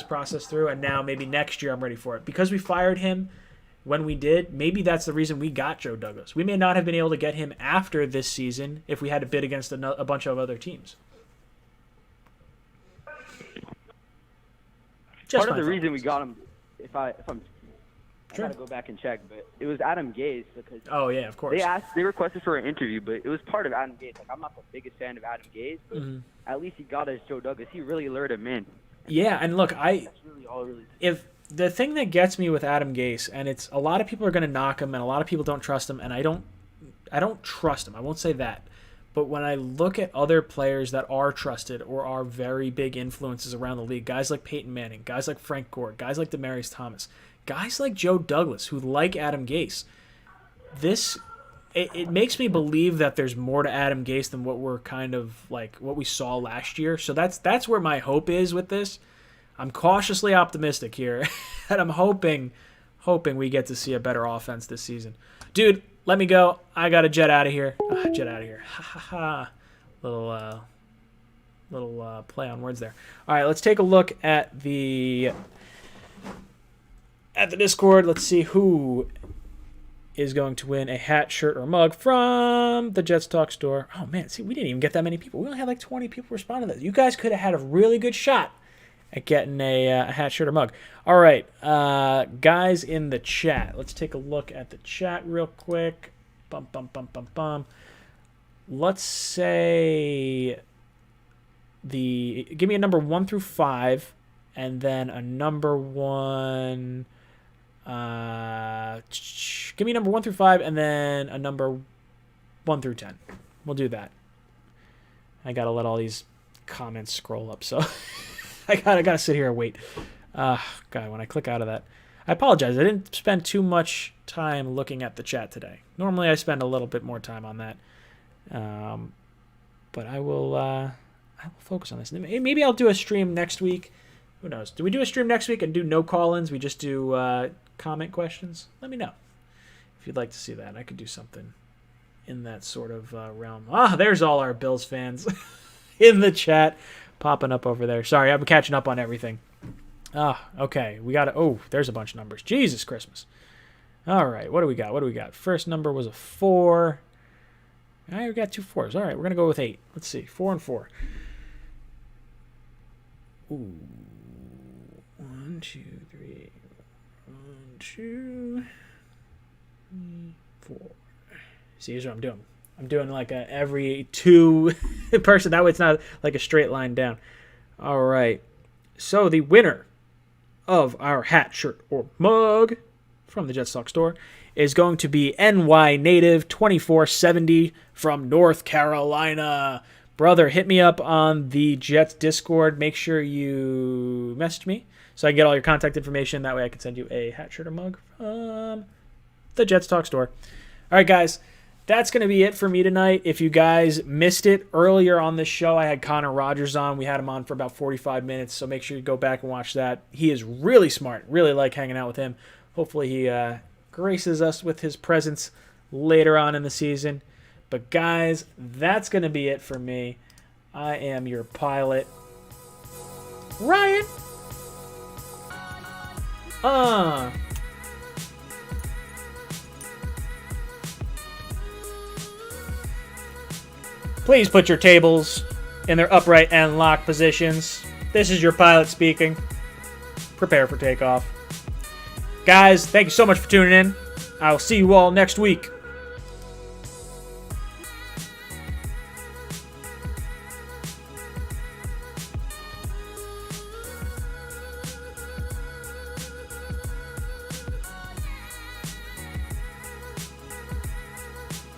J: process through, and now maybe next year I'm ready for it. Because we fired him when we did, maybe that's the reason we got Joe Douglas. We may not have been able to get him after this season if we had to bid against a bunch of other teams.
K: Part of the reason we got him, if I'm, I gotta go back and check, but it was Adam Gase because.
J: Oh yeah, of course.
K: They requested for an interview, but it was part of Adam Gase. Like, I'm not the biggest fan of Adam Gase, but at least he got us Joe Douglas. He really lured him in.
J: Yeah, and look,
K: that's really all
J: if the thing that gets me with Adam Gase, and it's a lot of people are going to knock him, and a lot of people don't trust him, and I don't trust him. I won't say that. But when I look at other players that are trusted or are very big influences around the league, guys like Peyton Manning, guys like Frank Gore, guys like Demaryius Thomas, guys like Joe Douglas, who like Adam Gase, it makes me believe that there's more to Adam Gase than what we're kind of like what we saw last year. So that's where my hope is with this. I'm cautiously optimistic here, and I'm hoping we get to see a better offense this season. Dude, let me go. I got to jet out of here. Jet out of here. Ha ha ha. Little play on words there. All right, let's take a look at the Discord. Let's see who is going to win a hat, shirt, or mug from the Jets Talk store. Oh, man, see, we didn't even get that many people. We only had like 20 people respond to that. You guys could have had a really good shot at getting a hat, shirt, or mug. All right, guys in the chat. Let's take a look at the chat real quick. Bum. Let's say give me a number 1 through 5, and then a number 1. Give me a number 1 through 5, and then a number 1 through 10. We'll do that. I gotta let all these comments scroll up, so I gotta sit here and wait. God, when I click out of that, I apologize. I didn't spend too much time looking at the chat today. Normally, I spend a little bit more time on that, but I will focus on this. Maybe I'll do a stream next week. Who knows? Do we do a stream next week and do no call-ins? We just do comment questions? Let me know if you'd like to see that. I could do something in that sort of realm. There's all our Bills fans in the chat popping up over there. Sorry, I'm catching up on everything. Okay. We got to... Oh, there's a bunch of numbers. Jesus Christmas. All right, what do we got? First number was a 4. All right, we got 2 4s. All right, we're going to go with 8. Let's see. 4 and 4. Ooh. 1, 1, 2, 3. 1, 2, 3, 4. See, here's what I'm doing. I'm doing like a every 2 person. That way it's not like a straight line down. All right. So the winner of our hat, shirt, or mug from the Jets Talk store is going to be NY Native 2470 from North Carolina. Brother, hit me up on the Jets Discord. Make sure you message me so I can get all your contact information. That way I can send you a hat, shirt, or mug from the Jets Talk store. All right, guys. That's going to be it for me tonight. If you guys missed it earlier on this show, I had Conor Rogers on. We had him on for about 45 minutes, so make sure you go back and watch that. He is really smart. Really like hanging out with him. Hopefully he graces us with his presence later on in the season. But guys, that's going to be it for me. I am your pilot, Ryan. Please put your tables in their upright and locked positions. This is your pilot speaking. Prepare for takeoff. Guys, thank you so much for tuning in. I will see you all next week.